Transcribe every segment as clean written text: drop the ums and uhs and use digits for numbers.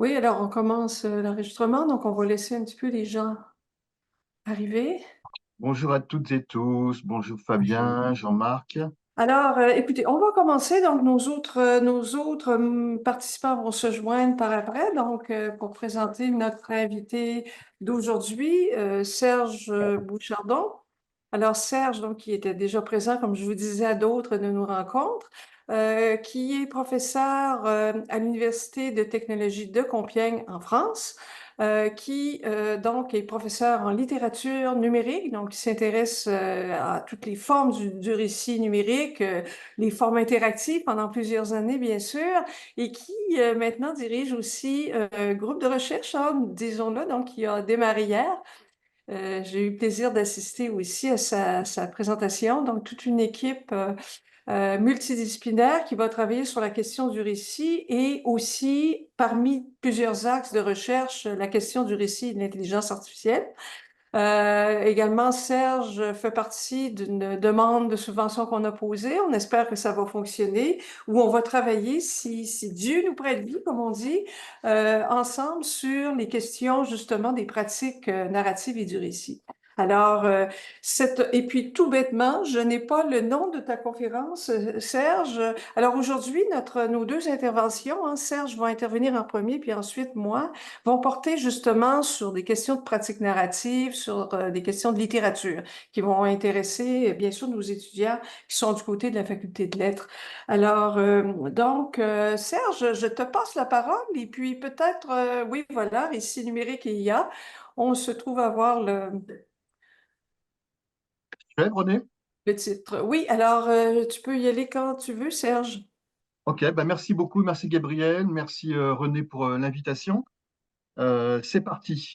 Oui, alors on commence l'enregistrement, donc on va laisser un petit peu les gens arriver. Bonjour à toutes et tous. Bonjour Fabien, Jean-Marc. Alors, écoutez, on va commencer. Donc, nos autres participants vont se joindre par après. Donc, pour présenter notre invité d'aujourd'hui, Serge Bouchardon. Alors, Serge, donc, qui était déjà présent, comme je vous disais, à d'autres de nos rencontres, qui est professeur à l'Université de technologie de Compiègne en France. Qui donc est professeur en littérature numérique, donc qui s'intéresse à toutes les formes du récit numérique, les formes interactives pendant plusieurs années, bien sûr, et qui maintenant dirige aussi un groupe de recherche, hein, disons-le, donc qui a démarré hier. J'ai eu le plaisir d'assister aussi à sa présentation, donc toute une équipe multidisciplinaire qui va travailler sur la question du récit et aussi, parmi plusieurs axes de recherche, la question du récit et de l'intelligence artificielle. Également, Serge fait partie d'une demande de subvention qu'on a posée. On espère que ça va fonctionner, où on va travailler, si Dieu nous prête vie, comme on dit, ensemble sur les questions justement des pratiques narratives et du récit. Alors, et puis tout bêtement, je n'ai pas le nom de ta conférence, Serge. Alors aujourd'hui, nos deux interventions, hein, Serge va intervenir en premier, puis ensuite moi, vont porter justement sur des questions de pratique narrative, sur des questions de littérature, qui vont intéresser, bien sûr, nos étudiants qui sont du côté de la faculté de lettres. Alors, Serge, je te passe la parole et puis peut-être, oui, voilà, récit numérique et IA. On se trouve à voir Tu es René? le titre. Oui, alors, tu peux y aller quand tu veux, Serge. Ok, bah merci beaucoup, merci Gabriel, merci René pour l'invitation. C'est parti.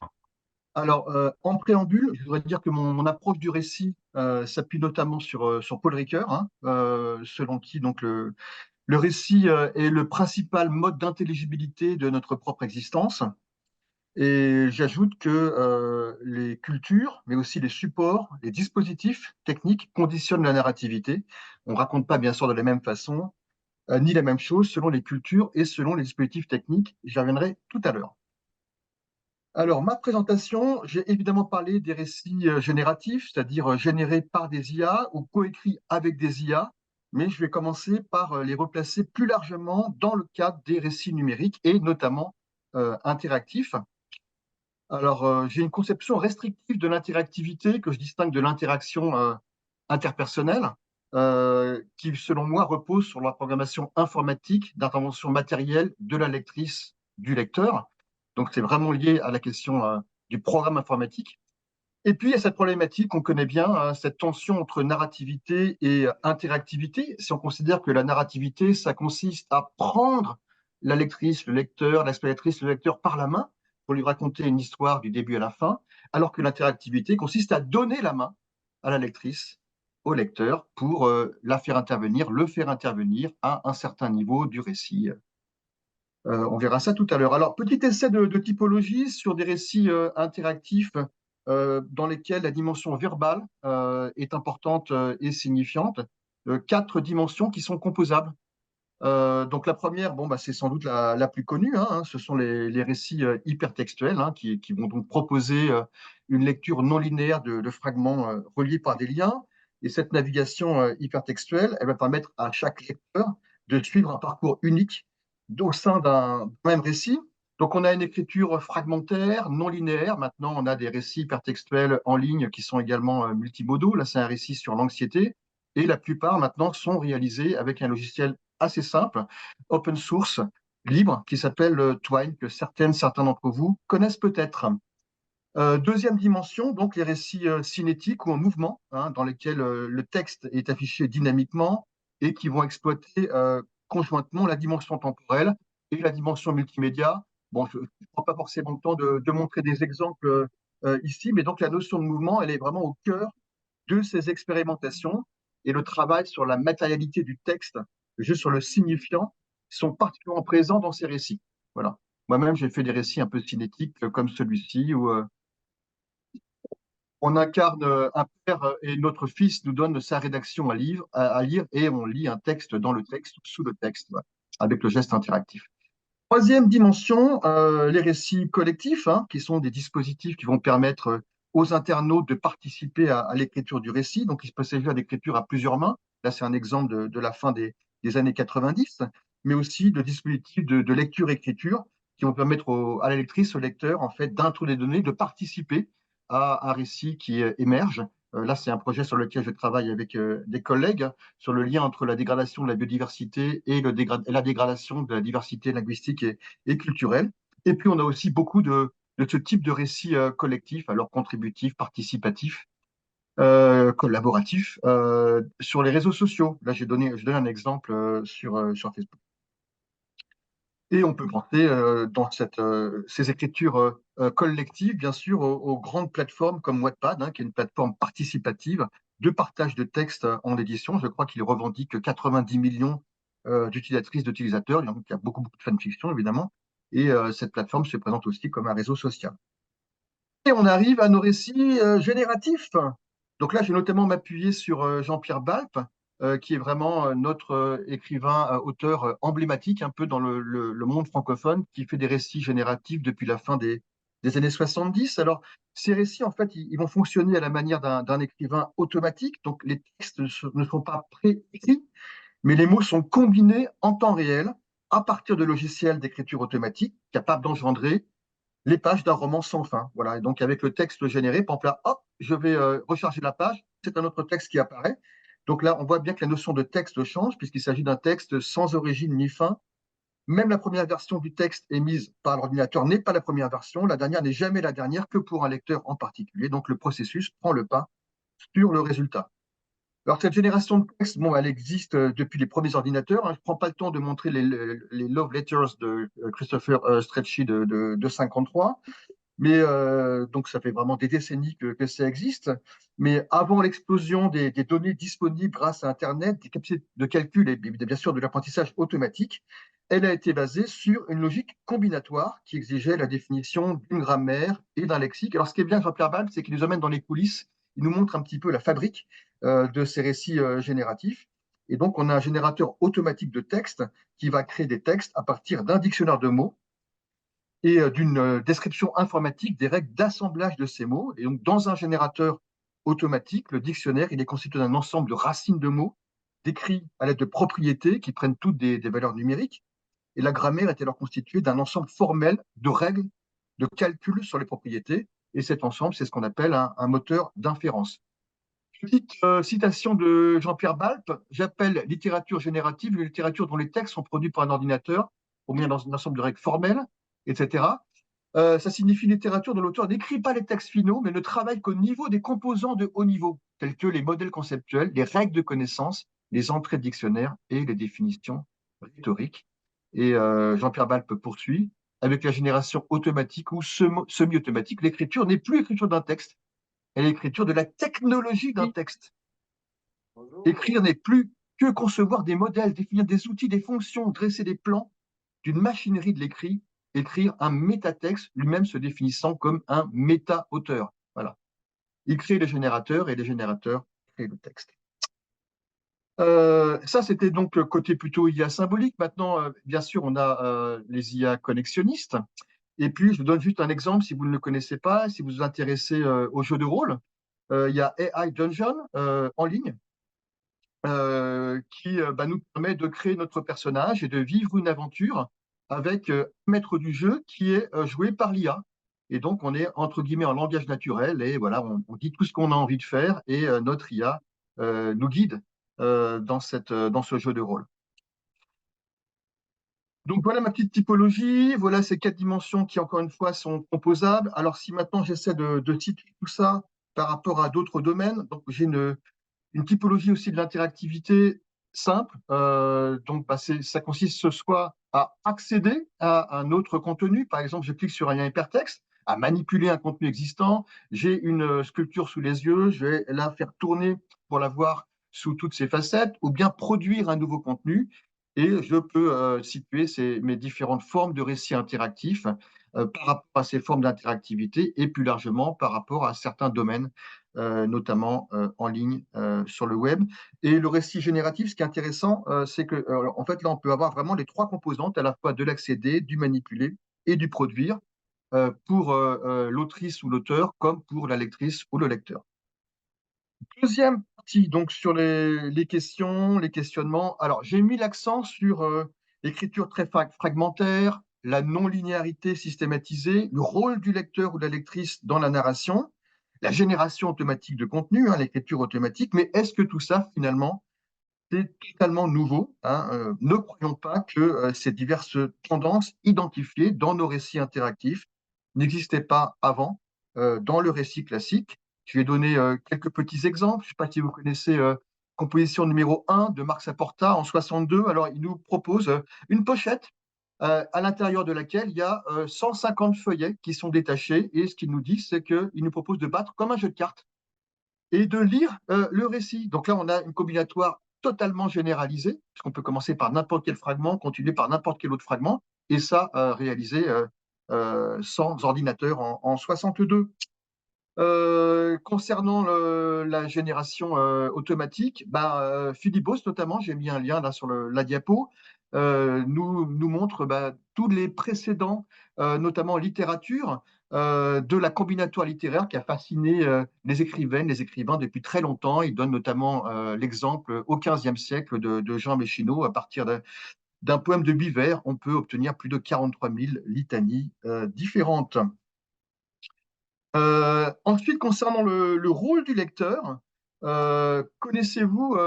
Alors, en préambule, je voudrais dire que mon approche du récit s'appuie notamment sur Paul Ricoeur, hein, selon qui donc le récit est le principal mode d'intelligibilité de notre propre existence. Et j'ajoute que les cultures, mais aussi les supports, les dispositifs techniques conditionnent la narrativité. On ne raconte pas bien sûr de la même façon, ni la même chose selon les cultures et selon les dispositifs techniques. J'y reviendrai tout à l'heure. Alors, ma présentation, j'ai évidemment parlé des récits génératifs, c'est-à-dire générés par des IA ou coécrits avec des IA, mais je vais commencer par les replacer plus largement dans le cadre des récits numériques et notamment interactifs. Alors, j'ai une conception restrictive de l'interactivité que je distingue de l'interaction interpersonnelle, qui, selon moi, repose sur la programmation informatique d'intervention matérielle de la lectrice, du lecteur. Donc, c'est vraiment lié à la question du programme informatique. Et puis, il y a cette problématique qu'on connaît bien, hein, cette tension entre narrativité et interactivité. Si on considère que la narrativité, ça consiste à prendre la lectrice, le lecteur, la spectatrice, le lecteur par la main pour lui raconter une histoire du début à la fin, alors que l'interactivité consiste à donner la main à la lectrice, au lecteur, pour la faire intervenir, le faire intervenir à un certain niveau du récit. On verra ça tout à l'heure. Alors, petit essai de typologie sur des récits interactifs dans lesquels la dimension verbale est importante et signifiante. Quatre dimensions qui sont composables. Donc, la première, bon, bah, c'est sans doute la plus connue, hein, ce sont les récits hypertextuels qui vont donc proposer une lecture non linéaire de fragments reliés par des liens. Et cette navigation hypertextuelle, elle va permettre à chaque lecteur de suivre un parcours unique au sein d'un même récit. Donc, on a une écriture fragmentaire, non linéaire. Maintenant, on a des récits hypertextuels en ligne qui sont également multimodaux. Là, c'est un récit sur l'anxiété. Et la plupart, maintenant, sont réalisés avec un logiciel assez simple, open source, libre, qui s'appelle Twine, que certains d'entre vous connaissent peut-être. Deuxième dimension, donc les récits cinétiques ou en mouvement, hein, dans lesquels le texte est affiché dynamiquement et qui vont exploiter conjointement la dimension temporelle et la dimension multimédia. Bon, je ne prends pas forcément le temps de montrer des exemples ici, mais donc la notion de mouvement, elle est vraiment au cœur de ces expérimentations et le travail sur la matérialité du texte, juste sur le signifiant, sont particulièrement présents dans ces récits. Voilà. Moi-même, j'ai fait des récits un peu cinétiques comme celui-ci où on incarne un père et notre fils nous donne sa rédaction à lire et on lit un texte dans le texte, sous le texte, voilà, avec le geste interactif. Troisième dimension, les récits collectifs, hein, qui sont des dispositifs qui vont permettre aux internautes de participer à l'écriture du récit. Donc, il peut s'agir d'écriture à plusieurs mains. Là, c'est un exemple de la fin des années 90, mais aussi de dispositifs de lecture-écriture qui vont permettre à la lectrice, au lecteur, en fait, d'introduire des données, de participer à un récit qui émerge. Là, c'est un projet sur lequel je travaille avec des collègues sur le lien entre la dégradation de la biodiversité et la dégradation de la diversité linguistique et culturelle. Et puis, on a aussi beaucoup de ce type de récits collectifs, alors contributifs, participatifs, collaboratifs, sur les réseaux sociaux. Là, je donne un exemple sur Facebook. Et on peut penser dans ces écritures collectives, bien sûr, aux grandes plateformes comme Wattpad, hein, qui est une plateforme participative de partage de textes en édition. Je crois qu'il revendique 90 millions d'utilisatrices, d'utilisateurs. Donc, il y a beaucoup, beaucoup de fanfiction, évidemment. Et cette plateforme se présente aussi comme un réseau social. Et on arrive à nos récits génératifs. Donc là, je vais notamment m'appuyer sur Jean-Pierre Balp, qui est vraiment notre écrivain, auteur emblématique un peu dans le monde francophone, qui fait des récits génératifs depuis la fin des années 70. Alors, ces récits, en fait, ils vont fonctionner à la manière d'un écrivain automatique. Donc, les textes ne sont pas pré-écrits, mais les mots sont combinés en temps réel à partir de logiciels d'écriture automatique capables d'engendrer les pages d'un roman sans fin. Voilà. Et donc, avec le texte généré, par exemple, là, hop, je vais recharger la page, c'est un autre texte qui apparaît. Donc là, on voit bien que la notion de texte change, puisqu'il s'agit d'un texte sans origine ni fin. Même la première version du texte émise par l'ordinateur n'est pas la première version. La dernière n'est jamais la dernière que pour un lecteur en particulier. Donc, le processus prend le pas sur le résultat. Alors, cette génération de texte, bon, elle existe depuis les premiers ordinateurs, hein. Je ne prends pas le temps de montrer les love letters de Christopher Strachey de 53. Mais donc, ça fait vraiment des décennies que ça existe. Mais avant l'explosion des données disponibles grâce à Internet, des capacités de calcul et bien sûr de l'apprentissage automatique, elle a été basée sur une logique combinatoire qui exigeait la définition d'une grammaire et d'un lexique. Alors, ce qui est bien, Jean-Pierre Balme, c'est qu'il nous emmène dans les coulisses, il nous montre un petit peu la fabrique de ces récits génératifs. Et donc, on a un générateur automatique de texte qui va créer des textes à partir d'un dictionnaire de mots et d'une description informatique des règles d'assemblage de ces mots. Et donc, dans un générateur automatique, le dictionnaire, il est constitué d'un ensemble de racines de mots décrits à l'aide de propriétés qui prennent toutes des valeurs numériques. Et la grammaire est alors constituée d'un ensemble formel de règles de calcul sur les propriétés. Et cet ensemble, c'est ce qu'on appelle un moteur d'inférence. Petite citation de Jean-Pierre Balp, j'appelle littérature générative une littérature dont les textes sont produits par un ordinateur, au moyen d'un ensemble de règles formelles, etc. Ça signifie littérature dont l'auteur n'écrit pas les textes finaux, mais ne travaille qu'au niveau des composants de haut niveau, tels que les modèles conceptuels, les règles de connaissance, les entrées de dictionnaire et les définitions rhétoriques. Et Jean-Pierre Balp poursuit, avec la génération automatique ou semi-automatique, l'écriture n'est plus l'écriture d'un texte, elle est l'écriture de la technologie d'un Oui. texte. Écrire n'est plus que concevoir des modèles, définir des outils, des fonctions, dresser des plans d'une machinerie de l'écrit, écrire un métatexte, lui-même se définissant comme un méta-auteur. Voilà. Il crée les générateurs et les générateurs créent le texte. Ça, c'était donc le côté plutôt IA symbolique. Maintenant, bien sûr, on a les IA connexionnistes. Et puis, je vous donne juste un exemple, si vous ne le connaissez pas, si vous vous intéressez aux jeux de rôle. Il y a AI Dungeon en ligne qui nous permet de créer notre personnage et de vivre une aventure avec un maître du jeu qui est joué par l'IA. Et donc, on est entre guillemets en langage naturel et voilà, on dit tout ce qu'on a envie de faire et notre IA nous guide dans ce jeu de rôle. Donc voilà ma petite typologie, voilà ces 4 dimensions qui, encore une fois, sont composables. Alors si maintenant j'essaie de situer tout ça par rapport à d'autres domaines, donc j'ai une typologie aussi de l'interactivité simple. Donc, ça consiste ce soit à accéder à un autre contenu. Par exemple, je clique sur un lien hypertexte, à manipuler un contenu existant. J'ai une sculpture sous les yeux, je vais la faire tourner pour la voir sous toutes ses facettes, ou bien produire un nouveau contenu. Et je peux situer mes différentes formes de récits interactifs par rapport à ces formes d'interactivité et plus largement par rapport à certains domaines notamment en ligne sur le web. Et le récit génératif, ce qui est intéressant, c'est que en fait, là, on peut avoir vraiment les trois composantes, à la fois de l'accéder, du manipuler et du produire, pour l'autrice ou l'auteur, comme pour la lectrice ou le lecteur. Deuxième partie, donc sur les questions, les questionnements. Alors, j'ai mis l'accent sur l'écriture très fragmentaire, la non-linéarité systématisée, le rôle du lecteur ou de la lectrice dans la narration, la génération automatique de contenu, hein, l'écriture automatique. Mais est-ce que tout ça, finalement, c'est totalement nouveau, hein. Ne croyons pas que ces diverses tendances identifiées dans nos récits interactifs n'existaient pas avant dans le récit classique. Je vais donner quelques petits exemples. Je ne sais pas si vous connaissez composition numéro 1 de Marc Saporta en 62. Alors, il nous propose une pochette à l'intérieur de laquelle il y a 150 feuillets qui sont détachés. Et ce qu'il nous dit, c'est qu'il nous propose de battre comme un jeu de cartes et de lire le récit. Donc là, on a une combinatoire totalement généralisée, puisqu'on peut commencer par n'importe quel fragment, continuer par n'importe quel autre fragment, et ça réalisé sans ordinateur en 62. Concernant la génération automatique, Philibos notamment, j'ai mis un lien là sur la diapo, nous montre tous les précédents, notamment en littérature, de la combinatoire littéraire qui a fasciné les écrivaines, les écrivains depuis très longtemps. Il donne notamment l'exemple au XVe siècle de Jean Méchineau. À partir d'un poème de Biver, on peut obtenir plus de 43 000 litanies différentes. Ensuite, concernant le rôle du lecteur, connaissez-vous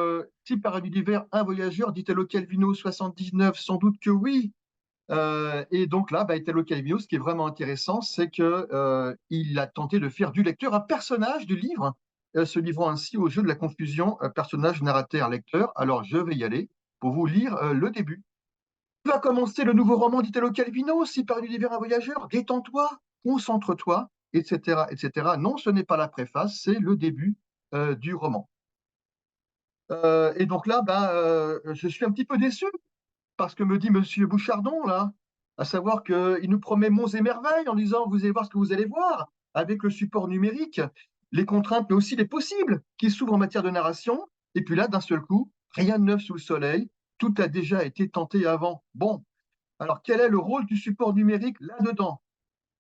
Si par un univers, un voyageur d'Italo Calvino 79? Sans doute que oui. Et donc là, Italo Calvino, ce qui est vraiment intéressant, c'est que il a tenté de faire du lecteur un personnage du livre, se livrant ainsi au jeu de la confusion personnage, narrateur, lecteur. Alors, je vais y aller pour vous lire le début. Tu vas commencer le nouveau roman d'Italo Calvino, Si par l'univers un voyageur, détends-toi, concentre-toi, etc., etc. Non, ce n'est pas la préface, c'est le début du roman. Et donc là, je suis un petit peu déçu parce que me dit Monsieur Bouchardon, là, à savoir qu'il nous promet monts et merveilles en disant vous allez voir ce que vous allez voir avec le support numérique, les contraintes, mais aussi les possibles qui s'ouvrent en matière de narration. Et puis là, d'un seul coup, rien de neuf sous le soleil, tout a déjà été tenté avant. Bon, alors, quel est le rôle du support numérique là-dedans?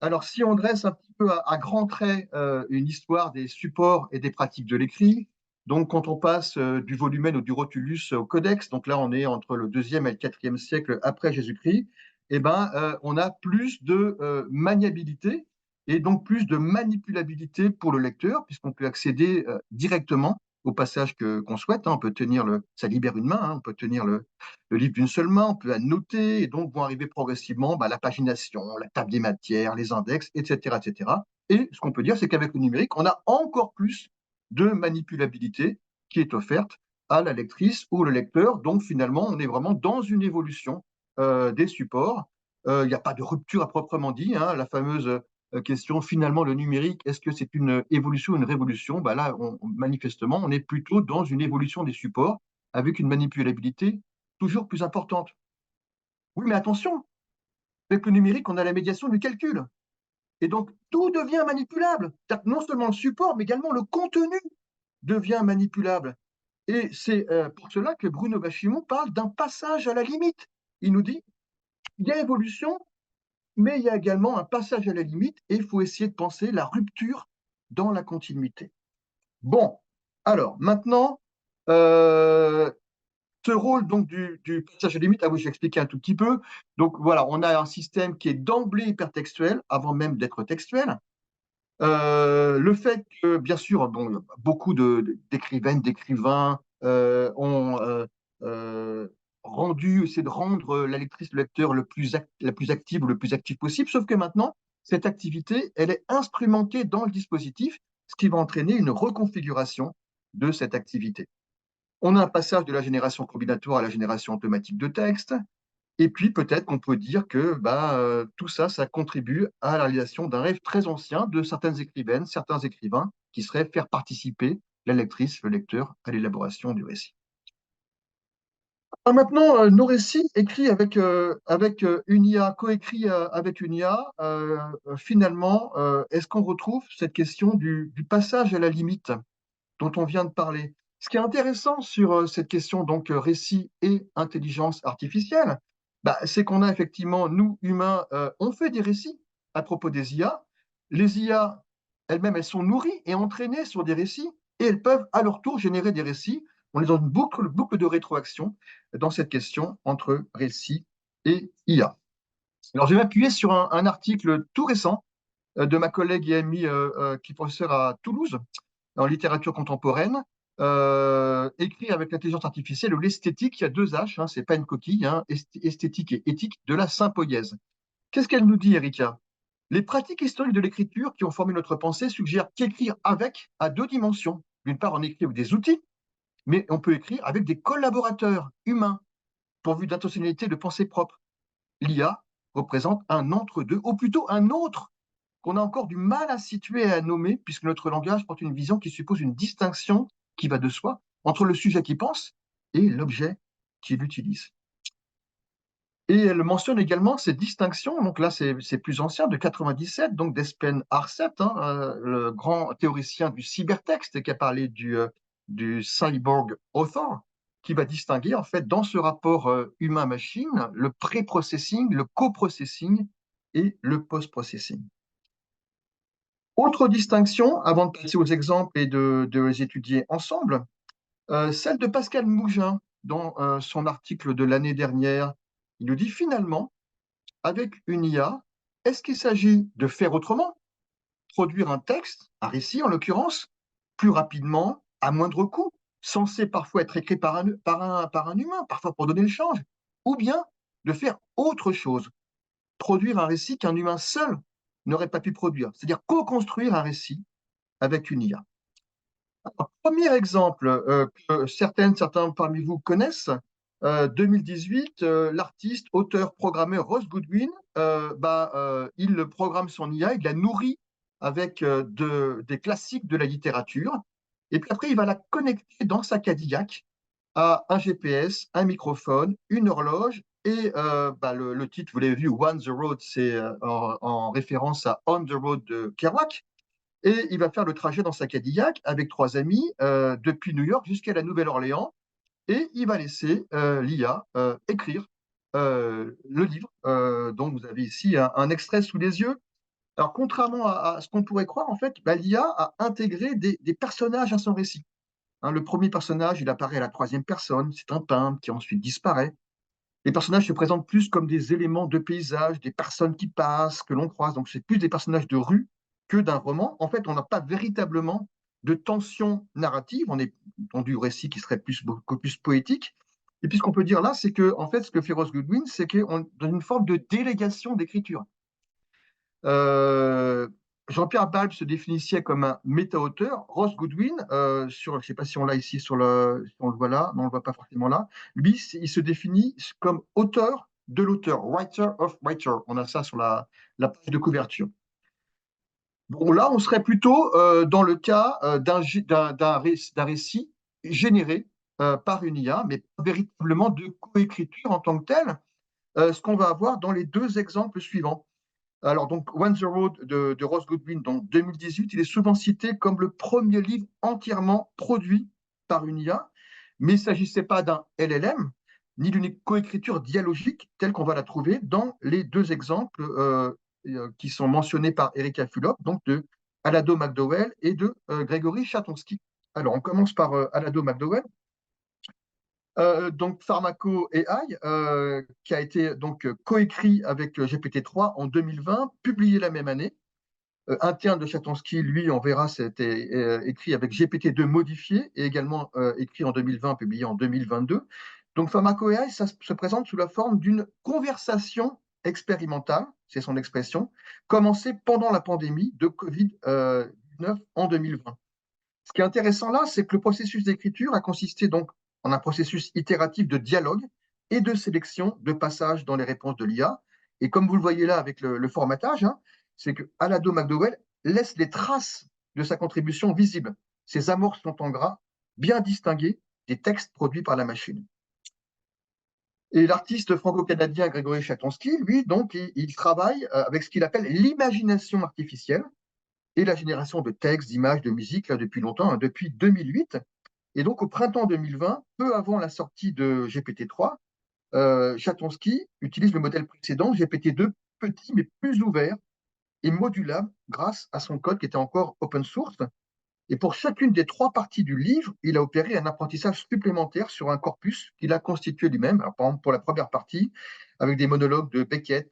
Alors, si on dresse un petit peu à grands traits une histoire des supports et des pratiques de l'écrit, donc quand on passe du volumen ou du rotulus au codex, donc là on est entre le 2e et le 4e siècle après Jésus-Christ, on a plus de maniabilité et donc plus de manipulabilité pour le lecteur, puisqu'on peut accéder directement au passage qu'on souhaite, hein. On peut tenir ça libère une main, hein. On peut tenir le livre d'une seule main, on peut annoter, et donc vont arriver progressivement la pagination, la table des matières, les index, etc., etc. Et ce qu'on peut dire, c'est qu'avec le numérique, on a encore plus de manipulabilité qui est offerte à la lectrice ou le lecteur. Donc finalement, on est vraiment dans une évolution des supports. Il n'y a pas de rupture à proprement dit, hein. La fameuse question, finalement, le numérique, est-ce que c'est une évolution ou une révolution? Là, manifestement, on est plutôt dans une évolution des supports avec une manipulabilité toujours plus importante. Oui, mais attention, avec le numérique, on a la médiation du calcul. Et donc, tout devient manipulable. Non seulement le support, mais également le contenu devient manipulable. Et c'est pour cela que Bruno Bachimon parle d'un passage à la limite. Il nous dit, il y a évolution, mais il y a également un passage à la limite, et il faut essayer de penser la rupture dans la continuité. Bon, alors maintenant, euh, ce rôle donc du passage à la limite, ah oui, j'ai expliqué un tout petit peu. Donc voilà, on a un système qui est d'emblée hypertextuel, avant même d'être textuel. Le fait que, bien sûr, bon, beaucoup d'écrivaines, d'écrivains ont c'est de rendre la lectrice, le lecteur la plus active ou le plus actif possible, sauf que maintenant, cette activité, elle est instrumentée dans le dispositif, ce qui va entraîner une reconfiguration de cette activité. On a un passage de la génération combinatoire à la génération automatique de texte, et puis peut-être qu'on peut dire que tout ça, ça contribue à la réalisation d'un rêve très ancien de certaines écrivaines, certains écrivains, qui serait faire participer la lectrice, le lecteur à l'élaboration du récit. Alors maintenant, nos récits écrits avec une IA, coécrits avec une IA, finalement, est-ce qu'on retrouve cette question du passage à la limite dont on vient de parler? Ce qui est intéressant sur cette question, donc récit et intelligence artificielle, bah, c'est qu'on a effectivement, nous, humains, on fait des récits à propos des IA. Les IA, elles-mêmes, elles sont nourries et entraînées sur des récits et elles peuvent à leur tour générer des récits. On est dans une boucle de rétroaction dans cette question entre récit et IA. Alors, je vais m'appuyer sur un article tout récent de ma collègue et amie qui est professeure à Toulouse en littérature contemporaine, écrit avec l'intelligence artificielle ou l'esthétique, il y a deux H, hein, c'est pas une coquille, hein, esthétique et éthique de la Saint-Poyèse. Qu'est-ce qu'elle nous dit, Erika? Les pratiques historiques de l'écriture qui ont formé notre pensée suggèrent qu'écrire avec a deux dimensions. D'une part, on écrit avec des outils, mais on peut écrire avec des collaborateurs humains, pourvus d'intentionnalité de pensée propre. L'IA représente un entre-deux, ou plutôt un autre qu'on a encore du mal à situer et à nommer, puisque notre langage porte une vision qui suppose une distinction qui va de soi entre le sujet qui pense et l'objet qui l'utilise. Et elle mentionne également ces distinctions, donc là c'est plus ancien, de 97, donc d'Espen Arset, hein, le grand théoricien du cybertexte qui a parlé du cyborg author, qui va distinguer en fait dans ce rapport humain-machine le pré-processing, le co-processing et le post-processing. Autre distinction, avant de passer aux exemples et de les étudier ensemble, celle de Pascal Mougin dans son article de l'année dernière. Il nous dit finalement, avec une IA, est-ce qu'il s'agit de faire autrement, produire un texte, un récit en l'occurrence, plus rapidement, à moindre coût, censé parfois être écrit par un humain, parfois pour donner le change, ou bien de faire autre chose, produire un récit qu'un humain seul n'aurait pas pu produire, c'est-à-dire co-construire un récit avec une IA. Premier exemple que certains parmi vous connaissent, 2018, l'artiste, auteur, programmeur Ross Goodwin, il programme son IA, il la nourrit avec des classiques de la littérature, et puis après il va la connecter dans sa Cadillac à un GPS, un microphone, une horloge, et le titre, vous l'avez vu, One the Road, c'est en référence à On the Road de Kerouac. Et il va faire le trajet dans sa Cadillac avec trois amis depuis New York jusqu'à la Nouvelle-Orléans. Et il va laisser l'IA écrire le livre dont vous avez ici un extrait sous les yeux. Alors, contrairement à ce qu'on pourrait croire, en fait, l'IA a intégré des personnages à son récit. Hein, le premier personnage, il apparaît à la troisième personne, c'est un peintre qui ensuite disparaît. Les personnages se présentent plus comme des éléments de paysage, des personnes qui passent, que l'on croise. Donc, c'est plus des personnages de rue que d'un roman. En fait, on n'a pas véritablement de tension narrative. On est dans du récit qui serait beaucoup plus poétique. Et puis, ce qu'on peut dire là, c'est que, en fait, ce que fait Ross Goodwin, c'est qu'on est dans une forme de délégation d'écriture. Euh, Jean-Pierre Balb se définissait comme un méta-auteur. Ross Goodwin, je ne sais pas si on l'a ici, si on le voit là, non, on ne le voit pas forcément là. Lui, il se définit comme auteur de l'auteur, writer of writer. On a ça sur la page de couverture. Bon, là, on serait plutôt dans le cas d'un récit généré par une IA, mais pas véritablement de coécriture en tant que telle, ce qu'on va avoir dans les deux exemples suivants. Alors, donc, One the Road de Ross Goodwin, donc 2018, il est souvent cité comme le premier livre entièrement produit par une IA, mais il ne s'agissait pas d'un LLM, ni d'une coécriture dialogique telle qu'on va la trouver dans les deux exemples qui sont mentionnés par Erika Fulop, donc de Alado McDowell et de Grégory Chatonsky. Alors, on commence par Alado McDowell. Donc Pharmaco AI, qui a été donc coécrit avec GPT-3 en 2020, publié la même année. Interne de Chatonsky, lui, on verra, c'était écrit avec GPT-2 modifié et également écrit en 2020, publié en 2022. Donc Pharmaco AI, ça se présente sous la forme d'une conversation expérimentale, c'est son expression, commencée pendant la pandémie de Covid-19 en 2020. Ce qui est intéressant là, c'est que le processus d'écriture a consisté donc en un processus itératif de dialogue et de sélection de passages dans les réponses de l'IA. Et comme vous le voyez là avec le formatage, hein, c'est que Alado McDowell laisse les traces de sa contribution visibles. Ses amorces sont en gras, bien distinguées des textes produits par la machine. Et l'artiste franco-canadien Grégory Chatonsky, lui, donc, il travaille avec ce qu'il appelle l'imagination artificielle et la génération de textes, d'images, de musique, là, depuis longtemps, hein, depuis 2008. Et donc, au printemps 2020, peu avant la sortie de GPT-3, Chatonsky utilise le modèle précédent, GPT-2, petit mais plus ouvert et modulable grâce à son code qui était encore open source. Et pour chacune des trois parties du livre, il a opéré un apprentissage supplémentaire sur un corpus qu'il a constitué lui-même. Alors, par exemple, pour la première partie, avec des monologues de Beckett,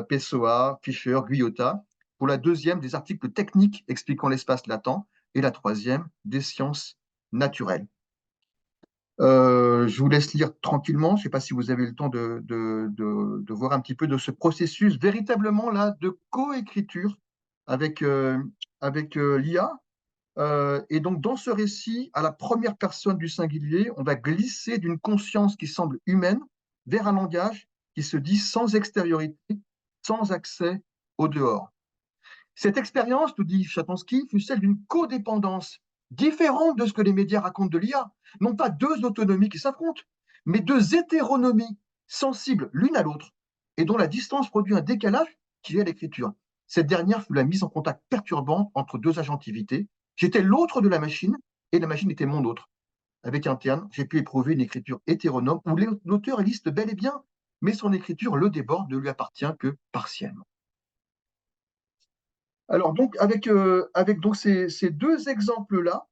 Pessoa, Fischer, Guyotta. Pour la deuxième, des articles techniques expliquant l'espace latent. Et la troisième, des sciences naturelles. Je vous laisse lire tranquillement. Je ne sais pas si vous avez le temps de voir un petit peu de ce processus véritablement là de coécriture avec, l'IA. Et donc, dans ce récit, à la première personne du singulier, on va glisser d'une conscience qui semble humaine vers un langage qui se dit sans extériorité, sans accès au dehors. Cette expérience, nous dit Chatonsky, fut celle d'une codépendance différente de ce que les médias racontent de l'IA. Non pas deux autonomies qui s'affrontent, mais deux hétéronomies sensibles l'une à l'autre et dont la distance produit un décalage qui est l'écriture. Cette dernière fut la mise en contact perturbante entre deux agentivités. J'étais l'autre de la machine et la machine était mon autre. Avec un terme, j'ai pu éprouver une écriture hétéronome où l'auteur existe bel et bien, mais son écriture le déborde, ne lui appartient que partiellement. Alors donc avec donc ces deux exemples-là,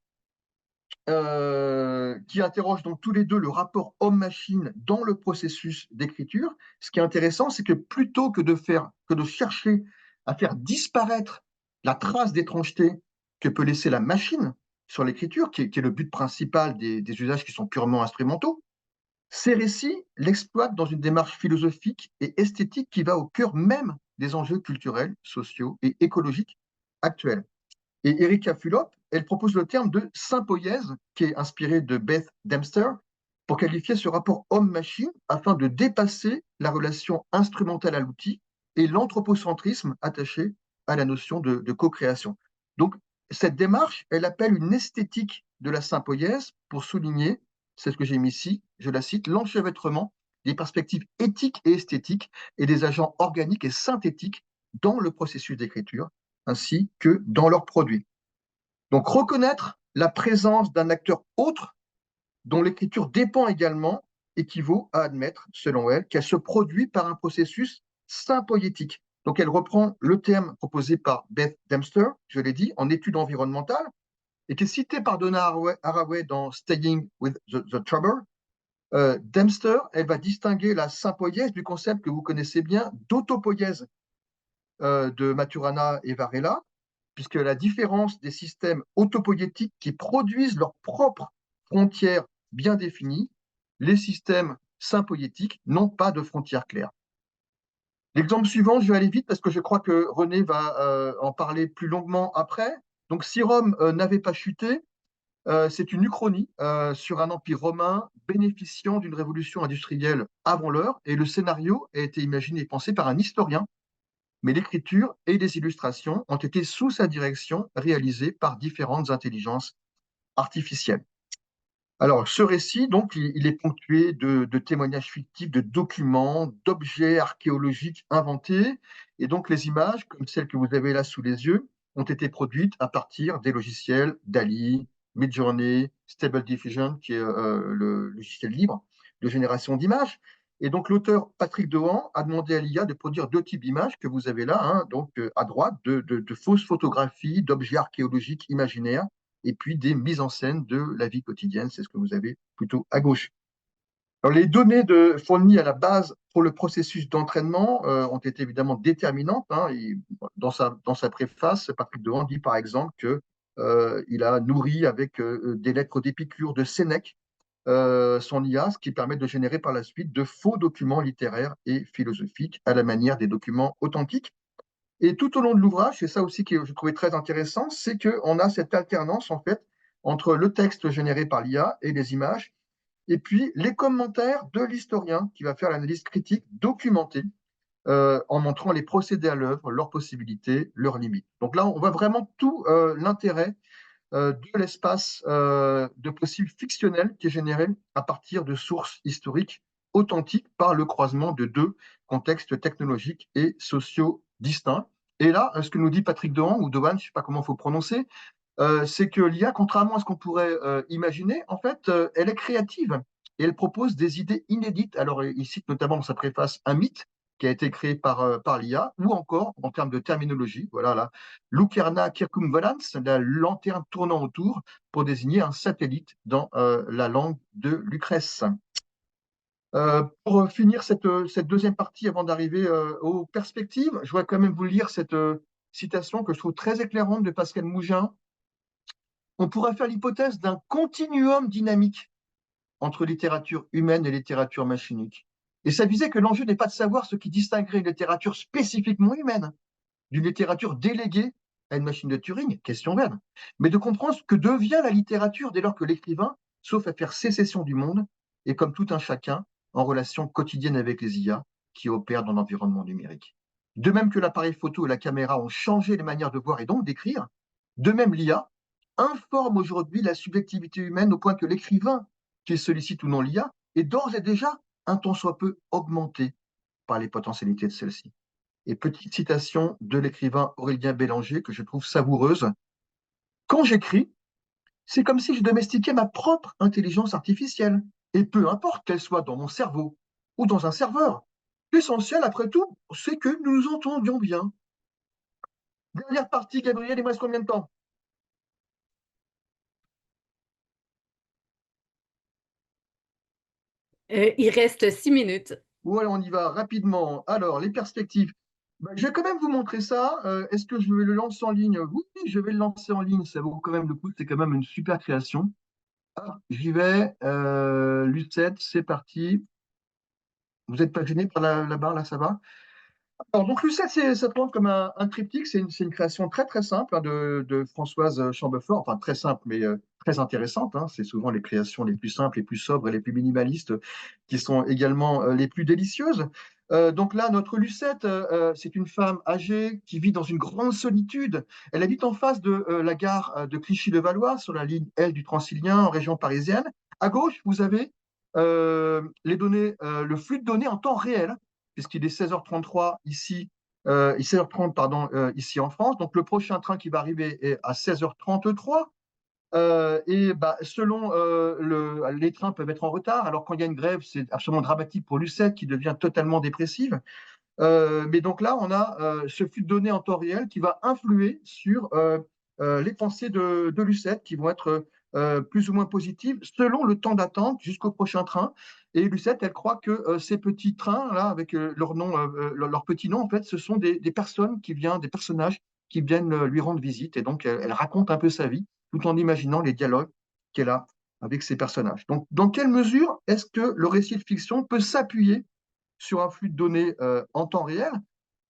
qui interrogent donc tous les deux le rapport homme-machine dans le processus d'écriture, ce qui est intéressant, c'est que plutôt que de chercher à faire disparaître la trace d'étrangeté que peut laisser la machine sur l'écriture, qui est le but principal des usages qui sont purement instrumentaux, ces récits l'exploitent dans une démarche philosophique et esthétique qui va au cœur même des enjeux culturels, sociaux et écologiques actuels. Et Erika Fulop, elle propose le terme de sympoïèse, qui est inspiré de Beth Dempster, pour qualifier ce rapport homme-machine afin de dépasser la relation instrumentale à l'outil et l'anthropocentrisme attaché à la notion de co-création. Donc, cette démarche, elle appelle une esthétique de la sympoïèse pour souligner, c'est ce que j'ai mis ici, je la cite, l'enchevêtrement des perspectives éthiques et esthétiques et des agents organiques et synthétiques dans le processus d'écriture, ainsi que dans leurs produits. Donc, reconnaître la présence d'un acteur autre dont l'écriture dépend également équivaut à admettre, selon elle, qu'elle se produit par un processus sympoïétique. Donc, elle reprend le terme proposé par Beth Dempster, je l'ai dit, en études environnementales, et qui est cité par Donna Haraway dans Staying with the Trouble. Dempster, elle va distinguer la sympoïèse du concept que vous connaissez bien d'autopoïèse de Maturana et Varela, puisque la différence des systèmes autopoïétiques qui produisent leurs propres frontières bien définies, les systèmes sympoïétiques n'ont pas de frontières claires. L'exemple suivant, je vais aller vite parce que je crois que René va en parler plus longuement après. Donc, si Rome n'avait pas chuté, c'est une uchronie sur un empire romain bénéficiant d'une révolution industrielle avant l'heure, et le scénario a été imaginé et pensé par un historien, mais l'écriture et les illustrations ont été sous sa direction réalisées par différentes intelligences artificielles. Alors, ce récit, donc, il est ponctué de témoignages fictifs, de documents, d'objets archéologiques inventés, et donc les images, comme celles que vous avez là sous les yeux, ont été produites à partir des logiciels DALL-E, Midjourney, Stable Diffusion, qui est le logiciel libre de génération d'images. Et donc, l'auteur Patrick Dehan a demandé à l'IA de produire deux types d'images que vous avez là, hein, donc à droite, de fausses photographies d'objets archéologiques imaginaires, et puis des mises en scène de la vie quotidienne, c'est ce que vous avez plutôt à gauche. Alors, les données fournies à la base pour le processus d'entraînement ont été évidemment déterminantes, hein, et dans sa préface, Patrick Dehan dit par exemple qu'il a nourri avec des lettres d'Épicure, de Sénèque, son IA, ce qui permet de générer par la suite de faux documents littéraires et philosophiques à la manière des documents authentiques. Et tout au long de l'ouvrage, c'est ça aussi que je trouvais très intéressant, c'est qu'on a cette alternance en fait entre le texte généré par l'IA et les images, et puis les commentaires de l'historien qui va faire l'analyse critique documentée en montrant les procédés à l'œuvre, leurs possibilités, leurs limites. Donc là, on voit vraiment tout l'intérêt de l'espace de possibles fictionnels qui est généré à partir de sources historiques authentique par le croisement de deux contextes technologiques et sociaux distincts. Et là, ce que nous dit Patrick Dehan, ou Dehan, je ne sais pas comment il faut prononcer, c'est que l'IA, contrairement à ce qu'on pourrait imaginer, en fait, elle est créative et elle propose des idées inédites. Alors, il cite notamment dans sa préface un mythe qui a été créé par l'IA, ou encore, en termes de terminologie, voilà, la Lucerna Circumvolans, la lanterne tournant autour, pour désigner un satellite dans la langue de Lucrèce. Pour finir cette deuxième partie, avant d'arriver aux perspectives, je voudrais quand même vous lire cette citation que je trouve très éclairante de Pascal Mougin. On pourrait faire l'hypothèse d'un continuum dynamique entre littérature humaine et littérature machinique. Et ça visait que l'enjeu n'est pas de savoir ce qui distinguerait une littérature spécifiquement humaine d'une littérature déléguée à une machine de Turing, question vaine, mais de comprendre ce que devient la littérature dès lors que l'écrivain, sauf à faire sécession du monde, est comme tout un chacun en relation quotidienne avec les IA qui opèrent dans l'environnement numérique. De même que l'appareil photo et la caméra ont changé les manières de voir et donc d'écrire, de même l'IA informe aujourd'hui la subjectivité humaine au point que l'écrivain, qu'il sollicite ou non l'IA, est d'ores et déjà un tant soit peu augmenté par les potentialités de celle-ci. Et petite citation de l'écrivain Aurélien Bélanger que je trouve savoureuse. Quand j'écris, c'est comme si je domestiquais ma propre intelligence artificielle. Et peu importe qu'elle soit dans mon cerveau ou dans un serveur. L'essentiel, après tout, c'est que nous nous entendions bien. Dernière partie, Gabriel, il me reste combien de temps? Il reste 6 minutes. Voilà, on y va rapidement. Alors, les perspectives. Ben, je vais quand même vous montrer ça. Est-ce que je vais le lancer en ligne? Oui, je vais le lancer en ligne. Ça vaut quand même le coup. C'est quand même une super création. Ah, j'y vais. Lucette, c'est parti. Vous n'êtes pas gêné par la barre, là, ça va? Alors, donc, Lucette, ça tourne comme un triptyque. C'est une création très, très simple hein, de Françoise Chambefort. Enfin, très simple, mais très intéressante. Hein. C'est souvent les créations les plus simples, les plus sobres et les plus minimalistes qui sont également les plus délicieuses. Donc là, notre Lucette, c'est une femme âgée qui vit dans une grande solitude. Elle habite en face de la gare de Clichy-le-Valois, sur la ligne L du Transilien, en région parisienne. À gauche, vous avez les données, le flux de données en temps réel puisqu'il est 16h33 ici, 16h30 pardon, ici en France. Donc le prochain train qui va arriver est à 16h33. Et bah, selon les trains peuvent être en retard. Alors quand il y a une grève, c'est absolument dramatique pour Lucette qui devient totalement dépressive. Mais donc là, on a ce flux de données en temps réel qui va influer sur les pensées de Lucette qui vont être plus ou moins positives selon le temps d'attente jusqu'au prochain train. Et Lucette, elle croit que ces petits trains, là, avec leur nom, leur petit nom, en fait, ce sont des personnes qui viennent, des personnages qui viennent lui rendre visite. Et donc, elle raconte un peu sa vie tout en imaginant les dialogues qu'elle a avec ces personnages. Donc, dans quelle mesure est-ce que le récit de fiction peut s'appuyer sur un flux de données en temps réel?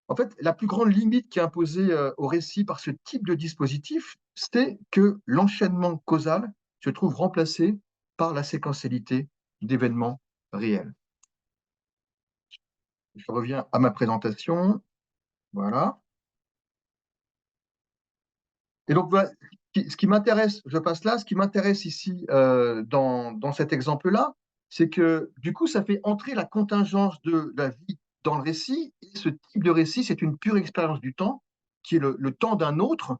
En fait, la plus grande limite qui est imposée au récit par ce type de dispositif, c'est que l'enchaînement causal se trouve remplacé par la séquentialité d'événements réels. Je reviens à ma présentation. Voilà. Et donc, voilà, ce qui m'intéresse, je passe là, ce qui m'intéresse ici dans cet exemple-là, c'est que du coup, ça fait entrer la contingence de la vie dans le récit. Et ce type de récit, c'est une pure expérience du temps, qui est le temps d'un autre.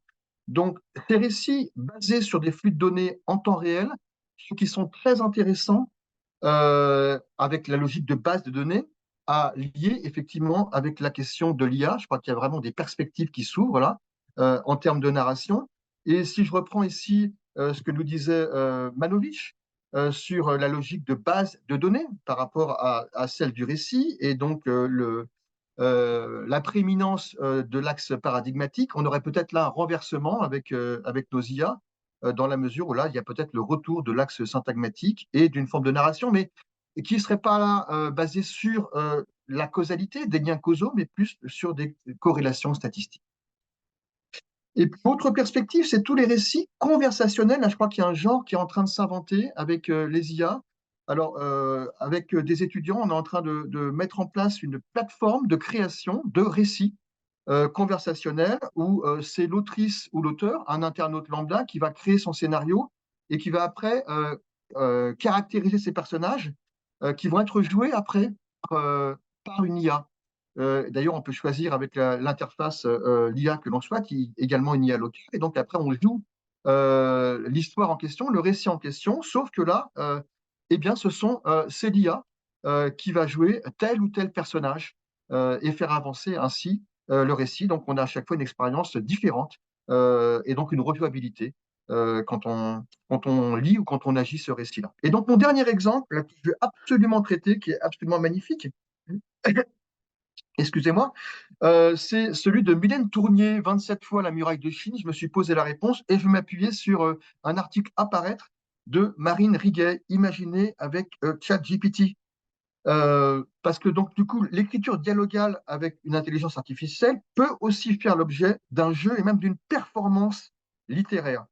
Donc, ces récits basés sur des flux de données en temps réel, ceux qui sont très intéressants avec la logique de base de données, à lier effectivement avec la question de l'IA. Je crois qu'il y a vraiment des perspectives qui s'ouvrent là, en termes de narration. Et si je reprends ici ce que nous disait Manovich sur la logique de base de données par rapport à celle du récit, et donc la prééminence de l'axe paradigmatique, on aurait peut-être là un renversement avec nos IA, dans la mesure où là, il y a peut-être le retour de l'axe syntagmatique et d'une forme de narration, mais qui ne serait pas là basée sur la causalité, des liens causaux, mais plus sur des corrélations statistiques. Et puis, autre perspective, c'est tous les récits conversationnels. Là, je crois qu'il y a un genre qui est en train de s'inventer avec les IA. Alors, avec des étudiants, on est en train de mettre en place une plateforme de création de récits conversationnels où c'est l'autrice ou l'auteur, un internaute lambda, qui va créer son scénario et qui va après caractériser ses personnages qui vont être joués après par une IA. D'ailleurs, on peut choisir avec l'interface l'IA que l'on souhaite, qui est également une IA locale. Et donc après, on joue l'histoire en question, le récit en question, sauf que là, eh bien, c'est l'IA qui va jouer tel ou tel personnage et faire avancer ainsi le récit. Donc, on a à chaque fois une expérience différente et donc une rejouabilité quand on lit ou quand on agit ce récit-là. Et donc, mon dernier exemple, là, que je veux absolument traiter, qui est absolument magnifique, excusez-moi, c'est celui de Mylène Tournier, 27 fois la muraille de Chine. Je me suis posé la réponse et je vais m'appuyer sur un article à paraître de Marine Riguet, imaginé avec ChatGPT. Parce que donc, du coup, l'écriture dialogale avec une intelligence artificielle peut aussi faire l'objet d'un jeu et même d'une performance littéraire.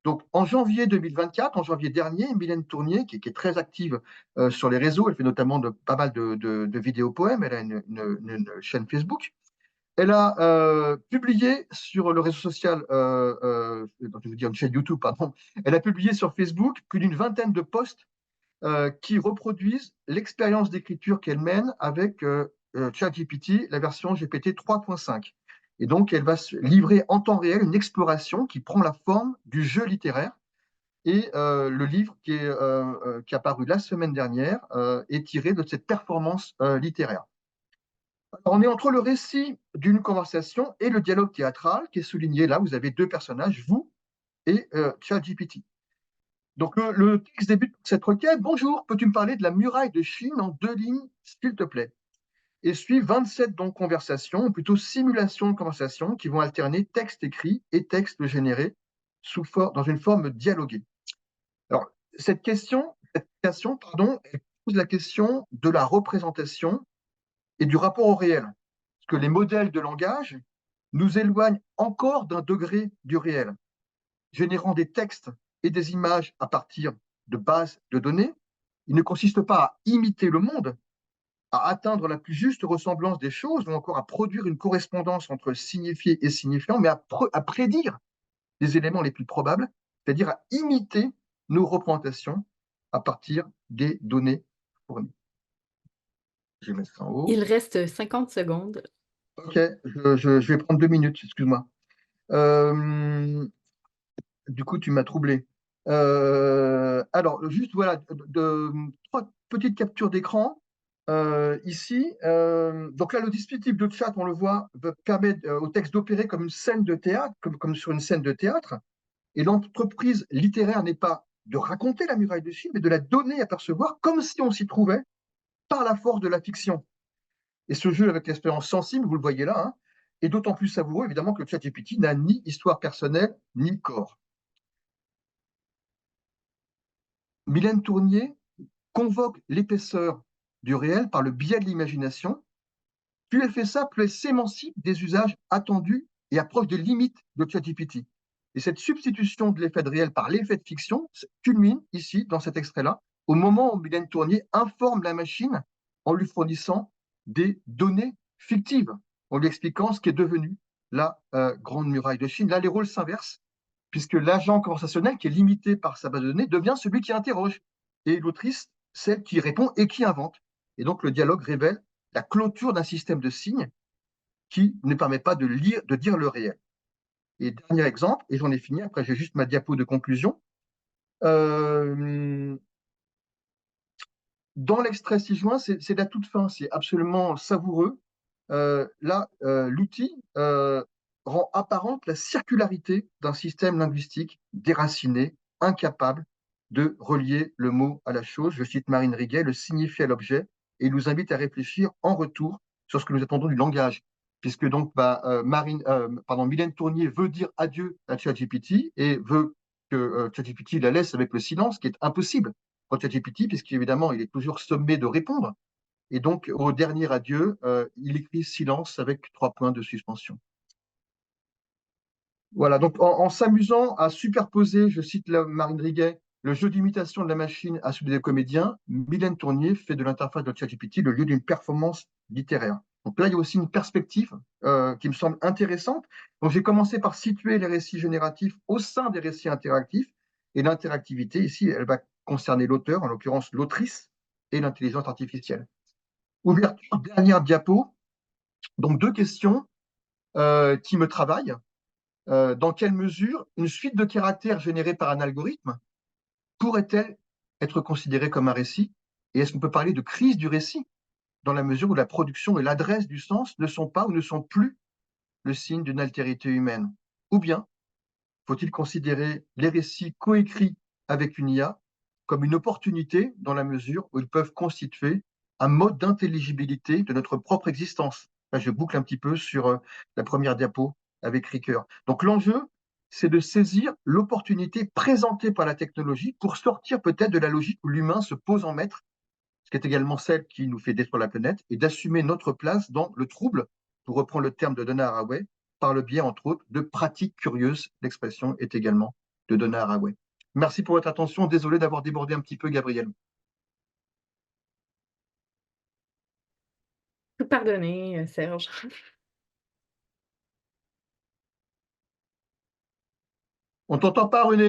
Donc, en janvier 2024, en janvier dernier, Mylène Tournier, qui est très active sur les réseaux, elle fait notamment pas mal de vidéos poèmes, elle a une chaîne Facebook. Elle a publié sur le réseau social, je veux dire une chaîne YouTube, pardon, elle a publié sur Facebook plus d'une vingtaine de posts qui reproduisent l'expérience d'écriture qu'elle mène avec ChatGPT, la version GPT 3.5. Et donc, elle va se livrer en temps réel une exploration qui prend la forme du jeu littéraire. Et le livre qui est apparu la semaine dernière est tiré de cette performance littéraire. Alors, on est entre le récit d'une conversation et le dialogue théâtral qui est souligné là. Vous avez deux personnages, vous et ChatGPT. Donc, le texte débute par cette requête. Bonjour, peux-tu me parler de la muraille de Chine en 2 lignes, s'il te plaît? Et suivent 27 donc, conversations, ou plutôt simulations de conversations, qui vont alterner texte écrit et texte généré dans une forme dialoguée. Alors, cette question, pardon, elle pose la question de la représentation et du rapport au réel. Parce que les modèles de langage nous éloignent encore d'un degré du réel, générant des textes et des images à partir de bases de données. Il ne consiste pas à imiter le monde, à atteindre la plus juste ressemblance des choses ou encore à produire une correspondance entre signifié et signifiant, mais à prédire les éléments les plus probables, c'est-à-dire à imiter nos représentations à partir des données fournies. Je vais mettre ça en haut. Il reste 50 secondes. Ok, je vais prendre 2 minutes, excuse-moi. Du coup, tu m'as troublé. Alors, juste voilà, trois petites captures d'écran. Ici, donc là, le dispositif de chat, on le voit, permet au texte d'opérer comme une scène de théâtre, comme sur une scène de théâtre. Et l'entreprise littéraire n'est pas de raconter la muraille de Chine, mais de la donner à percevoir comme si on s'y trouvait par la force de la fiction. Et ce jeu avec l'expérience sensible, vous le voyez là, hein, est d'autant plus savoureux, évidemment, que le ChatGPT n'a ni histoire personnelle, ni corps. Mylène Tournier convoque l'épaisseur du réel par le biais de l'imagination. Plus elle fait ça, plus elle s'émancipe des usages attendus et approche des limites de ChatGPT. Et cette substitution de l'effet de réel par l'effet de fiction culmine ici, dans cet extrait-là, au moment où Mylène Tournier informe la machine en lui fournissant des données fictives, en lui expliquant ce qui est devenu la Grande Muraille de Chine. Là, les rôles s'inversent, puisque l'agent conversationnel, qui est limité par sa base de données, devient celui qui interroge, et l'autrice, celle qui répond et qui invente. Et donc, le dialogue révèle la clôture d'un système de signes qui ne permet pas de dire le réel. Et dernier exemple, et j'en ai fini, après j'ai juste ma diapo de conclusion. Dans l'extrait 6 juin, c'est la toute fin, c'est absolument savoureux. Là, l'outil rend apparente la circularité d'un système linguistique déraciné, incapable de relier le mot à la chose. Je cite Marine Riguet, le signifié à l'objet, et il nous invite à réfléchir en retour sur ce que nous attendons du langage. Puisque donc Mylène Tournier veut dire adieu à ChatGPT et veut que ChatGPT la laisse avec le silence, ce qui est impossible pour ChatGPT, puisqu'évidemment, il est toujours sommé de répondre. Et donc, au dernier adieu, il écrit silence avec 3 points de suspension. Voilà, donc en s'amusant à superposer, je cite Marine Riguet, le jeu d'imitation de la machine à celui des comédiens, Mylène Tournier fait de l'interface de ChatGPT le lieu d'une performance littéraire. Donc là, il y a aussi une perspective qui me semble intéressante. Donc j'ai commencé par situer les récits génératifs au sein des récits interactifs. Et l'interactivité, ici, elle va concerner l'auteur, en l'occurrence l'autrice, et l'intelligence artificielle. Ouverture, dernière diapo. Donc, deux questions qui me travaillent. Dans quelle mesure une suite de caractères générés par un algorithme pourrait-elle être considérée comme un récit? Et est-ce qu'on peut parler de crise du récit dans la mesure où la production et l'adresse du sens ne sont pas ou ne sont plus le signe d'une altérité humaine? Ou bien faut-il considérer les récits coécrits avec une IA comme une opportunité dans la mesure où ils peuvent constituer un mode d'intelligibilité de notre propre existence? Là, je boucle un petit peu sur la première diapo avec Ricoeur. Donc l'enjeu, c'est de saisir l'opportunité présentée par la technologie pour sortir peut-être de la logique où l'humain se pose en maître, ce qui est également celle qui nous fait détruire la planète, et d'assumer notre place dans le trouble, pour reprendre le terme de Donna Haraway, par le biais, entre autres, de pratiques curieuses. L'expression est également de Donna Haraway. Merci pour votre attention. Désolé d'avoir débordé un petit peu, Gabriel. Tout pardonné, Serge. On t'entend pas, René?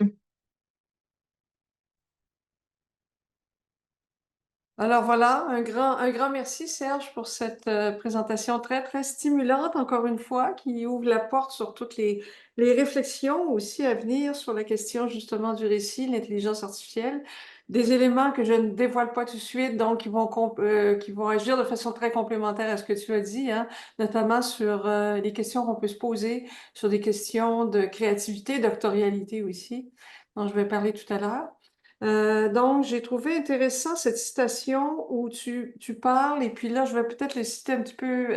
Alors voilà, un grand merci Serge pour cette présentation très, très stimulante, encore une fois, qui ouvre la porte sur toutes les réflexions aussi à venir sur la question justement du récit, l'intelligence artificielle, des éléments que je ne dévoile pas tout de suite, donc qui vont agir de façon très complémentaire à ce que tu as dit, hein, notamment sur les questions qu'on peut se poser, sur des questions de créativité, doctorialité aussi, dont je vais parler tout à l'heure. Donc, j'ai trouvé intéressant cette citation où tu parles, et puis là, je vais peut-être le citer un petit peu,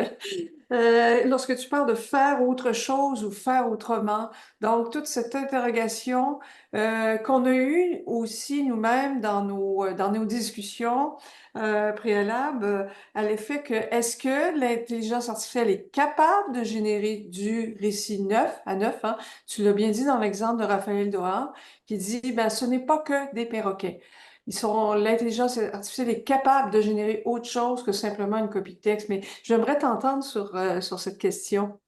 lorsque tu parles de faire autre chose ou faire autrement. Donc, toute cette interrogation qu'on a eue aussi nous-mêmes dans nos discussions préalables, à l'effet que est-ce que l'intelligence artificielle est capable de générer du récit neuf, à neuf, hein? Tu l'as bien dit dans l'exemple de Raphaël Dohan, qui dit, ben, ce n'est pas que des perroquets. L'intelligence artificielle est capable de générer autre chose que simplement une copie de texte. Mais j'aimerais t'entendre sur cette question.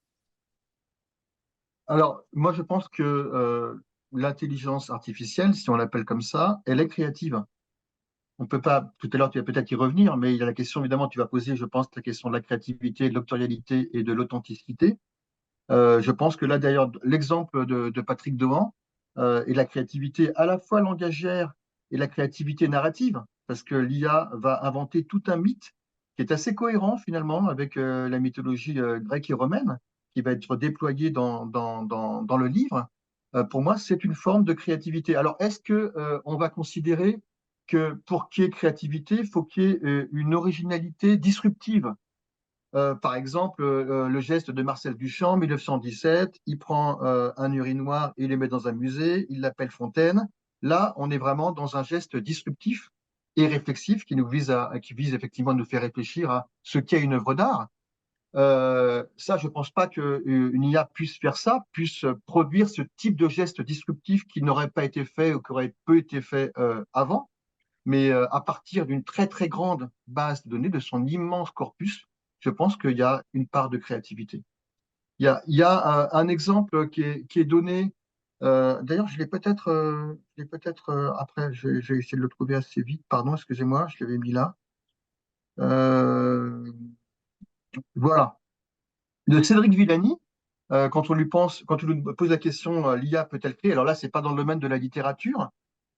Alors, moi, je pense que l'intelligence artificielle, si on l'appelle comme ça, elle est créative. On peut pas, tout à l'heure, tu vas peut-être y revenir, mais il y a la question, évidemment, tu vas poser, je pense, la question de la créativité, de l'octorialité et de l'authenticité. Je pense que là, d'ailleurs, l'exemple de Patrick Dehan et la créativité à la fois langagière et la créativité narrative, parce que l'IA va inventer tout un mythe qui est assez cohérent finalement avec la mythologie grecque et romaine, qui va être déployée dans le livre. Pour moi, c'est une forme de créativité. Alors, est-ce que on va considérer que pour qu'il y ait créativité, il faut qu'il y ait une originalité disruptive? Par exemple, le geste de Marcel Duchamp, 1917, il prend un urinoir et il le met dans un musée, il l'appelle Fontaine. Là, on est vraiment dans un geste disruptif et réflexif qui vise effectivement à nous faire réfléchir à ce qu'est une œuvre d'art. Ça, je ne pense pas qu'une IA puisse faire ça, puisse produire ce type de geste disruptif qui n'aurait pas été fait ou qui aurait peu été fait avant, mais à partir d'une très très grande base de données, de son immense corpus, je pense qu'il y a une part de créativité. Il y a un exemple qui est donné, d'ailleurs je l'ai peut-être après, je vais essayer de le trouver assez vite, pardon, excusez-moi, je l'avais mis là. Euh, voilà, de Cédric Villani, quand on lui pose la question, l'IA peut-elle créer? Alors là, c'est pas dans le domaine de la littérature,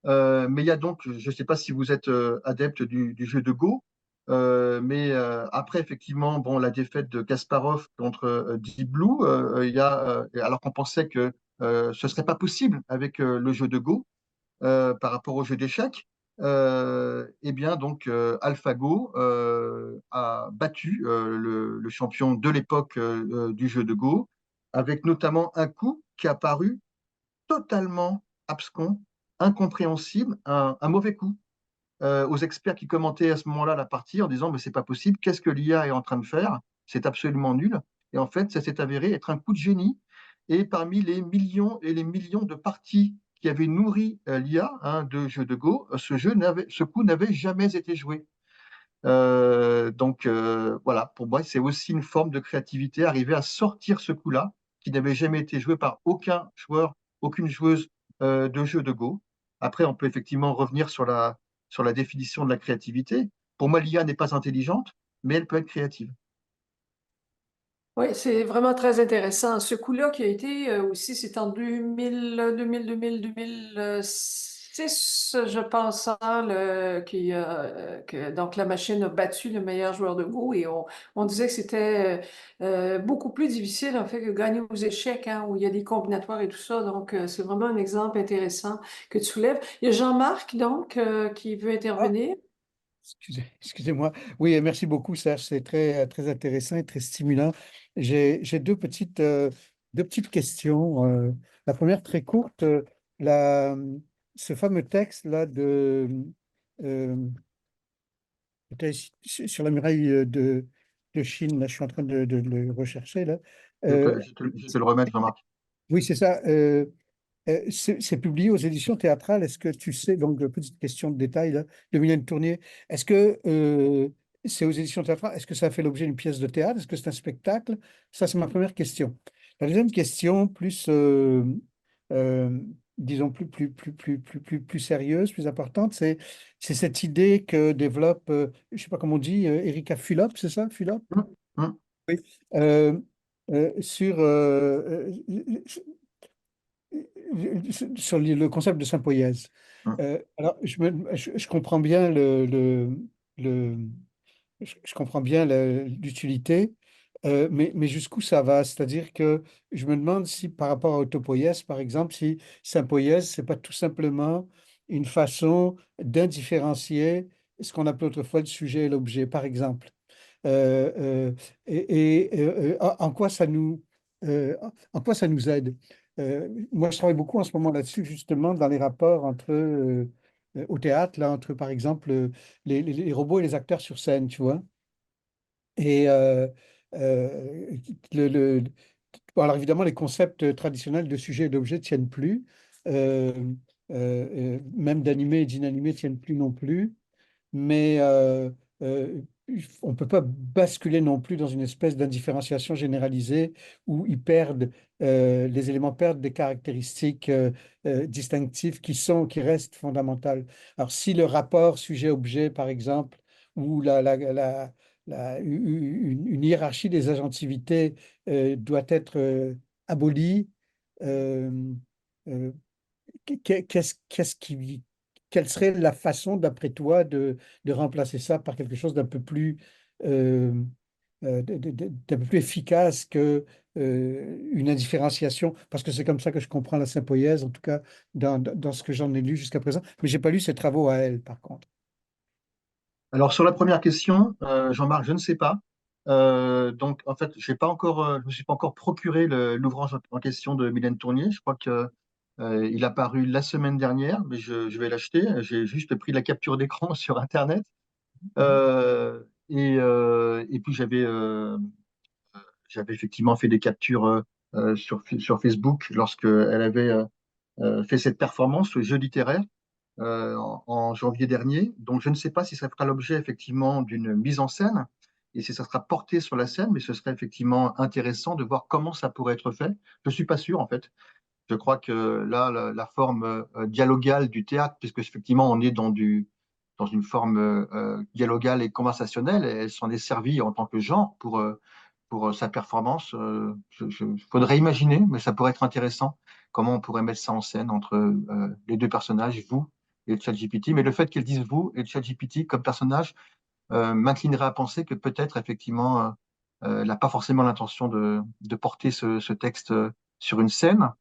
mais il y a donc, je ne sais pas si vous êtes adepte du jeu de Go, mais après effectivement, bon, la défaite de Kasparov contre Deep Blue, alors qu'on pensait que ce serait pas possible avec le jeu de Go par rapport au jeu d'échecs, eh bien donc AlphaGo a battu le champion de l'époque du jeu de Go, avec notamment un coup qui a paru totalement abscon, incompréhensible, un mauvais coup aux experts qui commentaient à ce moment-là la partie en disant mais c'est pas possible, qu'est-ce que l'IA est en train de faire? C'est absolument nul. Et en fait, ça s'est avéré être un coup de génie. Et parmi les millions et les millions de parties qui avaient nourri l'IA de jeux de Go, ce coup n'avait jamais été joué. Voilà, pour moi, c'est aussi une forme de créativité, arriver à sortir ce coup-là, qui n'avait jamais été joué par aucun joueur, aucune joueuse de jeu de Go. Après, on peut effectivement revenir sur la définition de la créativité. pour moi, l'IA n'est pas intelligente, mais elle peut être créative. Oui, c'est vraiment très intéressant. Ce coup-là qui a été aussi, c'est en 2006, je pense, hein, donc la machine a battu le meilleur joueur de Go et on disait que c'était beaucoup plus difficile en fait que gagner aux échecs, hein, où il y a des combinatoires et tout ça. Donc, c'est vraiment un exemple intéressant que tu soulèves. Il y a Jean-Marc, donc, qui veut Ah, intervenir. excusez-moi. Oui, merci beaucoup, Serge. C'est très intéressant et très stimulant. J'ai deux petites questions. La première, très courte. La, Ce fameux texte-là euh, sur la muraille de Chine, là, je suis en train de le rechercher, là. Euh, Je te le remets, Jean-Marc. oui, c'est ça. C'est publié aux éditions théâtrales. Est-ce que tu sais, donc, petite question de détail là, de Mylène Tournier, est-ce que c'est aux éditions théâtrales? Est-ce que ça a fait l'objet d'une pièce de théâtre? Est-ce que c'est un spectacle? Ça, c'est ma première question. La deuxième question, euh, disons, plus sérieuse, plus importante, c'est cette idée que développe, je ne sais pas comment on dit, Erika Fulop, c'est ça, Fulop? Hum, hum. Oui. Euh, sur sur le concept de Saint-Poyez. Hum. Alors, je comprends bien le- je comprends bien l'utilité, mais jusqu'où ça va? C'est-à-dire que je me demande si par rapport à Autopoïès, par exemple, si Saint-Poïès, c'est pas tout simplement une façon d'indifférencier ce qu'on appelait autrefois le sujet et l'objet, par exemple. Euh, euh, en quoi en quoi ça nous aide? Moi, je travaille beaucoup en ce moment là-dessus, justement, dans les rapports au théâtre, là, entre, par exemple, les robots et les acteurs sur scène, tu vois. Et euh, le, le- bon, alors, évidemment, les concepts traditionnels de sujet et d'objet ne tiennent plus. Euh, Même d'animé et d'inanimé ne tiennent plus non plus, mais euh, on ne peut pas basculer non plus dans une espèce d'indifférenciation généralisée où les éléments perdent des caractéristiques distinctives qui restent fondamentales. Alors, si le rapport sujet-objet, par exemple, ou une hiérarchie des agentivités doit être abolie, euh, euh, qu'est-ce qui, quelle serait la façon, d'après toi, de remplacer ça par quelque chose euh, d'un peu plus efficace que une indifférenciation? Parce que c'est comme ça que je comprends la Saint-Poyèse, en tout cas dans ce que j'en ai lu jusqu'à présent. Mais j'ai pas lu ses travaux à elle, par contre. Alors, sur la première question, Jean-Marc, je ne sais pas. Donc, en fait, je me suis pas encore procuré l'ouvrage en question de Mylène Tournier. Je crois que, il a paru la semaine dernière, mais je vais l'acheter. J'ai juste pris la capture d'écran sur Internet. Et puis, j'avais effectivement fait des captures sur Facebook lorsque elle avait fait cette performance, le jeu littéraire, en janvier dernier. Donc, je ne sais pas si ça fera l'objet effectivement d'une mise en scène et si ça sera porté sur la scène, mais ce serait effectivement intéressant de voir comment ça pourrait être fait. Je suis pas sûr en fait. Je crois que là, la forme dialogale du théâtre, puisque effectivement on est dans une forme dialogale et conversationnelle, et elle s'en est servie en tant que genre pour sa performance. Faudrait imaginer, mais ça pourrait être intéressant, comment on pourrait mettre ça en scène entre les deux personnages, vous et ChatGPT. Mais le fait qu'elle dise vous et ChatGPT comme personnage m'inclinerait à penser que peut-être effectivement, elle n'a pas forcément l'intention de porter ce texte sur une scène.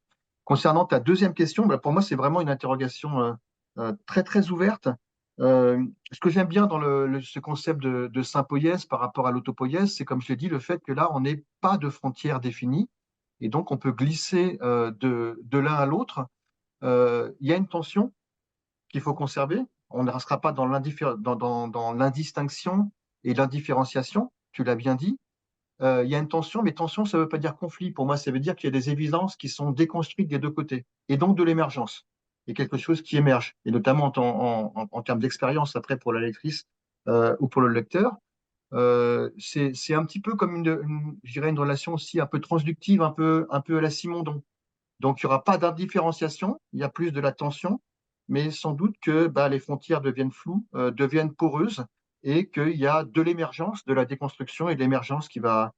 Concernant ta deuxième question, bah, pour moi, c'est vraiment une interrogation très, très ouverte. Ce que j'aime bien dans ce concept de sympoïèse par rapport à l'autopoïèse, c'est comme je l'ai dit, le fait que là, on n'est pas de frontières définies et donc on peut glisser de l'un à l'autre. Il y a une tension qu'il faut conserver. On ne restera pas dans l'indistinction et l'indifférenciation, tu l'as bien dit. Il y a une tension, mais tension, ça ne veut pas dire conflit. Pour moi, ça veut dire qu'il y a des évidences qui sont déconstruites des deux côtés, et donc de l'émergence. Il y a quelque chose qui émerge, et notamment en termes d'expérience après pour la lectrice ou pour le lecteur. C'est un petit peu comme je dirais une relation aussi un peu transductive, un peu à la Simondon. Donc, il n'y aura pas d'indifférenciation, il y a plus de la tension, mais sans doute que bah, les frontières deviennent floues, deviennent poreuses, et qu'il y a de l'émergence, de la déconstruction et de l'émergence qui va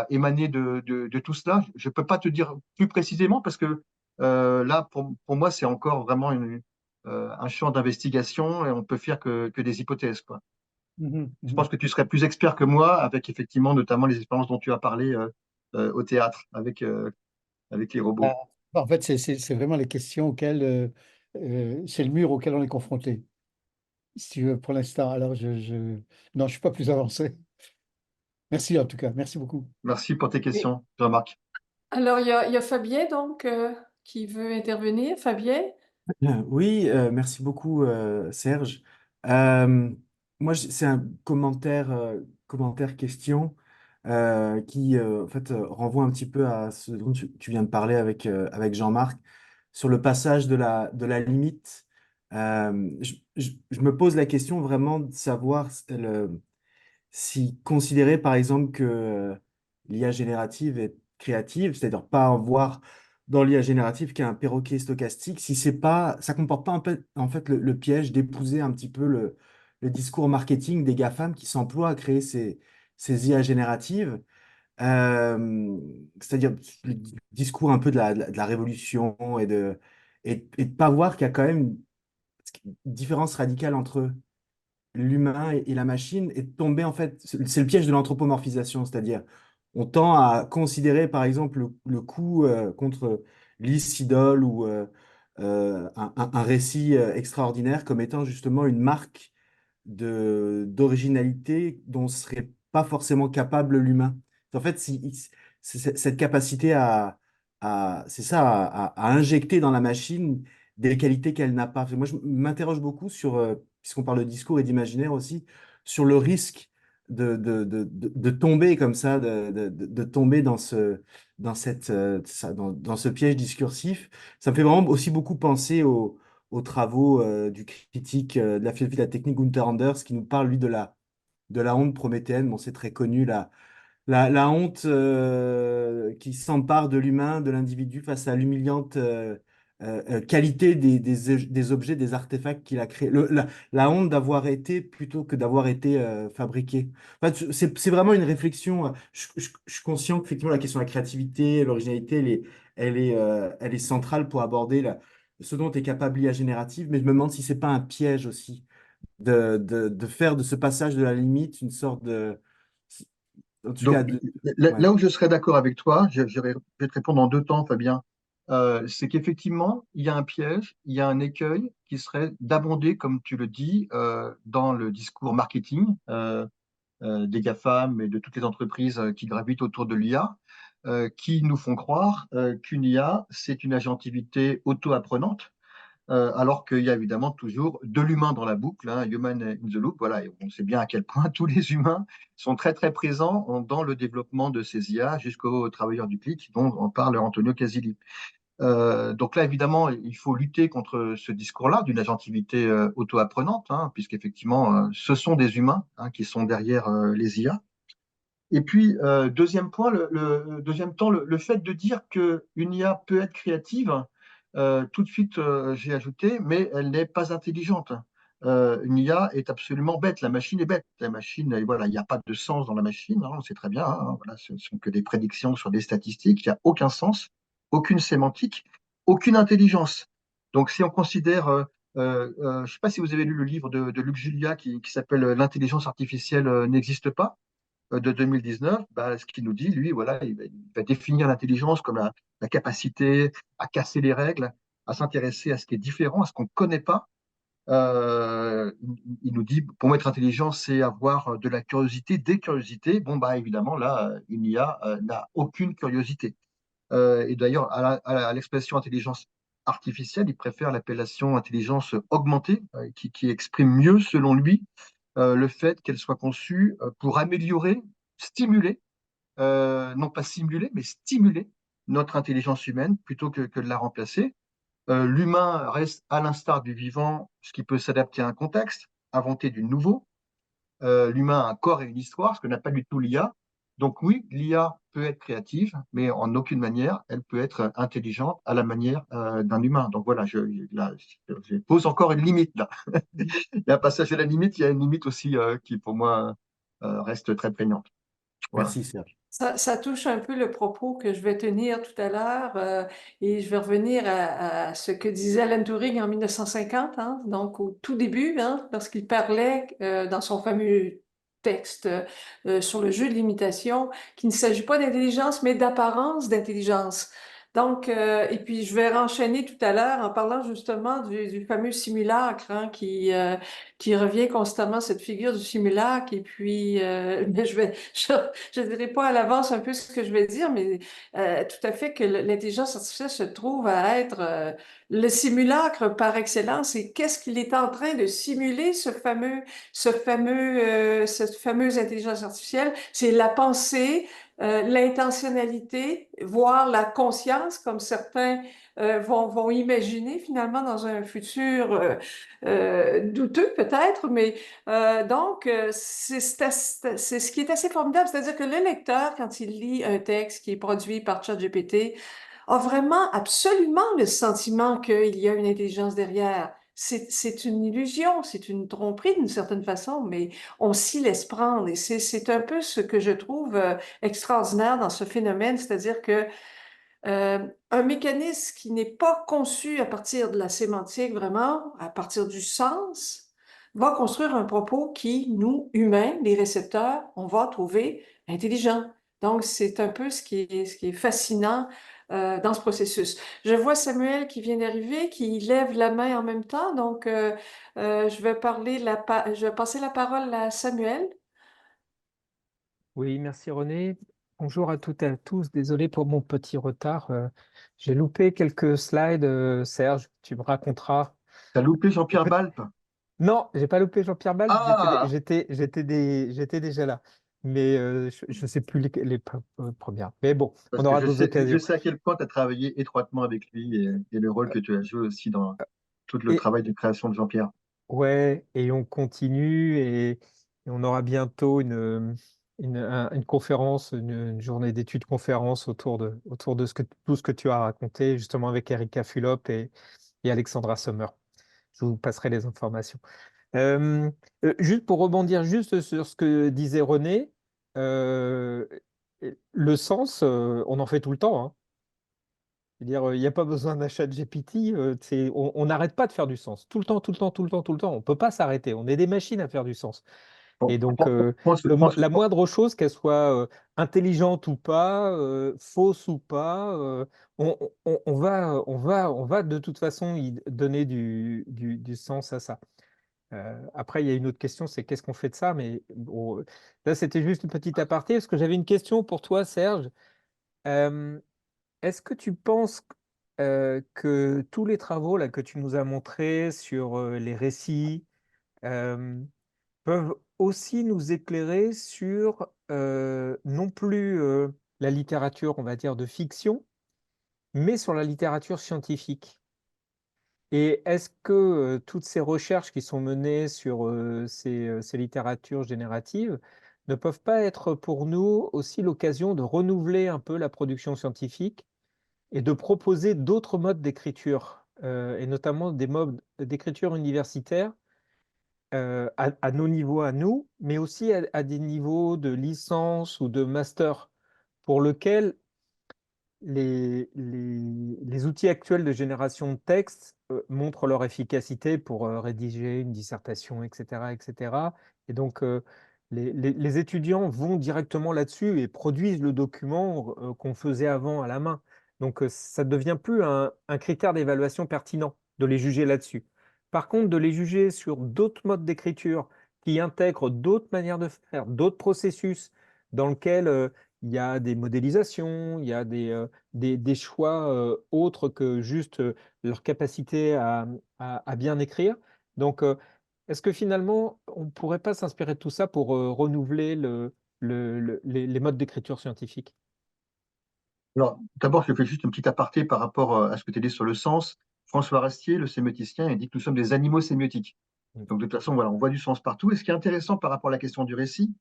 émaner de tout cela. Je ne peux pas te dire plus précisément parce que là, pour moi, c'est encore vraiment un champ d'investigation et on peut faire que des hypothèses, quoi. Mhm, Je mhm. pense que tu serais plus expert que moi avec effectivement notamment les expériences dont tu as parlé au théâtre avec les robots. Ah, en fait, c'est vraiment les questions auxquelles, c'est le mur auquel on est confronté, si tu veux, pour l'instant. Alors, non, je ne suis pas plus avancé. Merci en tout cas, merci beaucoup. Merci pour tes Et questions, Jean-Marc. alors, il y a Fabien, donc, qui veut intervenir. Fabien? Oui, merci beaucoup, Serge. Euh, Moi, c'est un commentaire question qui, en fait, renvoie un petit peu à ce dont tu viens de parler avec Jean-Marc sur le passage de la limite. Je me pose la question vraiment de savoir si considérer par exemple que l'IA générative est créative, c'est-à-dire pas en voir dans l'IA générative qu'un perroquet stochastique, si c'est pas, ça comporte pas en fait le piège d'épouser un petit peu le discours marketing des GAFAM qui s'emploient à créer ces IA génératives, c'est-à-dire le discours un peu de la révolution et de pas voir qu'il y a quand même une différence radicale entre l'humain et la machine et de tomber en fait, c'est le piège de l'anthropomorphisation, c'est-à-dire on tend à considérer par exemple le coup contre Lee Sedol ou un récit extraordinaire comme étant justement une marque d'originalité dont serait pas forcément capable l'humain. En fait, c'est cette capacité c'est ça, à injecter dans la machine des qualités qu'elle n'a pas. Moi, je m'interroge beaucoup sur, puisqu'on parle de discours et d'imaginaire aussi, sur le risque de tomber comme ça, de tomber dans ce piège discursif. Ça me fait vraiment aussi beaucoup penser aux travaux du critique de la philosophie de la technique Gunther Anders, qui nous parle, lui, de la honte prométhéenne. Bon, c'est très connu, la honte qui s'empare de l'humain, de l'individu face à l'humiliante qualité des objets, des artefacts qu'il a créés. La honte d'avoir été plutôt que d'avoir été fabriqué. En fait, c'est vraiment une réflexion. Je suis conscient qu'effectivement, la question de la créativité, l'originalité, elle est centrale pour aborder ce dont est capable l'IA générative, mais je me demande si c'est pas un piège aussi de faire de ce passage de la limite une sorte de en tout cas, Donc, ouais. là où je serais d'accord avec toi, je vais te répondre en deux temps, Fabien. C'est qu'effectivement, il y a un piège, il y a un écueil qui serait d'abonder, comme tu le dis, dans le discours marketing des GAFAM et de toutes les entreprises qui gravitent autour de l'IA, qui nous font croire qu'une IA, c'est une agentivité auto-apprenante alors qu'il y a évidemment toujours de l'humain dans la boucle, hein, human in the loop. Voilà, et on sait bien à quel point tous les humains sont très très présents dans le développement de ces IA jusqu'aux travailleurs du clic dont en parle Antonio Casilli. Donc là, évidemment, il faut lutter contre ce discours-là d'une agentivité auto-apprenante, hein, puisqu'effectivement, ce sont des humains hein, qui sont derrière les IA. Et puis, deuxième point, deuxième temps, le fait de dire qu'une IA peut être créative, tout de suite, j'ai ajouté, mais elle n'est pas intelligente. Une IA est absolument bête. La machine est bête. La machine, voilà, il n'y a pas de sens dans la machine, hein, on sait très bien. Hein, voilà, ce ne sont que des prédictions sur des statistiques. Il n'y a aucun sens, aucune sémantique, aucune intelligence. Donc, si on considère, je ne sais pas si vous avez lu le livre de Luc Julia qui s'appelle L'intelligence artificielle n'existe pas de 2019, bah, ce qu'il nous dit, lui, voilà, il va définir l'intelligence comme la capacité à casser les règles, à s'intéresser à ce qui est différent, à ce qu'on ne connaît pas. Il nous dit, pour moi, être intelligent, c'est avoir de la curiosité, des curiosités. Bon, bah, évidemment, là, une IA n'a aucune curiosité. Et d'ailleurs, à l'expression intelligence artificielle, il préfère l'appellation intelligence augmentée, qui exprime mieux, selon lui, le fait qu'elle soit conçue pour améliorer, stimuler, non pas simuler, mais stimuler notre intelligence humaine plutôt que de la remplacer. L'humain reste à l'instar du vivant, ce qui peut s'adapter à un contexte, inventer du nouveau. L'humain a un corps et une histoire, ce que n'a pas du tout l'IA. Donc oui, l'IA peut être créative, mais en aucune manière, elle peut être intelligente à la manière d'un humain. Donc voilà, là, je pose encore une limite là. Il y a un passage à la limite, il y a une limite aussi qui pour moi reste très prégnante. Voilà. Merci, Serge. Ça touche un peu le propos que je vais tenir tout à l'heure et je vais revenir à ce que disait Alan Turing en 1950, hein, donc au tout début, hein, lorsqu'il parlait dans son fameux texte sur le jeu de l'imitation, qu'il ne s'agit pas d'intelligence, mais d'apparence d'intelligence. Donc, et puis je vais enchaîner tout à l'heure en parlant justement du fameux simulacre hein, qui revient constamment, cette figure du simulacre. Et puis, mais je dirai pas à l'avance un peu ce que je vais dire, mais tout à fait que l'intelligence artificielle se trouve à être le simulacre par excellence. Et qu'est-ce qu'il est en train de simuler, cette fameuse intelligence artificielle? C'est la pensée, l'intentionnalité, voire la conscience, comme certains vont imaginer finalement dans un futur douteux peut-être, mais c'est ce qui est assez formidable, c'est-à-dire que le lecteur, quand il lit un texte qui est produit par ChatGPT, a vraiment absolument le sentiment qu'il y a une intelligence derrière. C'est une illusion, c'est une tromperie d'une certaine façon, mais on s'y laisse prendre. Et c'est un peu ce que je trouve extraordinaire dans ce phénomène, c'est-à-dire que un mécanisme qui n'est pas conçu à partir de la sémantique, vraiment, à partir du sens, va construire un propos qui, nous, humains, les récepteurs, on va trouver intelligent. Donc, c'est un peu ce qui est fascinant dans ce processus. Je vois Samuel qui vient d'arriver, qui lève la main en même temps. Donc, je vais passer la parole à Samuel. Oui, merci René. Bonjour à toutes et à tous. Désolé pour mon petit retard. J'ai loupé quelques slides. Serge, tu me raconteras. T'as loupé Jean-Pierre Peut- Balp? Non, j'ai pas loupé Jean-Pierre Balp. Ah! J'étais déjà là. Mais je ne sais plus les premières. Mais bon, Parce on que aura d'autres je occasions. sais à quel point tu as travaillé étroitement avec lui et le rôle que tu as joué aussi dans tout le Et travail de création de Jean-Pierre. ouais, et on continue et on aura bientôt une conférence, une journée d'études conférence autour de tout ce que tu as raconté, justement avec Erika Fulop et Alexandra Sommer. Je vous passerai les informations. Euh, juste pour rebondir juste sur ce que disait René, euh, le sens, on en fait tout le temps, hein. C'est-à-dire, il n'y a pas besoin d'un chat GPT, on n'arrête pas de faire du sens. Tout le temps, tout le temps, tout le temps, tout le temps. On ne peut pas s'arrêter. On est des machines à faire du sens. Bon, Et donc, la moindre chose, qu'elle soit intelligente ou pas, fausse ou pas, on va de toute façon y donner du sens à ça. Après, il y a une autre question, c'est qu'est-ce qu'on fait de ça? Mais bon, là, c'était juste une petite aparté, parce que j'avais une question pour toi, Serge. Euh, Est-ce que tu penses que tous les travaux là, que tu nous as montrés sur les récits euh, peuvent aussi nous éclairer sur non plus la littérature, on va dire, de fiction, mais sur la littérature scientifique? Et est-ce que toutes ces recherches qui sont menées sur ces littératures génératives ne peuvent pas être pour nous aussi l'occasion de renouveler un peu la production scientifique et de proposer d'autres modes d'écriture, et notamment des modes d'écriture universitaire à nos niveaux à nous, mais aussi à des niveaux de licence ou de master, pour lequel les outils actuels de génération de texte montrent leur efficacité pour rédiger une dissertation, etc., etc. Et cetera. Et donc, les étudiants vont directement là-dessus et produisent le document qu'on faisait avant à la main. Donc, ça ne devient plus un critère d'évaluation pertinent de les juger là-dessus. Par contre, de les juger sur d'autres modes d'écriture qui intègrent d'autres manières de faire, d'autres processus dans lesquels il y a des modélisations, il y a des choix autres que juste leur capacité à bien écrire. Donc, est-ce que finalement, on ne pourrait pas s'inspirer de tout ça pour renouveler les modes d'écriture scientifique? Alors, d'abord, je fais juste une petite aparté par rapport à ce que tu as dit sur le sens. François Rastier, le sémioticien, il dit que nous sommes des animaux sémiotiques. Donc, de toute façon, voilà, on voit du sens partout. Et ce qui est intéressant par rapport à la question du récit,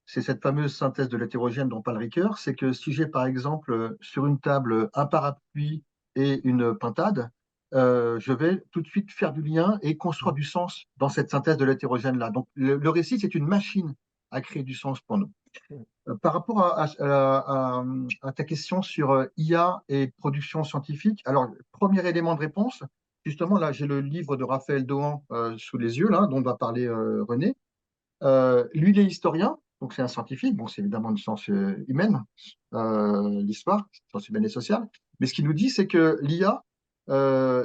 c'est cette fameuse synthèse de l'hétérogène dont parle Ricoeur, c'est que si j'ai par exemple sur une table un parapluie et une pintade, je vais tout de suite faire du lien et construire du sens dans cette synthèse de l'hétérogène-là. Donc le récit, c'est une machine à créer du sens pour nous. Par rapport à ta question sur IA et production scientifique, alors, premier élément de réponse, justement, là, j'ai le livre de Raphaël Dohan sous les yeux, là, dont va parler René. Lui, il est historien, donc c'est un scientifique, bon, c'est évidemment une science humaine, l'histoire, science humaine et sociale. Mais ce qu'il nous dit, c'est que l'IA,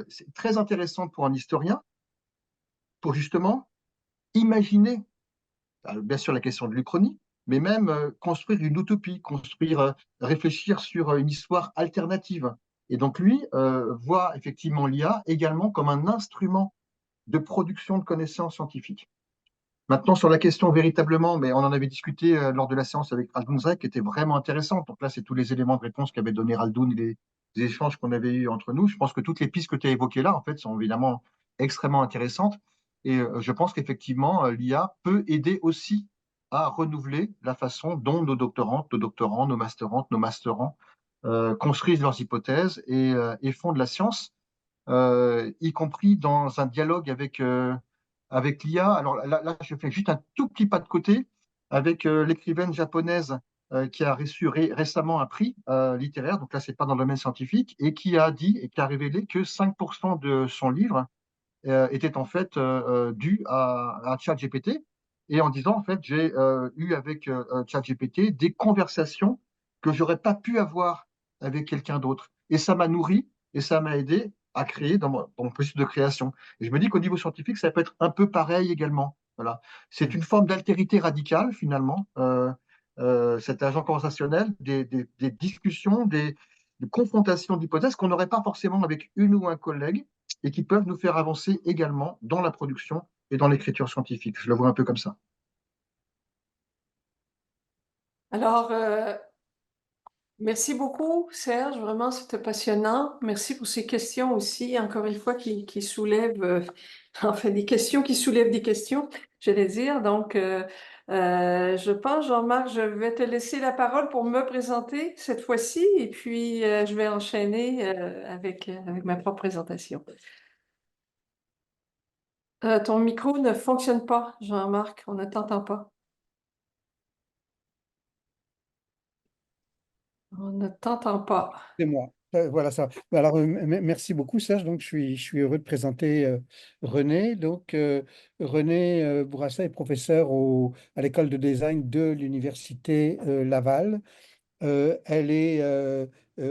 c'est très intéressant pour un historien, pour justement imaginer bien sûr la question de l'Uchronie, mais même construire une utopie, réfléchir sur une histoire alternative. Et donc lui voit effectivement l'IA également comme un instrument de production de connaissances scientifiques. Maintenant, sur la question véritablement, mais on en avait discuté lors de la séance avec Raldoun Zek, qui était vraiment intéressante. Donc là, c'est tous les éléments de réponse qu'avait donné Raldoun et les échanges qu'on avait eus entre nous. Je pense que toutes les pistes que tu as évoquées là, en fait, sont évidemment extrêmement intéressantes. Et je pense qu'effectivement, l'IA peut aider aussi à renouveler la façon dont nos doctorantes, nos doctorants, nos masterantes, nos masterants construisent leurs hypothèses et font de la science y compris dans un dialogue avec l'IA. Alors là, je fais juste un tout petit pas de côté avec l'écrivaine japonaise qui a reçu récemment un prix littéraire, donc là, c'est pas dans le domaine scientifique, et qui a dit et qui a révélé que 5% de son livre était en fait dû à ChatGPT, et en disant, en fait, j'ai eu avec ChatGPT des conversations que j'aurais pas pu avoir avec quelqu'un d'autre. Et ça m'a nourri et ça m'a aidé à créer dans mon processus de création. Et je me dis qu'au niveau scientifique, ça peut être un peu pareil également. Voilà. C'est une forme d'altérité radicale, finalement, cet agent conversationnel, des discussions, des confrontations d'hypothèses qu'on n'aurait pas forcément avec une ou un collègue et qui peuvent nous faire avancer également dans la production et dans l'écriture scientifique. Je le vois un peu comme ça. Alors, merci beaucoup, Serge. Vraiment, c'était passionnant. Merci pour ces questions aussi, encore une fois, qui soulèvent, enfin, des questions qui soulèvent des questions, j'allais dire. Donc, je pense, Jean-Marc, je vais te laisser la parole pour me présenter cette fois-ci, et puis je vais enchaîner avec ma propre présentation. Ton micro ne fonctionne pas, Jean-Marc, on ne t'entend pas. On ne t'entend pas. C'est moi. Voilà ça. Alors, merci beaucoup, Serge. Donc, je suis heureux de présenter René. Donc, René Bourassa est professeur à l'école de design de l'Université Laval. Elle est,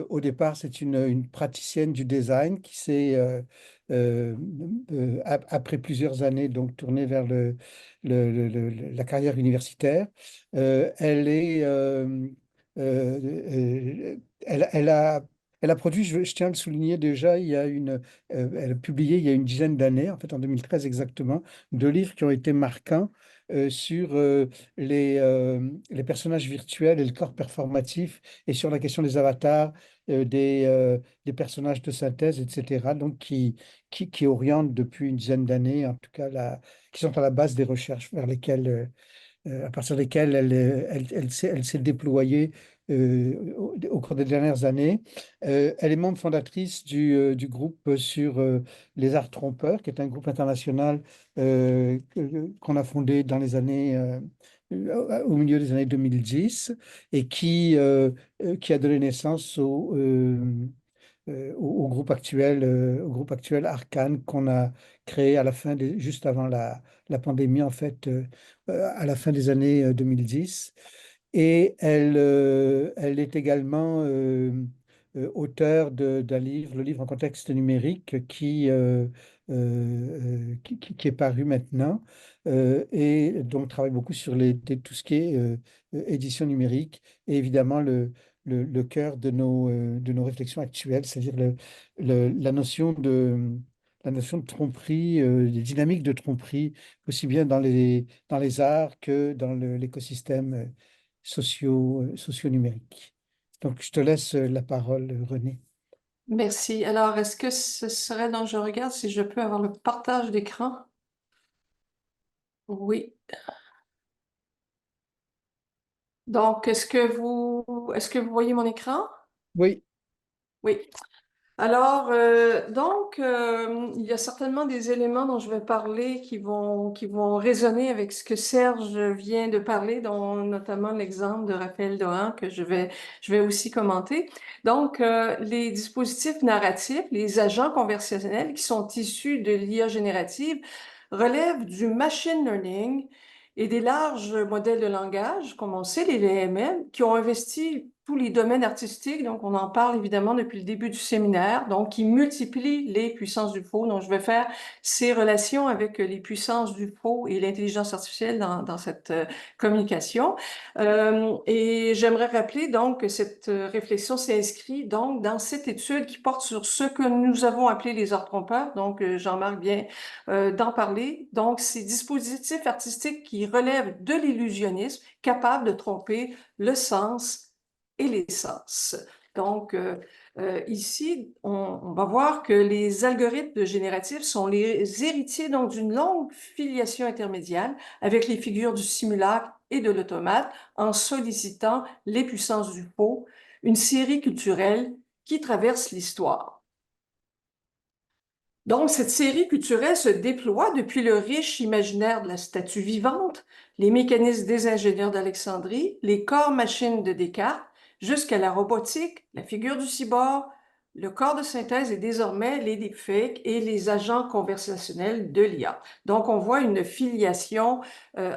au départ, c'est une praticienne du design qui s'est, après plusieurs années, donc tournée vers la carrière universitaire. Elle est, elle a, elle a produit, je tiens à le souligner déjà, elle a publié il y a une dizaine d'années, en fait en 2013 exactement, 2 livres qui ont été marquants sur les personnages virtuels et le corps performatif et sur la question des avatars, des personnages de synthèse, etc. Donc, qui orientent depuis une dizaine d'années, en tout cas, qui sont à la base des recherches vers lesquelles, à partir desquelles elle s'est déployée au cours des dernières années. Elle est membre fondatrice du groupe sur les arts trompeurs, qui est un groupe international qu'on a fondé dans les années, au milieu des années 2010 et qui a donné naissance au groupe actuel Arcane qu'on a créé à la juste avant la pandémie, en fait, à la fin des années 2010. Et elle est également auteure d'un livre, le livre en contexte numérique, qui est paru maintenant, et donc travaille beaucoup sur tout ce qui est édition numérique, et évidemment le cœur de nos réflexions actuelles, c'est-à-dire la notion de tromperie, les dynamiques de tromperie, aussi bien dans les arts que dans l'écosystème socio-numérique. Donc, je te laisse la parole, René. Merci. Alors, est-ce que ce serait, donc je regarde si je peux avoir le partage d'écran? Oui. Donc, est-ce que vous voyez mon écran? Oui, Oui. Alors, il y a certainement des éléments dont je vais parler qui vont résonner avec ce que Serge vient de parler, dont notamment l'exemple de Raphaël Dohan que je vais aussi commenter. Donc, les dispositifs narratifs, les agents conversationnels qui sont issus de l'IA générative relèvent du machine learning et des larges modèles de langage, comme on sait, les VML, qui ont investi tous les domaines artistiques. Donc, on en parle évidemment depuis le début du séminaire, donc qui multiplient les puissances du faux. Donc, je vais faire ces relations avec les puissances du faux et l'intelligence artificielle dans cette communication. Et j'aimerais rappeler donc que cette réflexion s'inscrit donc dans cette étude qui porte sur ce que nous avons appelé les arts trompeurs. Donc, Jean-Marc vient d'en parler. Donc, ces dispositifs artistiques qui relèvent de l'illusionnisme, capables de tromper le sens et les sens. Donc, ici, on va voir que les algorithmes génératifs sont les héritiers donc d'une longue filiation intermédiaire avec les figures du simulacre et de l'automate en sollicitant les puissances du faux, une série culturelle qui traverse l'histoire. Donc, cette série culturelle se déploie depuis le riche imaginaire de la statue vivante, les mécanismes des ingénieurs d'Alexandrie, les corps-machines de Descartes, jusqu'à la robotique, la figure du cyborg, le corps de synthèse et désormais les deepfakes et les agents conversationnels de l'IA. Donc, on voit une filiation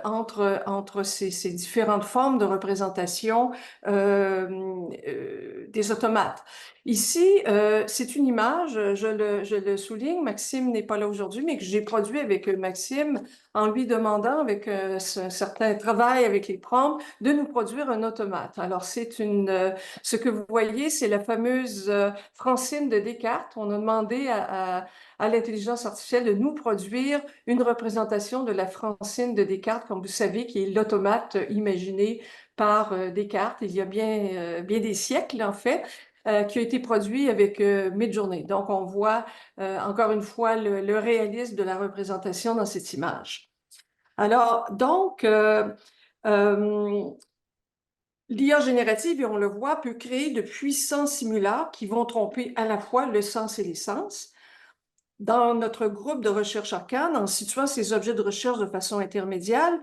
entre ces différentes formes de représentation des automates. Ici, c'est une image, je le souligne, Maxime n'est pas là aujourd'hui, mais que j'ai produit avec Maxime en lui demandant, avec un certain travail avec les prompts, de nous produire un automate. Alors, ce que vous voyez, c'est la fameuse Francine de Descartes. On a demandé à l'intelligence artificielle de nous produire une représentation de la Francine de Descartes, comme vous savez, qui est l'automate imaginé par Descartes il y a bien des siècles, en fait. Qui a été produit avec Midjourney. Donc, on voit encore une fois le réalisme de la représentation dans cette image. Alors, donc, l'IA générative, et on le voit, peut créer de puissants simulacres qui vont tromper à la fois le sens et les sens. Dans notre groupe de recherche Arcane, en situant ces objets de recherche de façon intermédiaire,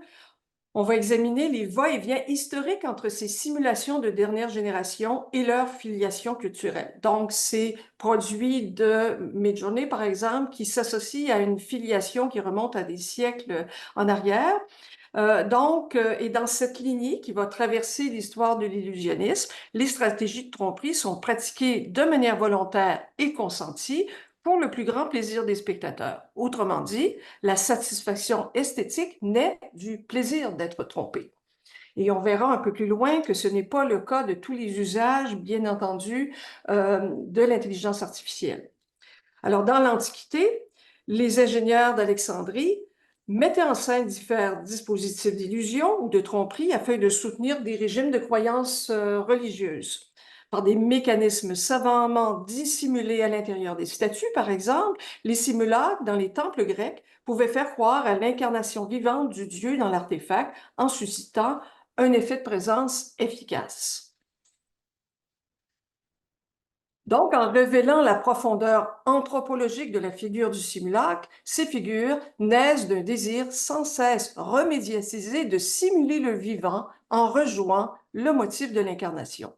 on va examiner les va-et-vient historiques entre ces simulations de dernière génération et leur filiation culturelle. Donc, ces produits de Midjourney, par exemple, qui s'associent à une filiation qui remonte à des siècles en arrière. Et dans cette lignée qui va traverser l'histoire de l'illusionnisme, les stratégies de tromperie sont pratiquées de manière volontaire et consentie pour le plus grand plaisir des spectateurs. Autrement dit, la satisfaction esthétique naît du plaisir d'être trompé. Et on verra un peu plus loin que ce n'est pas le cas de tous les usages, bien entendu, de l'intelligence artificielle. Alors, dans l'Antiquité, les ingénieurs d'Alexandrie mettaient en scène différents dispositifs d'illusion ou de tromperie afin de soutenir des régimes de croyances religieuses. Par des mécanismes savamment dissimulés à l'intérieur des statues, par exemple, les simulacres dans les temples grecs pouvaient faire croire à l'incarnation vivante du dieu dans l'artefact en suscitant un effet de présence efficace. Donc, en révélant la profondeur anthropologique de la figure du simulacre, ces figures naissent d'un désir sans cesse remédiatisé de simuler le vivant en rejouant le motif de l'incarnation.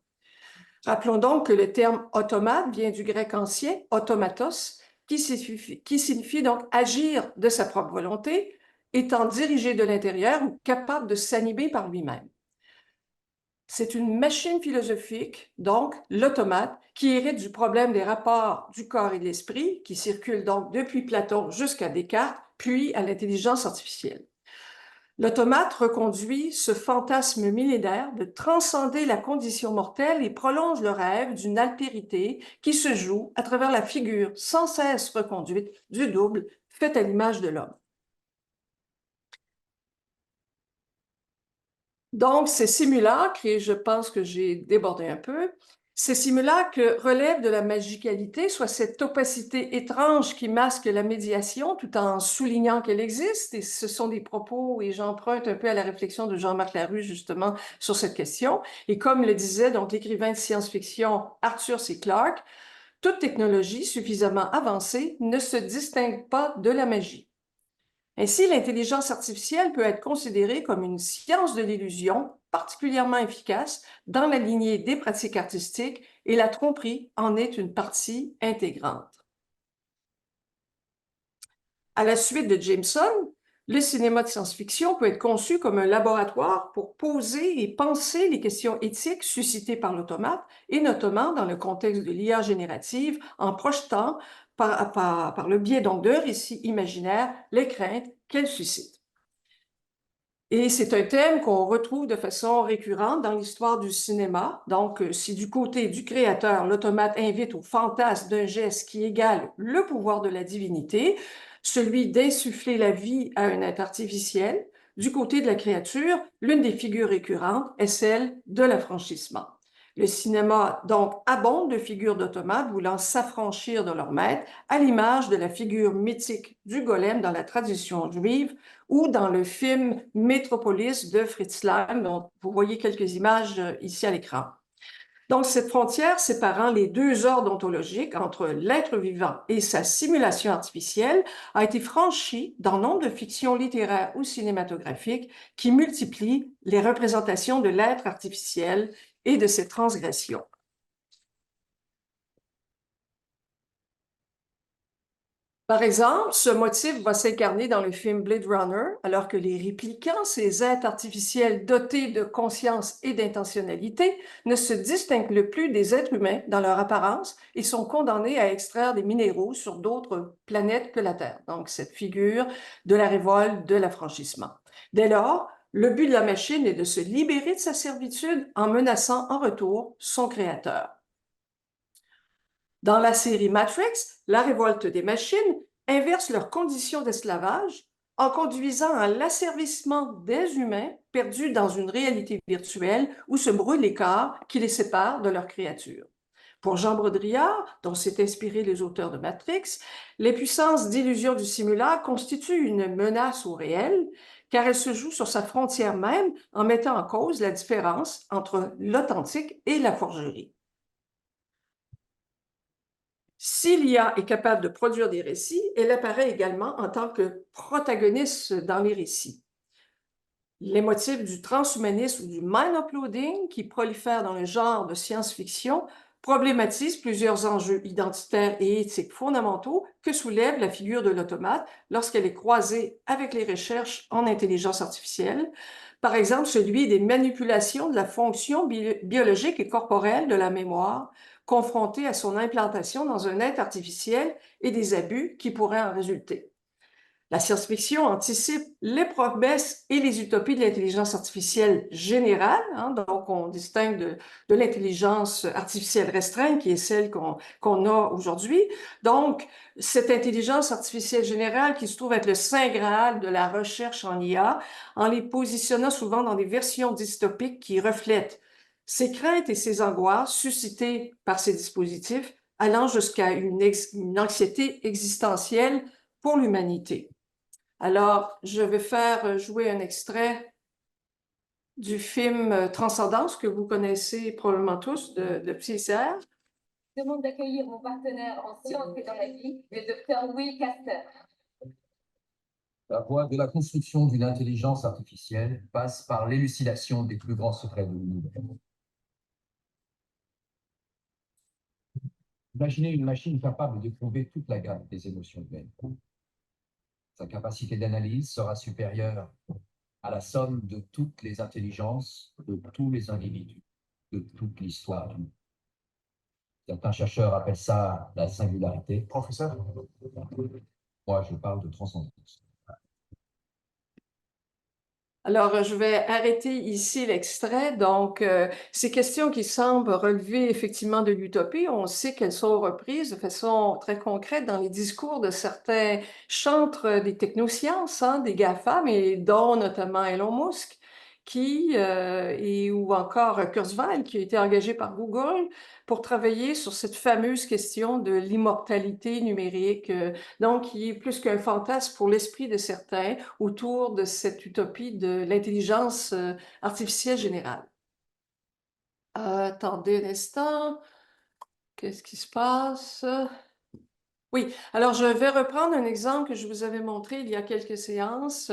Rappelons donc que le terme automate vient du grec ancien automatos, qui signifie donc agir de sa propre volonté, étant dirigé de l'intérieur ou capable de s'animer par lui-même. C'est une machine philosophique, donc l'automate, qui hérite du problème des rapports du corps et de l'esprit, qui circule donc depuis Platon jusqu'à Descartes, puis à l'intelligence artificielle. L'automate reconduit ce fantasme millénaire de transcender la condition mortelle et prolonge le rêve d'une altérité qui se joue à travers la figure sans cesse reconduite du double fait à l'image de l'homme. Donc, ces simulacres, et je pense que j'ai débordé un peu, Ces simulacres relèvent de la magicalité, soit cette opacité étrange qui masque la médiation tout en soulignant qu'elle existe. Et ce sont des propos, et j'emprunte un peu à la réflexion de Jean-Marc Laru justement sur cette question. Et comme le disait donc l'écrivain de science-fiction Arthur C. Clarke, toute technologie suffisamment avancée ne se distingue pas de la magie. Ainsi, l'intelligence artificielle peut être considérée comme une science de l'illusion particulièrement efficace dans la lignée des pratiques artistiques et la tromperie en est une partie intégrante. À la suite de Jameson, le cinéma de science-fiction peut être conçu comme un laboratoire pour poser et penser les questions éthiques suscitées par l'automate, et notamment dans le contexte de l'IA générative, en projetant par le biais donc d'un récit imaginaire les craintes qu'elle suscite. Et c'est un thème qu'on retrouve de façon récurrente dans l'histoire du cinéma. Donc, si du côté du créateur, l'automate invite au fantasme d'un geste qui égale le pouvoir de la divinité, celui d'insuffler la vie à un être artificiel, du côté de la créature, l'une des figures récurrentes est celle de l'affranchissement. Le cinéma, donc, abonde de figures d'automates voulant s'affranchir de leur maître, à l'image de la figure mythique du golem dans la tradition juive, ou dans le film Métropolis de Fritz Lang, dont vous voyez quelques images ici à l'écran. Donc, cette frontière séparant les deux ordres ontologiques entre l'être vivant et sa simulation artificielle a été franchie dans nombre de fictions littéraires ou cinématographiques qui multiplient les représentations de l'être artificiel et de ses transgressions. Par exemple, ce motif va s'incarner dans le film Blade Runner, alors que les réplicants, ces êtres artificiels dotés de conscience et d'intentionnalité, ne se distinguent plus des êtres humains dans leur apparence et sont condamnés à extraire des minéraux sur d'autres planètes que la Terre. Donc, cette figure de la révolte, de l'affranchissement. Dès lors, le but de la machine est de se libérer de sa servitude en menaçant en retour son créateur. Dans la série Matrix, la révolte des machines inverse leurs conditions d'esclavage en conduisant à l'asservissement des humains perdus dans une réalité virtuelle où se brûlent les corps qui les séparent de leur créature. Pour Jean Baudrillard, dont s'est inspiré les auteurs de Matrix, les puissances d'illusion du simulacre constituent une menace au réel, car elles se jouent sur sa frontière même en mettant en cause la différence entre l'authentique et la forgerie. Si l'IA est capable de produire des récits, elle apparaît également en tant que protagoniste dans les récits. Les motifs du transhumanisme ou du mind uploading qui prolifèrent dans le genre de science-fiction problématisent plusieurs enjeux identitaires et éthiques fondamentaux que soulève la figure de l'automate lorsqu'elle est croisée avec les recherches en intelligence artificielle. Par exemple, celui des manipulations de la fonction biologique et corporelle de la mémoire, confrontée à son implantation dans un être artificiel et des abus qui pourraient en résulter. La science-fiction anticipe les promesses et les utopies de l'intelligence artificielle générale, donc on distingue de l'intelligence artificielle restreinte qui est celle qu'on a aujourd'hui. Donc, cette intelligence artificielle générale qui se trouve être le saint graal de la recherche en IA, en les positionnant souvent dans des versions dystopiques qui reflètent ces craintes et ces angoisses suscitées par ces dispositifs, allant jusqu'à une anxiété existentielle pour l'humanité. Alors, je vais faire jouer un extrait du film Transcendance que vous connaissez probablement tous de Psy Serre. Je demande d'accueillir mon partenaire en sciences et dans la vie, le docteur Will Caster. La voie de la construction d'une intelligence artificielle passe par l'élucidation des plus grands secrets de l'univers. Imaginez une machine capable d'éprouver toute la gamme des émotions humaines. Sa capacité d'analyse sera supérieure à la somme de toutes les intelligences de tous les individus, de toute l'histoire du monde. Certains chercheurs appellent ça la singularité. Professeur? Moi, je parle de transcendance. Alors, je vais arrêter ici l'extrait. Donc, ces questions qui semblent relever effectivement de l'utopie, on sait qu'elles sont reprises de façon très concrète dans les discours de certains chantres des technosciences, des GAFA, mais dont notamment Elon Musk, ou encore Kurzweil, qui a été engagé par Google pour travailler sur cette fameuse question de l'immortalité numérique, donc qui est plus qu'un fantasme pour l'esprit de certains autour de cette utopie de l'intelligence artificielle générale. Attendez un instant, qu'est-ce qui se passe? Oui, alors je vais reprendre un exemple que je vous avais montré il y a quelques séances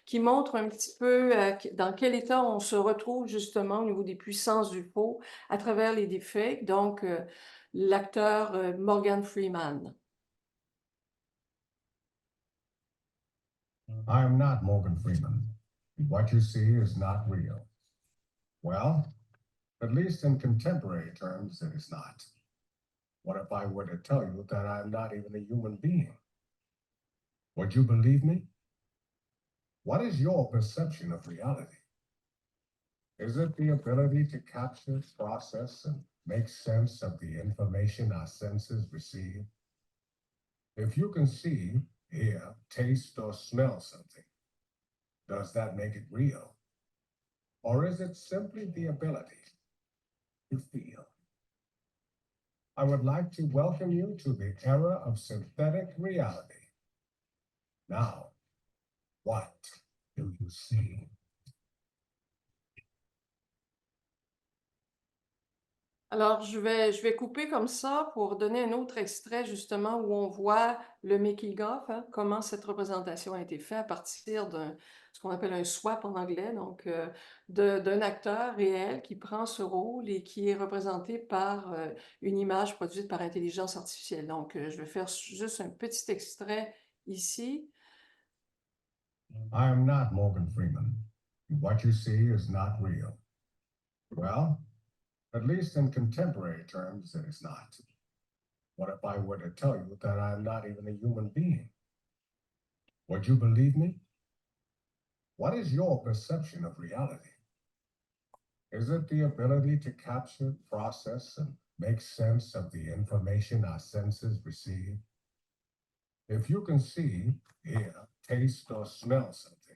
qui montre un petit peu dans quel état on se retrouve justement au niveau des puissances du faux à travers les deepfakes, donc l'acteur Morgan Freeman. I am not Morgan Freeman. What you see is not real. Well, at least in contemporary terms, it is not. What if I were to tell you that I'm not even a human being? Would you believe me? What is your perception of reality? Is it the ability to capture, process, and make sense of the information our senses receive? If you can see, hear, taste, or smell something, does that make it real? Or is it simply the ability to feel? I would like to welcome you to the era of synthetic reality. Now, what do you see? Alors, je vais couper comme ça pour donner un autre extrait justement où on voit le making-of, hein, comment cette représentation a été faite à partir d'un ce qu'on appelle un swap en anglais, donc d'un acteur réel qui prend ce rôle et qui est représenté par une image produite par intelligence artificielle. Donc, je vais faire juste un petit extrait ici. I am not Morgan Freeman. What you see is not real. Well, at least in contemporary terms, it is not. What if I were to tell you that I'm not even a human being? Would you believe me? What is your perception of reality? Is it the ability to capture, process, and make sense of the information our senses receive? If you can see, hear, taste, or smell something,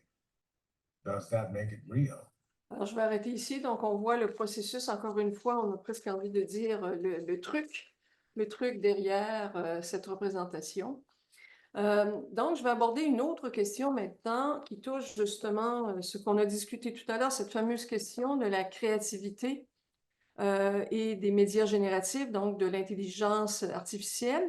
does that make it real? Alors, je vais arrêter ici. Donc, on voit le processus, encore une fois, on a presque envie de dire le truc derrière cette représentation. Donc, je vais aborder une autre question maintenant qui touche justement ce qu'on a discuté tout à l'heure, cette fameuse question de la créativité et des médias génératifs, donc de l'intelligence artificielle,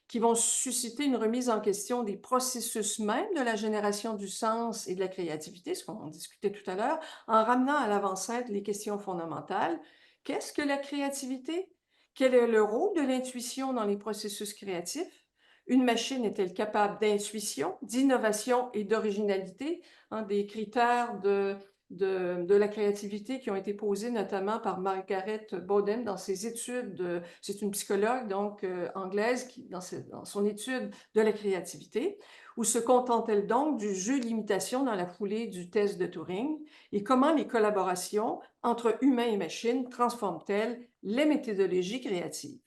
qui vont susciter une remise en question des processus même de la génération du sens et de la créativité, ce qu'on discutait tout à l'heure, en ramenant à l'avant-scène les questions fondamentales. Qu'est-ce que la créativité? Quel est le rôle de l'intuition dans les processus créatifs? Une machine est-elle capable d'intuition, d'innovation et d'originalité, hein, des critères de la créativité qui ont été posés notamment par Margaret Bowden dans ses études, c'est une psychologue donc anglaise qui, dans son étude de la créativité, ou se contente-t-elle donc du jeu d'imitation dans la foulée du test de Turing, et comment les collaborations entre humains et machines transforment-elles les méthodologies créatives?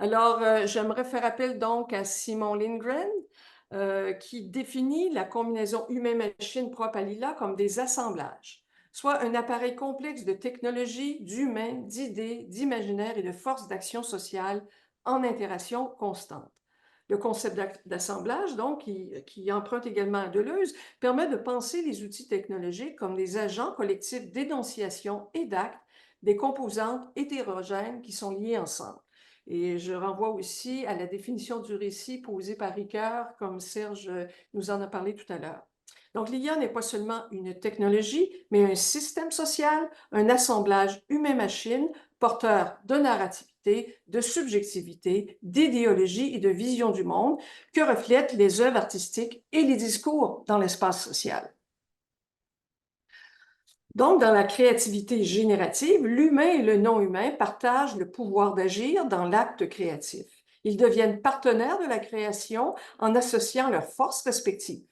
Alors, j'aimerais faire appel donc à Simon Lindgren, qui définit la combinaison humain-machine propre à l'IA comme des assemblages, soit un appareil complexe de technologies, d'humains, d'idées, d'imaginaire et de forces d'action sociale en interaction constante. Le concept d'assemblage, donc, qui emprunte également à Deleuze, permet de penser les outils technologiques comme des agents collectifs d'énonciation et d'actes, des composantes hétérogènes qui sont liées ensemble. Et je renvoie aussi à la définition du récit posée par Ricoeur, comme Serge nous en a parlé tout à l'heure. Donc, l'IA n'est pas seulement une technologie, mais un système social, un assemblage humain-machine, porteur de narrativité, de subjectivité, d'idéologie et de vision du monde que reflètent les œuvres artistiques et les discours dans l'espace social. Donc, dans la créativité générative, l'humain et le non-humain partagent le pouvoir d'agir dans l'acte créatif. Ils deviennent partenaires de la création en associant leurs forces respectives.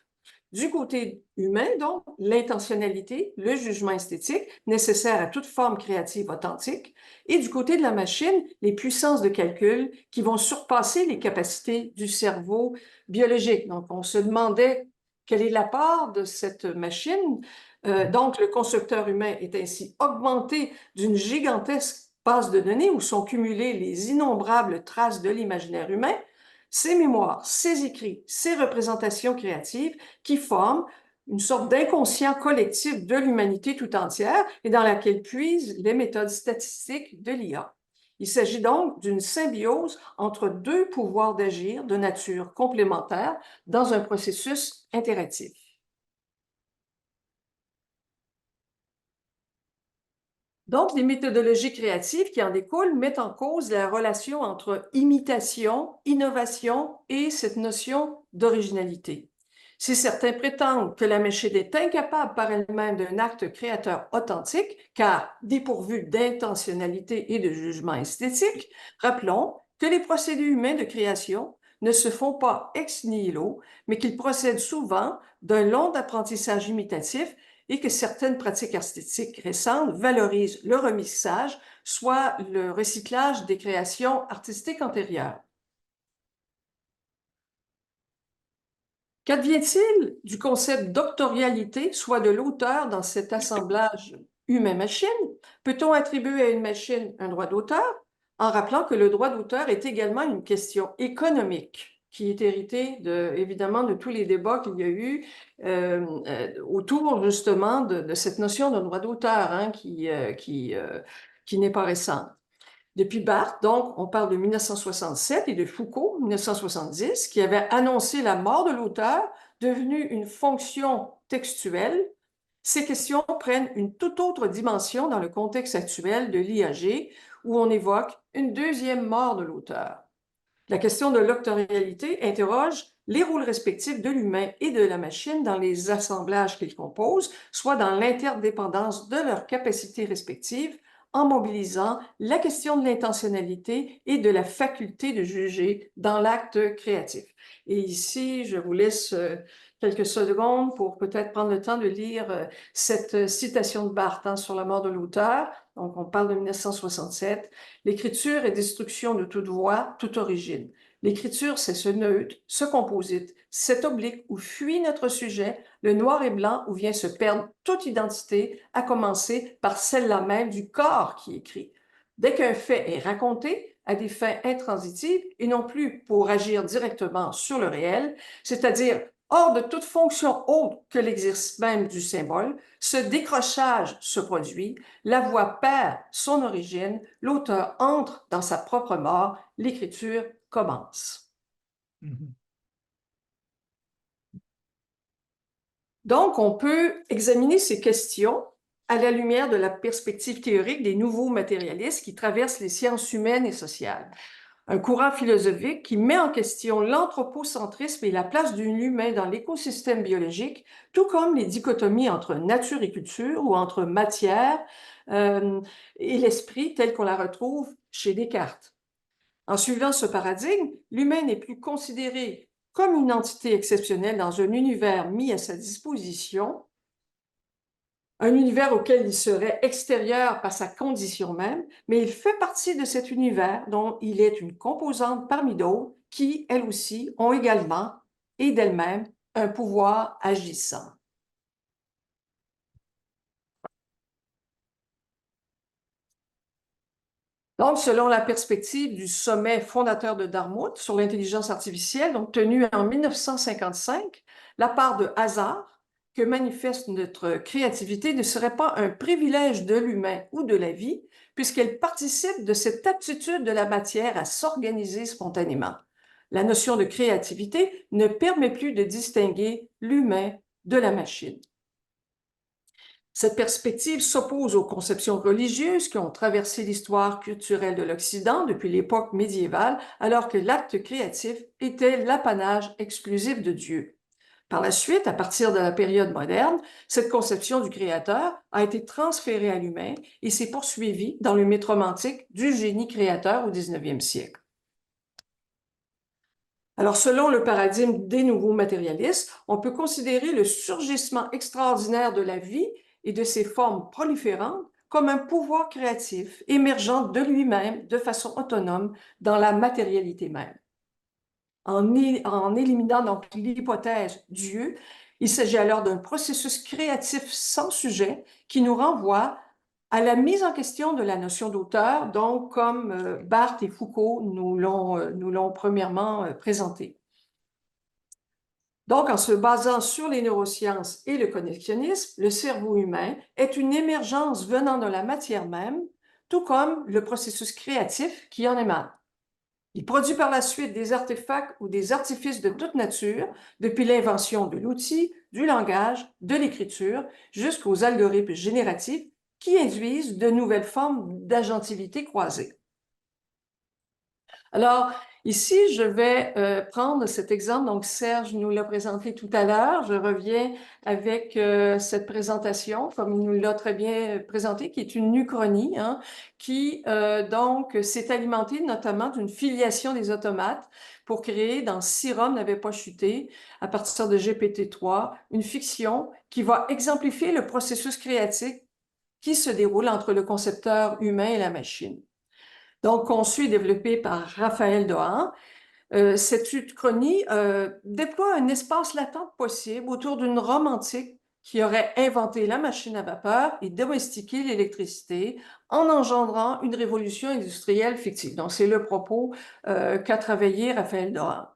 Du côté humain, donc, l'intentionnalité, le jugement esthétique, nécessaire à toute forme créative authentique, et du côté de la machine, les puissances de calcul qui vont surpasser les capacités du cerveau biologique. Donc, on se demandait Quel est l'apport de cette machine? Donc, le constructeur humain est ainsi augmenté d'une gigantesque base de données où sont cumulées les innombrables traces de l'imaginaire humain, ses mémoires, ses écrits, ses représentations créatives qui forment une sorte d'inconscient collectif de l'humanité tout entière et dans laquelle puisent les méthodes statistiques de l'IA. Il s'agit donc d'une symbiose entre deux pouvoirs d'agir de nature complémentaire dans un processus interactif. Donc, les méthodologies créatives qui en découlent mettent en cause la relation entre imitation, innovation et cette notion d'originalité. Si certains prétendent que la machine est incapable par elle-même d'un acte créateur authentique, car dépourvue d'intentionnalité et de jugement esthétique, rappelons que les procédés humains de création ne se font pas ex nihilo, mais qu'ils procèdent souvent d'un long apprentissage imitatif et que certaines pratiques artistiques récentes valorisent le remixage, soit le recyclage des créations artistiques antérieures. Qu'advient-il du concept d'autorialité, soit de l'auteur dans cet assemblage humain-machine? Peut-on attribuer à une machine un droit d'auteur? En rappelant que le droit d'auteur est également une question économique qui est héritée évidemment de tous les débats qu'il y a eu autour justement de cette notion de droit d'auteur hein, qui n'est pas récente. Depuis Barthes, donc, on parle de 1967 et de Foucault, 1970, qui avait annoncé la mort de l'auteur, devenue une fonction textuelle. Ces questions prennent une toute autre dimension dans le contexte actuel de l'IAG, où on évoque une deuxième mort de l'auteur. La question de l'octorialité interroge les rôles respectifs de l'humain et de la machine dans les assemblages qu'ils composent, soit dans l'interdépendance de leurs capacités respectives, en mobilisant la question de l'intentionnalité et de la faculté de juger dans l'acte créatif. Et ici, je vous laisse quelques secondes pour peut-être prendre le temps de lire cette citation de Barthes hein, sur la mort de l'auteur. Donc, on parle de 1967. L'écriture est destruction de toute voix, toute origine. L'écriture, c'est ce neutre, ce composite, cet oblique où fuit notre sujet, le noir et blanc où vient se perdre toute identité, à commencer par celle-là même du corps qui écrit. Dès qu'un fait est raconté à des fins intransitives et non plus pour agir directement sur le réel, c'est-à-dire hors de toute fonction autre que l'exercice même du symbole, ce décrochage se produit, la voix perd son origine, l'auteur entre dans sa propre mort, l'écriture commence. Donc, on peut examiner ces questions à la lumière de la perspective théorique des nouveaux matérialistes qui traversent les sciences humaines et sociales. Un courant philosophique qui met en question l'anthropocentrisme et la place de l'humain dans l'écosystème biologique, tout comme les dichotomies entre nature et culture ou entre matière et l'esprit tel qu'on la retrouve chez Descartes. En suivant ce paradigme, l'humain n'est plus considéré comme une entité exceptionnelle dans un univers mis à sa disposition, un univers auquel il serait extérieur par sa condition même, mais il fait partie de cet univers dont il est une composante parmi d'autres qui, elles aussi, ont également et d'elles-mêmes un pouvoir agissant. Donc, selon la perspective du sommet fondateur de Dartmouth sur l'intelligence artificielle, donc tenu en 1955, la part de hasard que manifeste notre créativité ne serait pas un privilège de l'humain ou de la vie, puisqu'elle participe de cette aptitude de la matière à s'organiser spontanément. La notion de créativité ne permet plus de distinguer l'humain de la machine. Cette perspective s'oppose aux conceptions religieuses qui ont traversé l'histoire culturelle de l'Occident depuis l'époque médiévale, alors que l'acte créatif était l'apanage exclusif de Dieu. Par la suite, à partir de la période moderne, cette conception du créateur a été transférée à l'humain et s'est poursuivie dans le mythe romantique du génie créateur au 19e siècle. Alors, selon le paradigme des nouveaux matérialistes, on peut considérer le surgissement extraordinaire de la vie et de ses formes proliférantes comme un pouvoir créatif émergeant de lui-même de façon autonome dans la matérialité même. En éliminant donc l'hypothèse Dieu, Il s'agit alors d'un processus créatif sans sujet qui nous renvoie à la mise en question de la notion d'auteur, donc comme Barthes et Foucault nous l'ont premièrement présenté. Donc, en se basant sur les neurosciences et le connexionnisme, le cerveau humain est une émergence venant de la matière même, tout comme le processus créatif qui en émane. Il produit par la suite des artefacts ou des artifices de toute nature, depuis l'invention de l'outil, du langage, de l'écriture, jusqu'aux algorithmes génératifs qui induisent de nouvelles formes d'agentivité croisée. Alors, ici, je vais prendre cet exemple. Donc, Serge nous l'a présenté tout à l'heure. Je reviens avec cette présentation, comme il nous l'a très bien présenté, qui est une uchronie, hein, qui donc s'est alimentée notamment d'une filiation des automates pour créer dans Si Rome n'avait pas chuté, à partir de GPT-3, une fiction qui va exemplifier le processus créatif qui se déroule entre le concepteur humain et la machine. Donc, conçu et développé par Raphaël Dohan, cette uchronie déploie un espace latent possible autour d'une Rome antique qui aurait inventé la machine à vapeur et domestiqué l'électricité en engendrant une révolution industrielle fictive. Donc, c'est le propos qu'a travaillé Raphaël Dohan.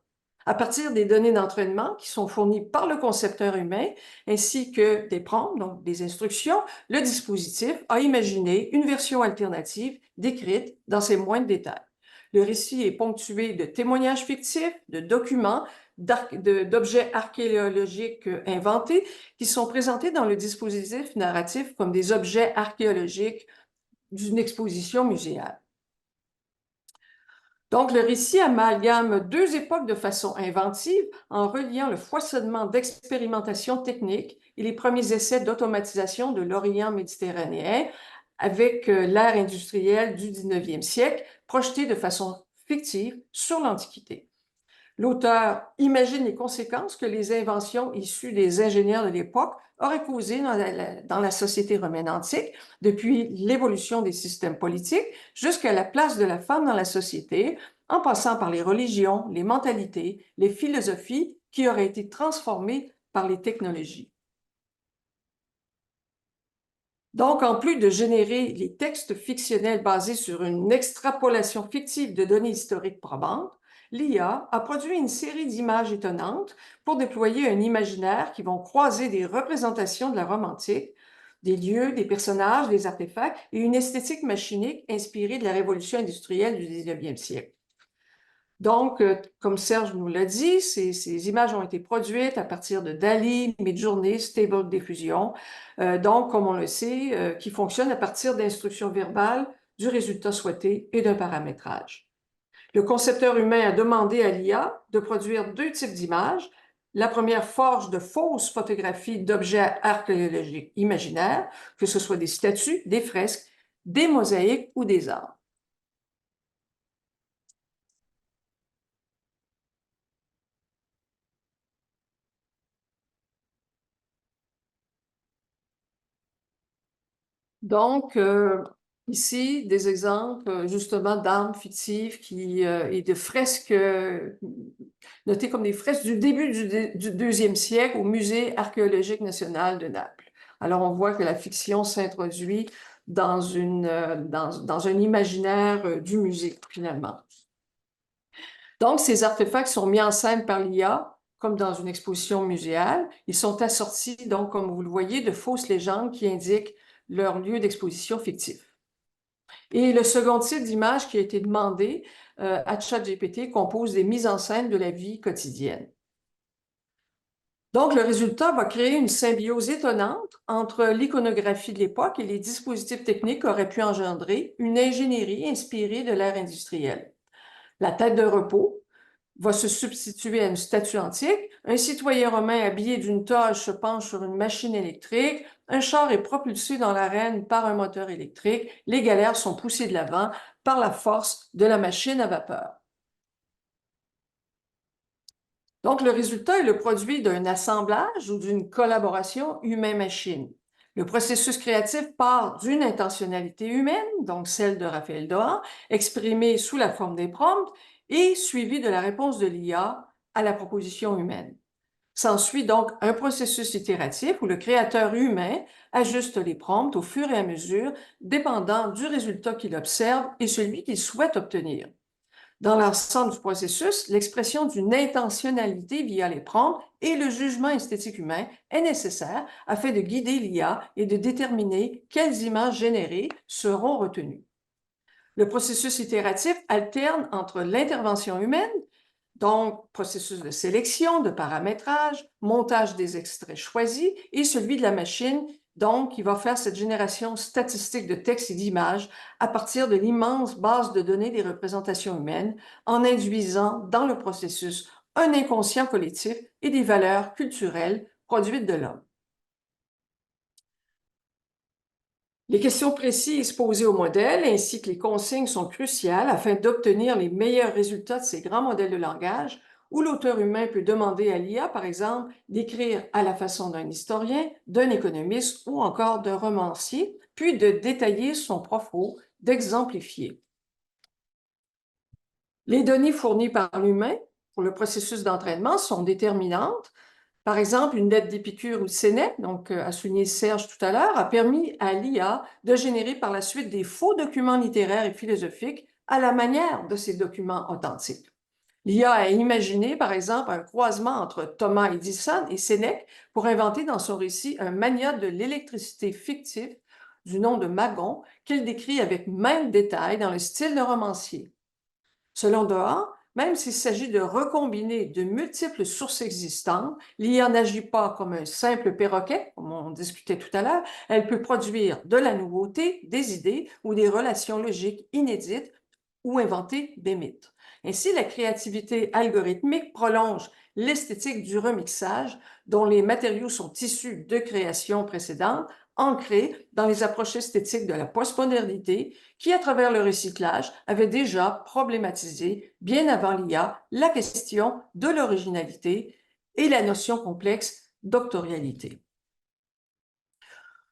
À partir des données d'entraînement qui sont fournies par le concepteur humain, ainsi que des prompts, donc des instructions, le dispositif a imaginé une version alternative décrite dans ses moindres détails. Le récit est ponctué de témoignages fictifs, de documents, d'objets archéologiques inventés qui sont présentés dans le dispositif narratif comme des objets archéologiques d'une exposition muséale. Donc, le récit amalgame deux époques de façon inventive en reliant le foisonnement d'expérimentation technique et les premiers essais d'automatisation de l'Orient méditerranéen avec l'ère industrielle du 19e siècle, projetée de façon fictive sur l'Antiquité. L'auteur imagine les conséquences que les inventions issues des ingénieurs de l'époque auraient causées dans la société romaine antique, depuis l'évolution des systèmes politiques jusqu'à la place de la femme dans la société, en passant par les religions, les mentalités, les philosophies qui auraient été transformées par les technologies. Donc, en plus de générer les textes fictionnels basés sur une extrapolation fictive de données historiques probantes, l'IA a produit une série d'images étonnantes pour déployer un imaginaire qui vont croiser des représentations de la Rome antique, des lieux, des personnages, des artefacts et une esthétique machinique inspirée de la révolution industrielle du 19e siècle. Donc, comme Serge nous l'a dit, ces images ont été produites à partir de DALL-E, Midjourney, Stable Diffusion, donc, comme on le sait, qui fonctionnent à partir d'instructions verbales, du résultat souhaité et d'un paramétrage. Le concepteur humain a demandé à l'IA de produire deux types d'images. La première forge de fausses photographies d'objets archéologiques imaginaires, que ce soit des statues, des fresques, des mosaïques ou des arbres. Donc, ici, des exemples justement d'armes fictives et de fresques notées comme des fresques du début du deuxième siècle au Musée archéologique national de Naples. Alors, on voit que la fiction s'introduit dans un imaginaire du musée, finalement. Donc, ces artefacts sont mis en scène par l'IA, comme dans une exposition muséale. Ils sont assortis, donc, comme vous le voyez, de fausses légendes qui indiquent leur lieu d'exposition fictif. Et le second type d'image qui a été demandé à ChatGPT compose des mises en scène de la vie quotidienne. Donc, le résultat va créer une symbiose étonnante entre l'iconographie de l'époque et les dispositifs techniques qu'aurait pu engendrer une ingénierie inspirée de l'ère industrielle. La tête de repos va se substituer à une statue antique, un citoyen romain habillé d'une toge se penche sur une machine électrique, un char est propulsé dans l'arène par un moteur électrique, les galères sont poussées de l'avant par la force de la machine à vapeur. Donc, le résultat est le produit d'un assemblage ou d'une collaboration humain-machine. Le processus créatif part d'une intentionnalité humaine, donc celle de Raphaël Dohan, exprimée sous la forme des prompts, et suivi de la réponse de l'IA à la proposition humaine. S'ensuit donc un processus itératif où le créateur humain ajuste les prompts au fur et à mesure, dépendant du résultat qu'il observe et celui qu'il souhaite obtenir. Dans l'ensemble du processus, l'expression d'une intentionnalité via les prompts et le jugement esthétique humain est nécessaire afin de guider l'IA et de déterminer quelles images générées seront retenues. Le processus itératif alterne entre l'intervention humaine, donc processus de sélection, de paramétrage, montage des extraits choisis, et celui de la machine, donc qui va faire cette génération statistique de textes et d'images à partir de l'immense base de données des représentations humaines, en induisant dans le processus un inconscient collectif et des valeurs culturelles produites de l'homme. Les questions précises posées au modèle ainsi que les consignes sont cruciales afin d'obtenir les meilleurs résultats de ces grands modèles de langage où l'auteur humain peut demander à l'IA, par exemple, d'écrire à la façon d'un historien, d'un économiste ou encore d'un romancier, puis de détailler son propos, d'exemplifier. Les données fournies par l'humain pour le processus d'entraînement sont déterminantes. Par exemple, une lettre d'Épicure ou de Sénèque, donc a souligné Serge tout à l'heure, a permis à l'IA de générer par la suite des faux documents littéraires et philosophiques à la manière de ces documents authentiques. L'IA a imaginé, par exemple, un croisement entre Thomas Edison et Sénèque pour inventer dans son récit un magnat de l'électricité fictif du nom de Magon qu'il décrit avec même détail dans le style de romancier. Selon Dohan, même s'il s'agit de recombiner de multiples sources existantes, l'IA n'agit pas comme un simple perroquet, comme on discutait tout à l'heure. Elle peut produire de la nouveauté, des idées ou des relations logiques inédites ou inventer des mythes. Ainsi, la créativité algorithmique prolonge l'esthétique du remixage, dont les matériaux sont issus de créations précédentes, ancrées dans les approches esthétiques de la postmodernité, qui, à travers le recyclage, avait déjà problématisé, bien avant l'IA, la question de l'originalité et la notion complexe d'octorialité.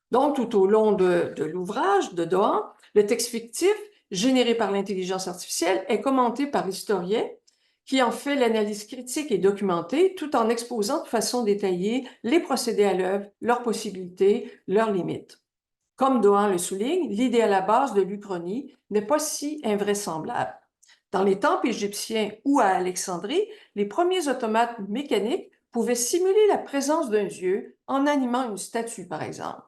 Donc, tout au long de l'ouvrage de Dohan, le texte fictif généré par l'intelligence artificielle est commenté par l'historien qui en fait l'analyse critique et documentée tout en exposant de façon détaillée les procédés à l'œuvre, leurs possibilités, leurs limites. Comme Dohan le souligne, l'idée à la base de l'Uchronie n'est pas si invraisemblable. Dans les temples égyptiens ou à Alexandrie, les premiers automates mécaniques pouvaient simuler la présence d'un dieu en animant une statue, par exemple.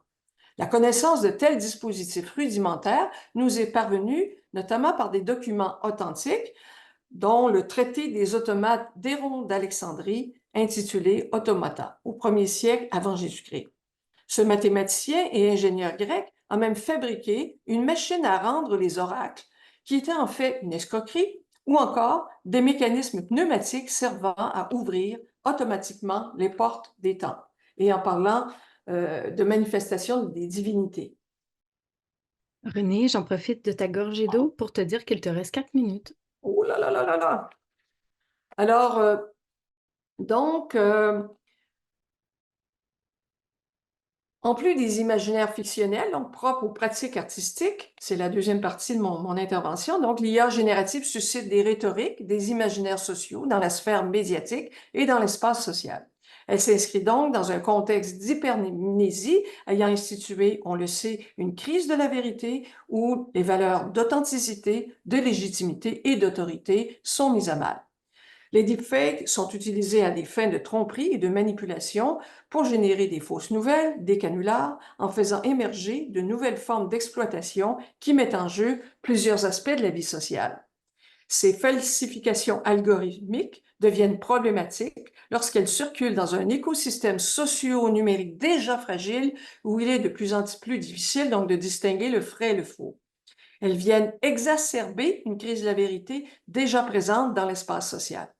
La connaissance de tels dispositifs rudimentaires nous est parvenue notamment par des documents authentiques, dont le traité des automates d'Héron d'Alexandrie, intitulé Automata, au 1er siècle avant Jésus-Christ. Ce mathématicien et ingénieur grec a même fabriqué une machine à rendre les oracles, qui était en fait une escroquerie, ou encore des mécanismes pneumatiques servant à ouvrir automatiquement les portes des temples. Et en parlant de manifestation des divinités. René, j'en profite de ta gorgée d'eau pour te dire qu'il te reste 4 minutes. Oh là là là là là! Alors, donc, en plus des imaginaires fictionnels, donc propres aux pratiques artistiques, c'est la deuxième partie de mon intervention, donc l'IA générative suscite des rhétoriques, des imaginaires sociaux dans la sphère médiatique et dans l'espace social. Elle s'inscrit donc dans un contexte d'hypermnésie ayant institué, on le sait, une crise de la vérité où les valeurs d'authenticité, de légitimité et d'autorité sont mises à mal. Les deepfakes sont utilisés à des fins de tromperie et de manipulation pour générer des fausses nouvelles, des canulars, en faisant émerger de nouvelles formes d'exploitation qui mettent en jeu plusieurs aspects de la vie sociale. Ces falsifications algorithmiques deviennent problématiques lorsqu'elles circulent dans un écosystème socio-numérique déjà fragile où il est de plus en plus difficile donc de distinguer le vrai et le faux. Elles viennent exacerber une crise de la vérité déjà présente dans l'espace social.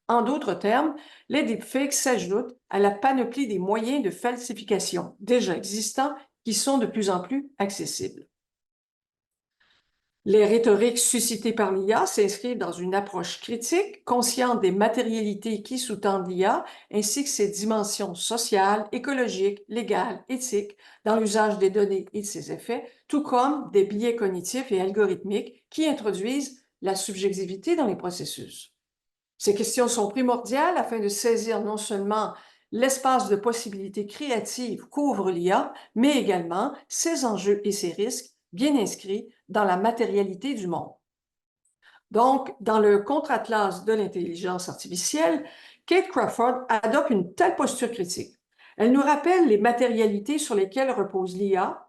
En d'autres termes, les deepfakes s'ajoutent à la panoplie des moyens de falsification déjà existants qui sont de plus en plus accessibles. Les rhétoriques suscitées par l'IA s'inscrivent dans une approche critique, consciente des matérialités qui sous-tendent l'IA, ainsi que ses dimensions sociales, écologiques, légales, éthiques, dans l'usage des données et de ses effets, tout comme des biais cognitifs et algorithmiques qui introduisent la subjectivité dans les processus. Ces questions sont primordiales afin de saisir non seulement l'espace de possibilités créatives qu'ouvre l'IA, mais également ses enjeux et ses risques bien inscrits dans la matérialité du monde. Donc, dans le contre-atlas de l'intelligence artificielle, Kate Crawford adopte une telle posture critique. Elle nous rappelle les matérialités sur lesquelles repose l'IA,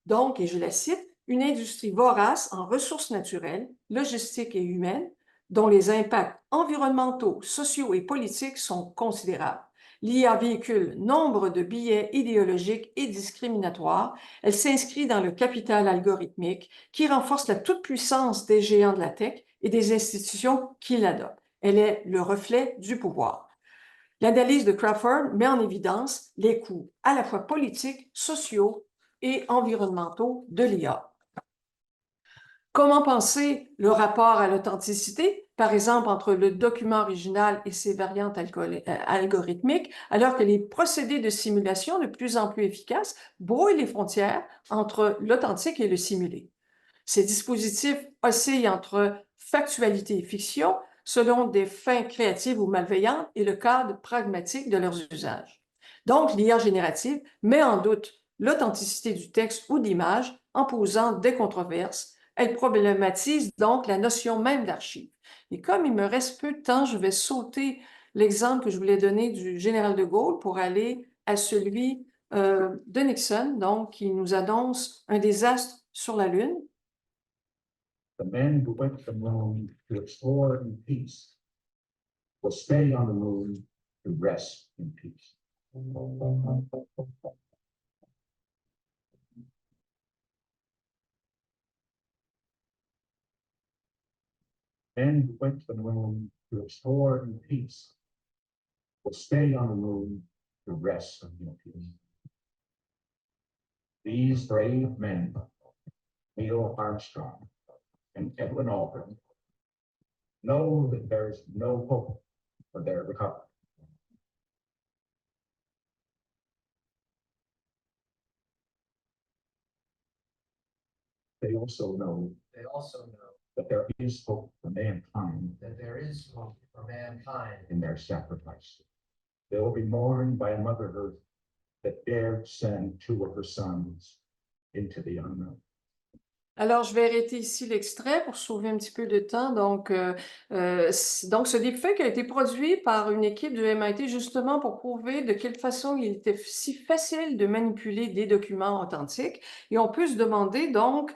donc, et je la cite, une industrie vorace en ressources naturelles, logistiques et humaines, dont les impacts environnementaux, sociaux et politiques sont considérables. L'IA véhicule nombre de biais idéologiques et discriminatoires. Elle s'inscrit dans le capital algorithmique qui renforce la toute-puissance des géants de la tech et des institutions qui l'adoptent. Elle est le reflet du pouvoir. L'analyse de Crawford met en évidence les coûts à la fois politiques, sociaux et environnementaux de l'IA. Comment penser le rapport à l'authenticité, par exemple entre le document original et ses variantes algorithmiques, alors que les procédés de simulation de plus en plus efficaces brouillent les frontières entre l'authentique et le simulé? Ces dispositifs oscillent entre factualité et fiction selon des fins créatives ou malveillantes et le cadre pragmatique de leurs usages. Donc, l'IA générative met en doute l'authenticité du texte ou d'image en posant des controverses. Elle problématise donc la notion même d'archive. Et comme il me reste peu de temps, je vais sauter l'exemple que je voulais donner du général de Gaulle pour aller à celui de Nixon, donc qui nous annonce un désastre sur la Lune. The men who went to the moon to explore in peace will stay on the moon to rest in peace. Men who went to the moon to explore in peace will stay on the moon to rest in peace. These brave men, Neil Armstrong and Edwin Aldrin, know that there is no hope for their recovery. They also know that there is hope for mankind in their sacrifice. They will be mourned by a Mother Earth that dared send 2 of her sons into the unknown. Alors, je vais arrêter ici l'extrait pour sauver un petit peu de temps. Donc, ce deepfake a été produit par une équipe de MIT justement pour prouver de quelle façon il était si facile de manipuler des documents authentiques. Et on peut se demander donc,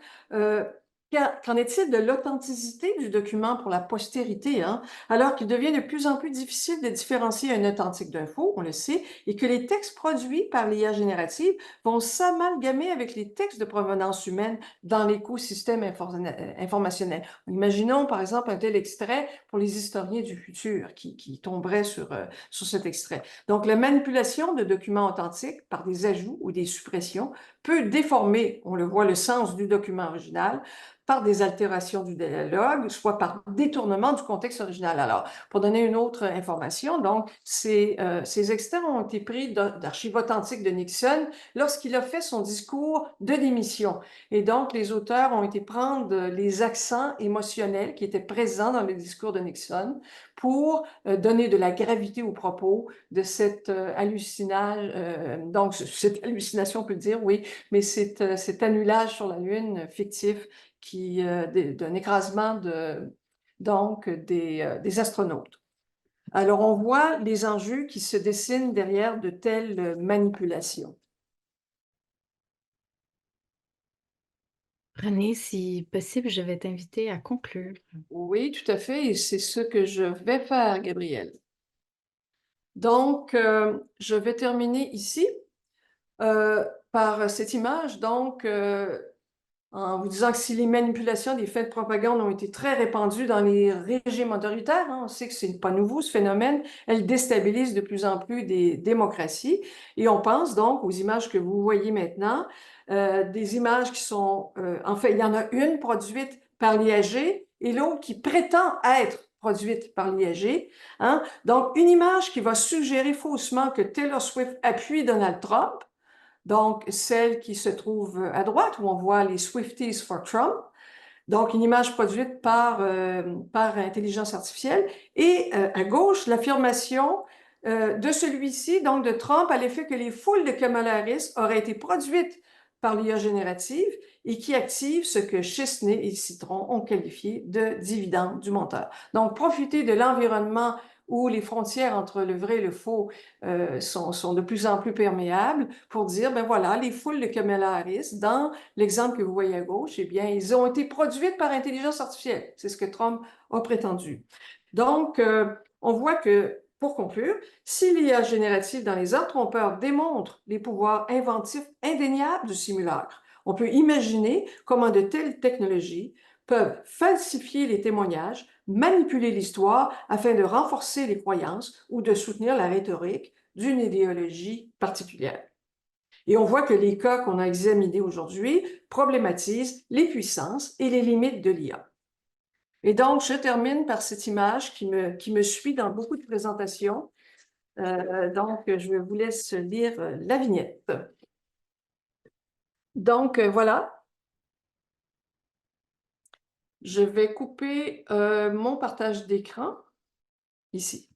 qu'en est-il de l'authenticité du document pour la postérité, hein? Alors qu'il devient de plus en plus difficile de différencier un authentique d'un faux, on le sait, et que les textes produits par l'IA générative vont s'amalgamer avec les textes de provenance humaine dans l'écosystème informationnel. Imaginons par exemple un tel extrait pour les historiens du futur qui tomberaient sur cet extrait. Donc, la manipulation de documents authentiques par des ajouts ou des suppressions peut déformer, on le voit, le sens du document original par des altérations du dialogue, soit par détournement du contexte original. Alors, pour donner une autre information, donc, ces extraits ont été pris d'archives authentiques de Nixon lorsqu'il a fait son discours de démission. Et donc, les auteurs ont été prendre les accents émotionnels qui étaient présents dans le discours de Nixon pour donner de la gravité aux propos de cette donc cette hallucination, on peut dire, oui, mais cet annulage sur la Lune fictif d'un écrasement des astronautes. Alors, on voit les enjeux qui se dessinent derrière de telles manipulations. René, si possible, je vais t'inviter à conclure. Oui, tout à fait, et c'est ce que je vais faire, Gabrielle. Donc, je vais terminer ici par cette image, donc, en vous disant que si les manipulations des faits de propagande ont été très répandues dans les régimes autoritaires, hein, on sait que ce n'est pas nouveau ce phénomène, elles déstabilisent de plus en plus des démocraties. Et on pense donc aux images que vous voyez maintenant, des images qui sont, en fait, il y en a une produite par l'IAG et l'autre qui prétend être produite par l'IAG. Hein? Donc, une image qui va suggérer faussement que Taylor Swift appuie Donald Trump, donc celle qui se trouve à droite, où on voit les Swifties for Trump, donc une image produite par intelligence artificielle, et à gauche, l'affirmation de celui-ci, donc de Trump, à l'effet que les foules de Kamala Harris auraient été produites par l'IA générative et qui active ce que Chesney et Citron ont qualifié de dividende du monteur. Donc, profiter de l'environnement où les frontières entre le vrai et le faux sont de plus en plus perméables pour dire, ben voilà, les foules de Kamala Harris, dans l'exemple que vous voyez à gauche, eh bien, ils ont été produites par intelligence artificielle. C'est ce que Trump a prétendu. Donc, on voit que, pour conclure, si l'IA générative dans les arts trompeurs démontre les pouvoirs inventifs indéniables du simulacre, on peut imaginer comment de telles technologies peuvent falsifier les témoignages, manipuler l'histoire afin de renforcer les croyances ou de soutenir la rhétorique d'une idéologie particulière. Et on voit que les cas qu'on a examinés aujourd'hui problématisent les puissances et les limites de l'IA. Et donc, je termine par cette image qui me suit dans beaucoup de présentations. Donc, je vous laisse lire la vignette. Donc, voilà. Je vais couper mon partage d'écran ici.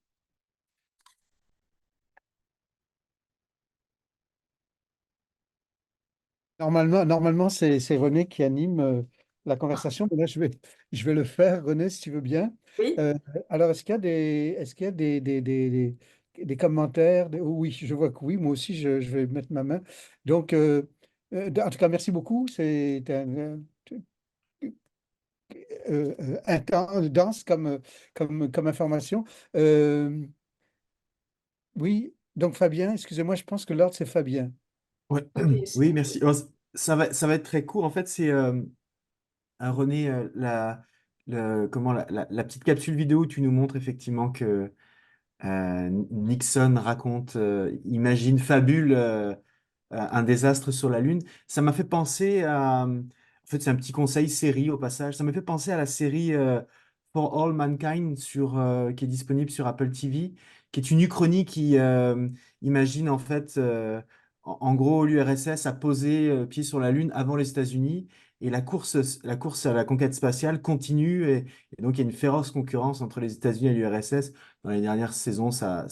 Normalement c'est René qui anime la conversation, mais là, je vais le faire, René, si tu veux bien. Oui. Alors, est-ce qu'il y a des commentaires? Oh oui, je vois que oui, moi aussi, je vais mettre ma main. Donc, en tout cas, merci beaucoup. C'est dense comme information. Oui, donc Fabien, excusez-moi, je pense que l'ordre, c'est Fabien. Ouais. Oui, Oui, merci. Oh, ça va être très court. En fait, c'est René, la petite capsule vidéo où tu nous montres effectivement que Nixon raconte, imagine, fabule un désastre sur la Lune. Ça m'a fait penser à. En fait, c'est un petit conseil série au passage. Ça m'a fait penser à la série For All Mankind qui est disponible sur Apple TV, qui est une uchronie qui imagine en fait, en gros, l'URSS a posé pied sur la Lune avant les États-Unis. Et la course à la conquête spatiale continue. Et donc, il y a une féroce concurrence entre les États-Unis et l'URSS. Dans les dernières saisons, ça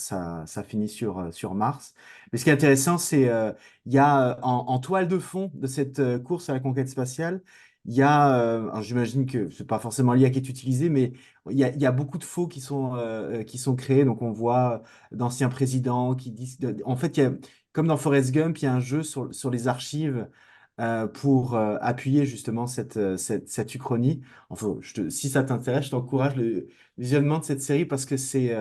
finit sur Mars. Mais ce qui est intéressant, c'est il y a en toile de fond de cette course à la conquête spatiale, il y a, alors j'imagine que c'est pas forcément l'IA qui est utilisée, mais il y a beaucoup de faux qui sont créés. Donc on voit d'anciens présidents qui disent, en fait, comme dans Forrest Gump, il y a un jeu sur les archives pour appuyer justement cette uchronie. Enfin, si ça t'intéresse, je t'encourage le visionnement de cette série parce que c'est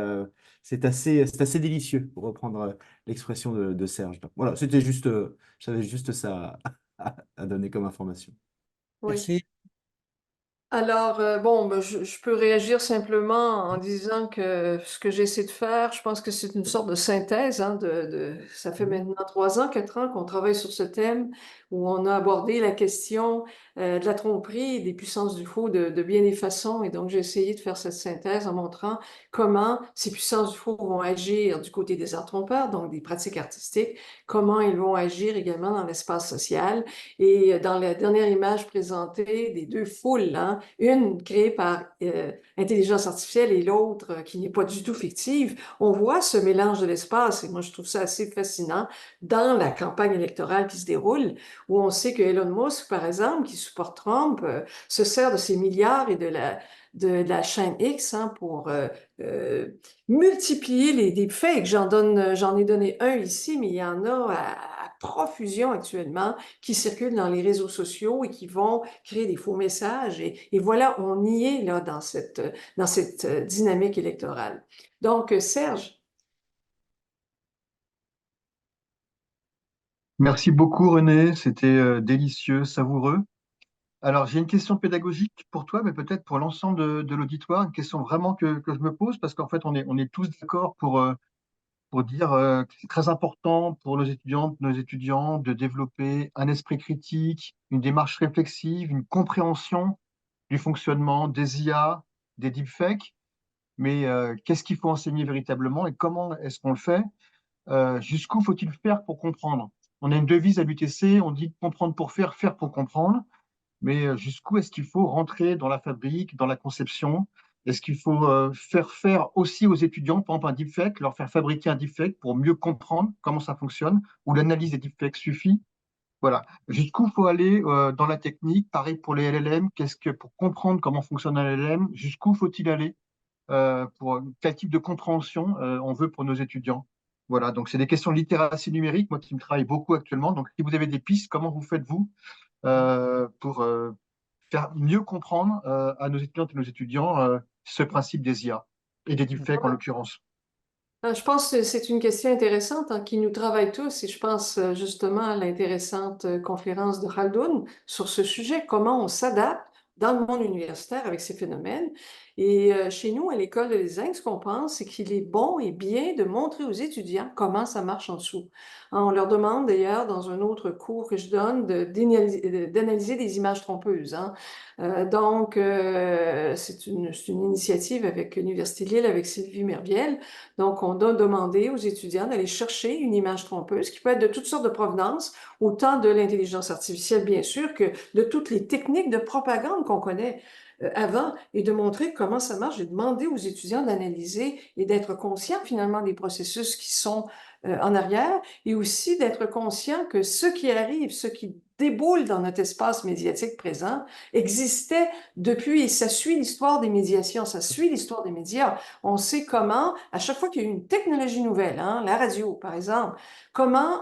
assez délicieux, pour reprendre l'expression de Serge. Donc, voilà, j'avais juste ça à donner comme information. oui. Merci. Alors, bon, ben, je peux réagir simplement en disant que ce que j'essaie de faire, je pense que c'est une sorte de synthèse, hein, ça fait maintenant 3 ans, 4 ans qu'on travaille sur ce thème, où on a abordé la question de la tromperie et des puissances du faux de bien des façons. Et donc, j'ai essayé de faire cette synthèse en montrant comment ces puissances du faux vont agir du côté des arts trompeurs, donc des pratiques artistiques, comment ils vont agir également dans l'espace social. Et dans la dernière image présentée des deux foules, hein, une créée par intelligence artificielle et l'autre qui n'est pas du tout fictive, on voit ce mélange de l'espace, et moi je trouve ça assez fascinant, dans la campagne électorale qui se déroule, où on sait que Elon Musk, par exemple, qui supporte Trump, se sert de ses milliards et de la chaîne X, hein, pour multiplier les deepfakes. J'en ai donné un ici, mais il y en a à profusion actuellement qui circulent dans les réseaux sociaux et qui vont créer des faux messages. Et voilà, on y est là dans cette dynamique électorale. Donc, Serge. Merci beaucoup, René. C'était délicieux, savoureux. Alors, j'ai une question pédagogique pour toi, mais peut-être pour l'ensemble de l'auditoire, une question vraiment que je me pose, parce qu'en fait, on est tous d'accord pour dire que c'est très important pour nos étudiantes, nos étudiants de développer un esprit critique, une démarche réflexive, une compréhension du fonctionnement des IA, des deepfakes. Mais qu'est-ce qu'il faut enseigner véritablement et comment est-ce qu'on le fait? Jusqu'où faut-il faire pour comprendre? On a une devise à l'UTC, on dit comprendre pour faire, faire pour comprendre. Mais jusqu'où est-ce qu'il faut rentrer dans la fabrique, dans la conception? Est-ce qu'il faut faire aussi aux étudiants, par exemple, un deepfake, leur faire fabriquer un deepfake pour mieux comprendre comment ça fonctionne, ou l'analyse des deepfakes suffit? Voilà. Jusqu'où faut aller dans la technique? Pareil pour les LLM. Pour comprendre comment fonctionne un LLM, jusqu'où faut-il aller pour quel type de compréhension on veut pour nos étudiants? Voilà. Donc, c'est des questions de littératie numérique, moi qui me travaille beaucoup actuellement. Donc, si vous avez des pistes, comment vous faites-vous pour faire mieux comprendre à nos étudiantes et nos étudiants ce principe des IA et des deepfakes en l'occurrence? Je pense que c'est une question intéressante qui nous travaille tous et je pense justement à l'intéressante conférence de Khaldoun sur ce sujet, comment on s'adapte dans le monde universitaire avec ces phénomènes. Et chez nous, à l'école de design, ce qu'on pense, c'est qu'il est bon et bien de montrer aux étudiants comment ça marche en dessous. On leur demande d'ailleurs dans un autre cours que je donne d'analyser des images trompeuses. C'est une initiative avec l'Université de Lille, avec Sylvie Merbiel. Donc, on doit demander aux étudiants d'aller chercher une image trompeuse qui peut être de toutes sortes de provenances, autant de l'intelligence artificielle, bien sûr, que de toutes les techniques de propagande qu'on connaît avant, et de montrer comment ça marche, et demander aux étudiants d'analyser et d'être conscients finalement des processus qui sont en arrière, et aussi d'être conscients que ce qui arrive, ce qui déboule dans notre espace médiatique présent, existait depuis, et ça suit l'histoire des médiations, ça suit l'histoire des médias. On sait comment, à chaque fois qu'il y a eu une technologie nouvelle, la radio par exemple, comment,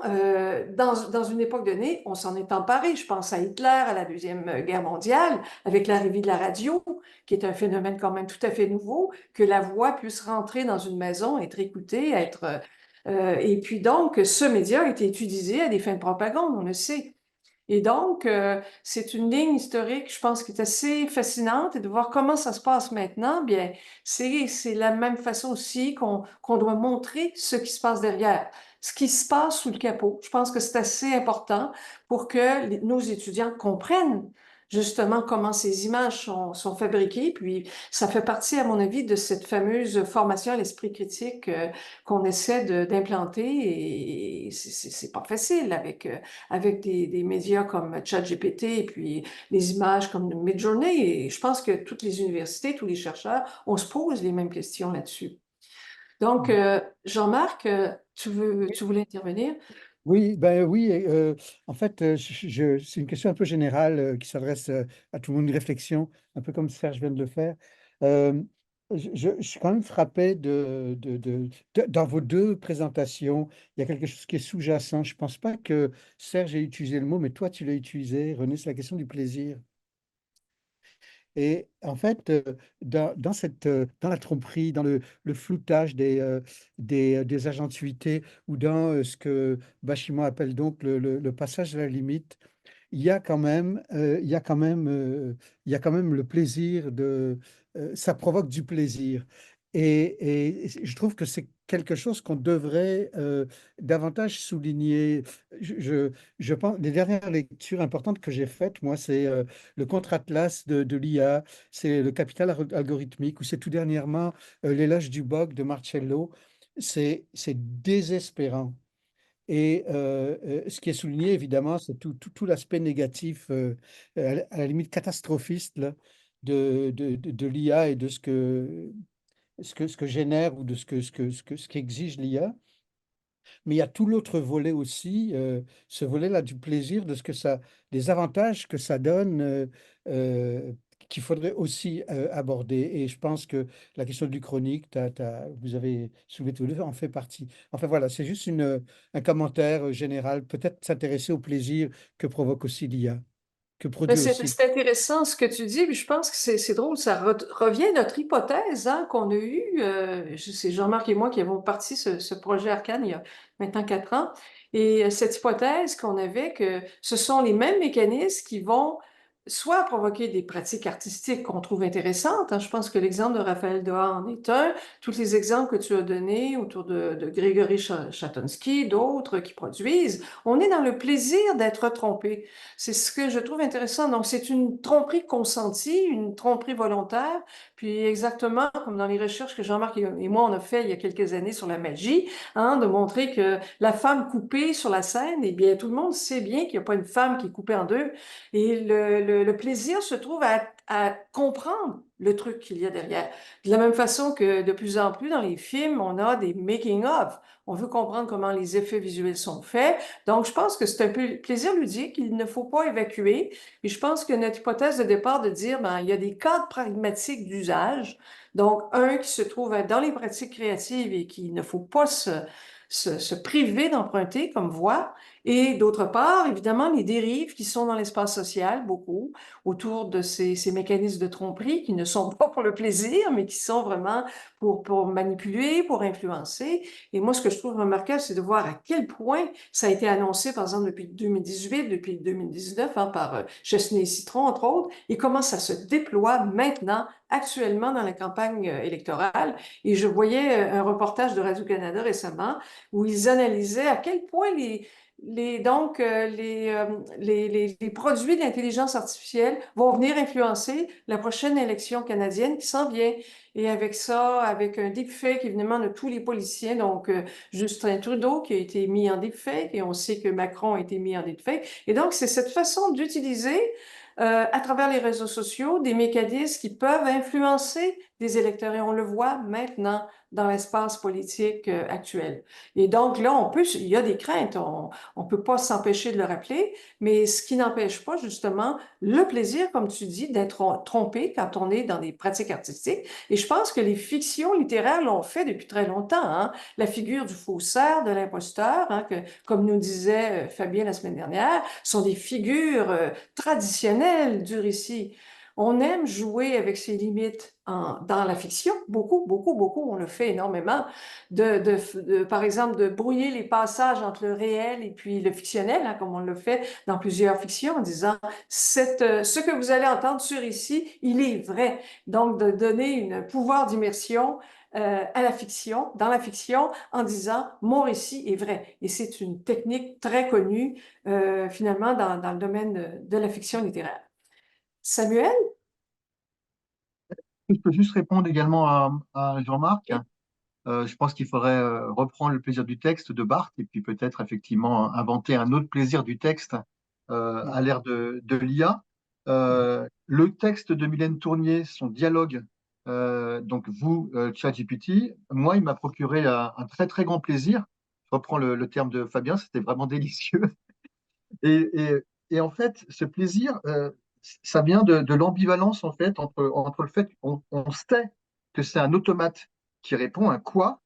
dans une époque donnée, on s'en est emparé. Je pense à Hitler, à la Deuxième Guerre mondiale, avec l'arrivée de la radio, qui est un phénomène quand même tout à fait nouveau, que la voix puisse rentrer dans une maison, être écoutée, et puis donc, ce média a été utilisé à des fins de propagande, on le sait. Et donc, c'est une ligne historique, je pense, qui est assez fascinante. Et de voir comment ça se passe maintenant, bien, c'est la même façon aussi qu'on doit montrer ce qui se passe derrière, ce qui se passe sous le capot. Je pense que c'est assez important pour que nos étudiants comprennent justement comment ces images sont fabriquées. Puis, ça fait partie, à mon avis, de cette fameuse formation à l'esprit critique qu'on essaie d'implanter. Et c'est pas facile avec des médias comme ChatGPT et puis des images comme Midjourney. Et je pense que toutes les universités, tous les chercheurs, on se pose les mêmes questions là-dessus. Donc, Jean-Marc, tu voulais intervenir? Oui, ben oui. En fait, c'est une question un peu générale qui s'adresse à tout le monde, une réflexion, un peu comme Serge vient de le faire. Euh, je suis quand même frappé dans vos deux présentations, il y a quelque chose qui est sous-jacent. Je pense pas que Serge ait utilisé le mot, mais toi, tu l'as utilisé. René, c'est la question du plaisir. Et en fait, dans la tromperie, dans le floutage des agentuités ou dans ce que Bashimo appelle donc le passage à la limite, il y a quand même le plaisir ça provoque du plaisir. Et je trouve que c'est quelque chose qu'on devrait davantage souligner. Je pense, les dernières lectures importantes que j'ai faites, moi, c'est le contre-atlas de l'IA, c'est le capital algorithmique, ou c'est tout dernièrement l'éloge du bug de Marcello. C'est désespérant. Et ce qui est souligné, évidemment, c'est tout l'aspect négatif, à la limite catastrophiste, là, de l'IA et de ce que génère ou de ce qu'exige l'IA. Mais il y a tout l'autre volet aussi, ce volet-là du plaisir, des avantages que ça donne, qu'il faudrait aussi aborder. Et je pense que la question du chronique, vous avez soulevé tous les deux, en fait partie. Enfin voilà, c'est juste un commentaire général, peut-être s'intéresser au plaisir que provoque aussi l'IA, que Mais produit c'est aussi. c'est intéressant ce que tu dis, puis je pense que c'est drôle, ça revient à notre hypothèse qu'on a eue, c'est Jean-Marc et moi qui avons parti ce projet Arcane il y a maintenant 4 ans, et cette hypothèse qu'on avait que ce sont les mêmes mécanismes qui vont soit provoquer des pratiques artistiques qu'on trouve intéressantes, je pense que l'exemple de Raphaël Doha en est un, tous les exemples que tu as donnés autour de Grégory Chatonsky, d'autres qui produisent, on est dans le plaisir d'être trompé. C'est ce que je trouve intéressant. Donc, c'est une tromperie consentie, une tromperie volontaire. Puis, exactement comme dans les recherches que Jean-Marc et moi, on a fait il y a quelques années sur la magie, de montrer que la femme coupée sur la scène, eh bien, tout le monde sait bien qu'il n'y a pas une femme qui est coupée en deux. Et le plaisir se trouve à comprendre le truc qu'il y a derrière. De la même façon que de plus en plus dans les films, on a des making-of. On veut comprendre comment les effets visuels sont faits. Donc, je pense que c'est un peu plaisir ludique qu'il ne faut pas évacuer. Et je pense que notre hypothèse de départ de dire, ben, il y a des cadres pragmatiques d'usage. Donc, un qui se trouve dans les pratiques créatives et qu'il ne faut pas se priver d'emprunter comme voie. Et d'autre part, évidemment, les dérives qui sont dans l'espace social, beaucoup, autour de ces mécanismes de tromperie qui ne sont pas pour le plaisir, mais qui sont vraiment pour manipuler, pour influencer. Et moi, ce que je trouve remarquable, c'est de voir à quel point ça a été annoncé, par exemple, depuis 2018, depuis 2019, hein, par Chesney et Citron, entre autres, et comment ça se déploie maintenant, actuellement, dans la campagne électorale. Et je voyais un reportage de Radio-Canada récemment où ils analysaient à quel point les produits de l'intelligence artificielle vont venir influencer la prochaine élection canadienne qui s'en vient. Et avec ça, avec un deepfake évidemment de tous les politiciens, donc Justin Trudeau qui a été mis en deepfake et on sait que Macron a été mis en deepfake. Et donc, c'est cette façon d'utiliser à travers les réseaux sociaux des mécanismes qui peuvent influencer des électeurs. Et on le voit maintenant dans l'espace politique actuel. Et donc là, il y a des craintes, on peut pas s'empêcher de le rappeler, mais ce qui n'empêche pas justement le plaisir, comme tu dis, d'être trompé quand on est dans des pratiques artistiques. Et je pense que les fictions littéraires l'ont fait depuis très longtemps, hein. La figure du faussaire, de l'imposteur, hein, que, comme nous disait Fabien la semaine dernière, sont des figures traditionnelles du récit. On aime jouer avec ses limites dans la fiction, beaucoup, beaucoup, beaucoup, on le fait énormément, par exemple, de brouiller les passages entre le réel et puis le fictionnel, hein, comme on le fait dans plusieurs fictions, en disant, ce que vous allez entendre sur ici, il est vrai. Donc, de donner un pouvoir d'immersion à la fiction, dans la fiction, en disant, mon récit est vrai. Et c'est une technique très connue, finalement, dans le domaine de la fiction littéraire. Samuel? Je peux juste répondre également à Jean-Marc. Je pense qu'il faudrait reprendre le plaisir du texte de Barthes et puis peut-être effectivement inventer un autre plaisir du texte à l'ère de l'IA. Le texte de Mylène Tournier, son dialogue, donc vous, ChatGPT, moi, il m'a procuré un très très grand plaisir. Je reprends le terme de Fabien, c'était vraiment délicieux. Et, et- et en fait, ce plaisir, ça vient de l'ambivalence en fait entre le fait qu'on sait que c'est un automate qui répond à quoi,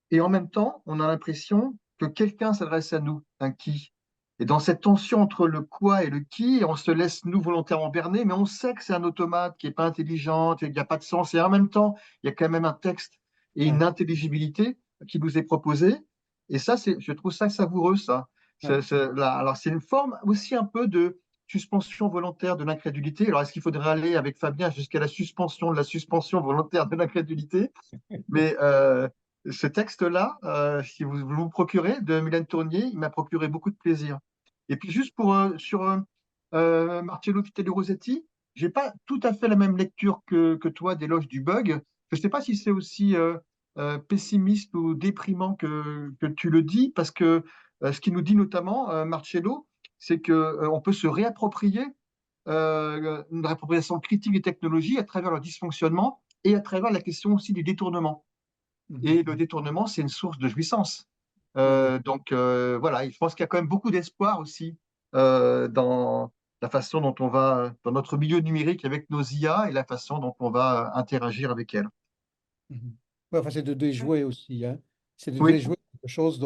et en même temps, on a l'impression que quelqu'un s'adresse à nous, un qui. Et dans cette tension entre le quoi et le qui, on se laisse nous volontairement berner, mais on sait que c'est un automate qui n'est pas intelligent, il n'y a pas de sens. Et en même temps, il y a quand même un texte et une intelligibilité qui nous est proposée. Et ça, je trouve ça savoureux, ça. Alors, c'est une forme aussi un peu de suspension volontaire de l'incrédulité. Alors, est-ce qu'il faudrait aller avec Fabien jusqu'à la suspension de la suspension volontaire de l'incrédulité? Mais ce texte-là, si vous procurez, de Mylène Tournier, il m'a procuré beaucoup de plaisir. Et puis juste sur Marcello Vitello Rossetti, j'ai pas tout à fait la même lecture que toi d'Éloge du bug. Je ne sais pas si c'est aussi pessimiste ou déprimant que tu le dis, parce que ce qu'il nous dit notamment, Marcello, c'est que on peut se réapproprier une réappropriation critique des technologies à travers leur dysfonctionnement et à travers la question aussi du détournement. Et le détournement, c'est une source de jouissance. Donc voilà, je pense qu'il y a quand même beaucoup d'espoir aussi dans la façon dont on va, dans notre milieu numérique avec nos IA et la façon dont on va interagir avec elles. Ouais, enfin, c'est de déjouer aussi, hein. C'est de Oui, déjouer quelque chose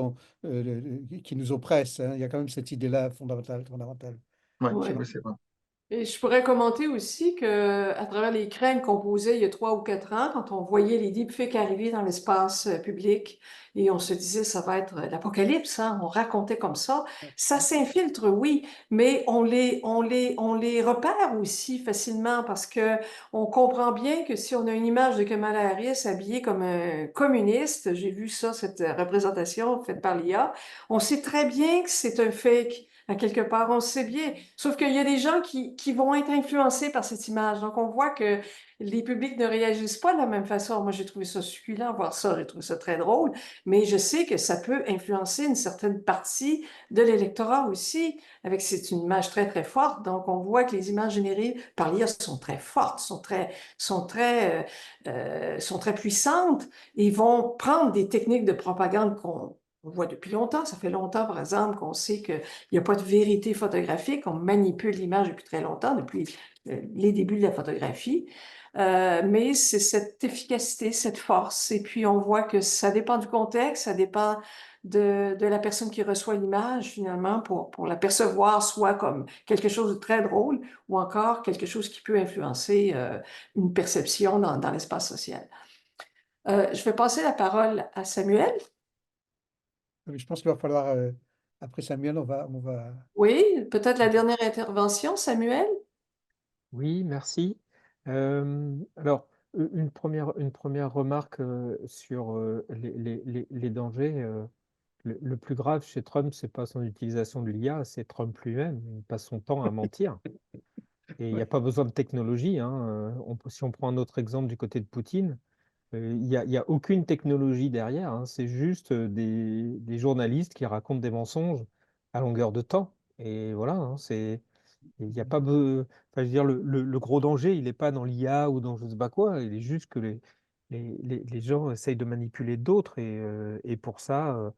qui nous oppresse, hein. Il y a quand même cette idée-là fondamentale, fondamentale. ouais, Ouais. oui, c'est vrai. Et je pourrais commenter aussi que, à travers les craintes qu'on posait il y a 3 ou 4 ans, quand on voyait les deepfakes arriver dans l'espace public et on se disait ça va être l'apocalypse, hein, on racontait comme ça s'infiltre, oui, mais on les repère aussi facilement parce que on comprend bien que si on a une image de Kamala Harris habillée comme un communiste, j'ai vu ça, cette représentation faite par l'IA, on sait très bien que c'est un fake. À quelque part, on le sait bien. Sauf qu'il y a des gens qui vont être influencés par cette image. Donc, on voit que les publics ne réagissent pas de la même façon. Moi, j'ai trouvé ça succulent, voir ça, j'ai trouvé ça très drôle. Mais je sais que ça peut influencer une certaine partie de l'électorat aussi, avec c'est une image très, très forte. Donc, on voit que les images générées par l'IA sont très fortes, sont très puissantes et vont prendre des techniques de propagande qu'on voit depuis longtemps. Ça fait longtemps, par exemple, qu'on sait qu'il n'y a pas de vérité photographique. On manipule l'image depuis très longtemps, depuis les débuts de la photographie. Mais c'est cette efficacité, cette force. Et puis, on voit que ça dépend du contexte, ça dépend de la personne qui reçoit l'image, finalement, pour la percevoir soit comme quelque chose de très drôle ou encore quelque chose qui peut influencer une perception dans l'espace social. Je vais passer la parole à Samuel. Je pense qu'il va falloir, après Samuel, on va... Oui, peut-être la dernière intervention, Samuel. Oui, merci. Alors, une première remarque sur les dangers. Le plus grave chez Trump, c'est pas son utilisation de l'IA, c'est Trump lui-même. Il passe son temps à mentir. Et il n'y a Ouais. pas besoin de technologie, hein. Si on prend un autre exemple du côté de Poutine, il y a aucune technologie derrière, hein. C'est juste des journalistes qui racontent des mensonges à longueur de temps. Et voilà, hein, il n'y a pas enfin, je veux dire, le gros danger, il n'est pas dans l'IA ou dans je ne sais pas quoi. Il est juste que les gens essayent de manipuler d'autres et pour ça,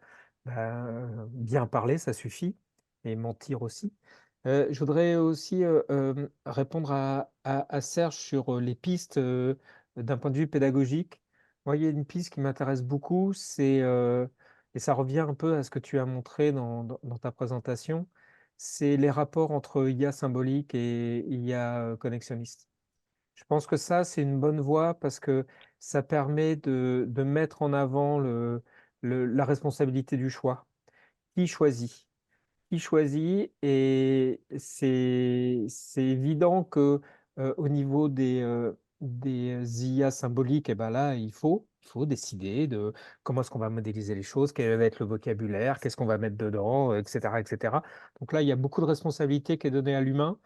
bien parler, ça suffit, et mentir aussi. Je voudrais aussi répondre à Serge sur les pistes d'un point de vue pédagogique. Moi, il y a une piste qui m'intéresse beaucoup, et ça revient un peu à ce que tu as montré dans ta présentation, c'est les rapports entre IA symbolique et IA connexionniste. Je pense que ça, c'est une bonne voie parce que ça permet de mettre en avant la responsabilité du choix. Qui choisit? Qui choisit? Et c'est évident que au niveau des IA symboliques, eh ben là, il faut décider de comment est-ce qu'on va modéliser les choses, quel va être le vocabulaire, qu'est-ce qu'on va mettre dedans, etc., etc. Donc là, il y a beaucoup de responsabilité qui est donnée à l'humain.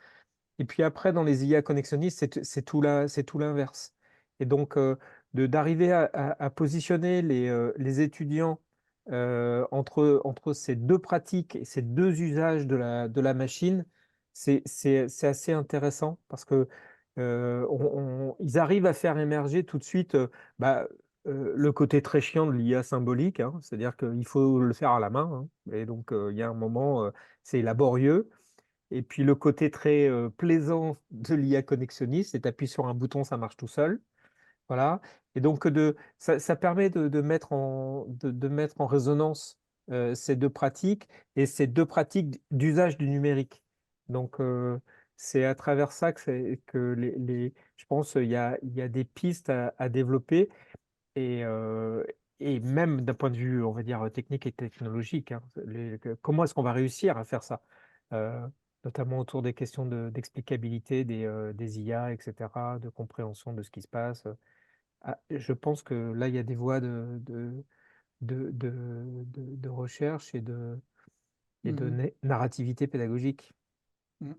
Et puis après, dans les IA connexionnistes, c'est tout l'inverse. Et donc, d'arriver à positionner les étudiants entre ces deux pratiques et ces deux usages de la machine, c'est assez intéressant parce que ils arrivent à faire émerger tout de suite le côté très chiant de l'IA symbolique, hein. C'est-à-dire qu'il faut le faire à la main, hein. Et donc, il y a un moment, c'est laborieux. Et puis le côté très plaisant de l'IA connexionniste, c'est appuyer sur un bouton, ça marche tout seul. Voilà. Et donc ça permet de mettre en résonance ces deux pratiques et ces deux pratiques d'usage du numérique. Donc c'est à travers ça que je pense il y a des pistes à développer et, euh, et même d'un point de vue, on va dire, technique et technologique, hein. Comment est-ce qu'on va réussir à faire ça? Euh, Notamment autour des questions d'explicabilité des IA, etc., de compréhension de ce qui se passe. Je pense que là, il y a des voies de recherche et de Mhm. narrativité pédagogique. Mhm.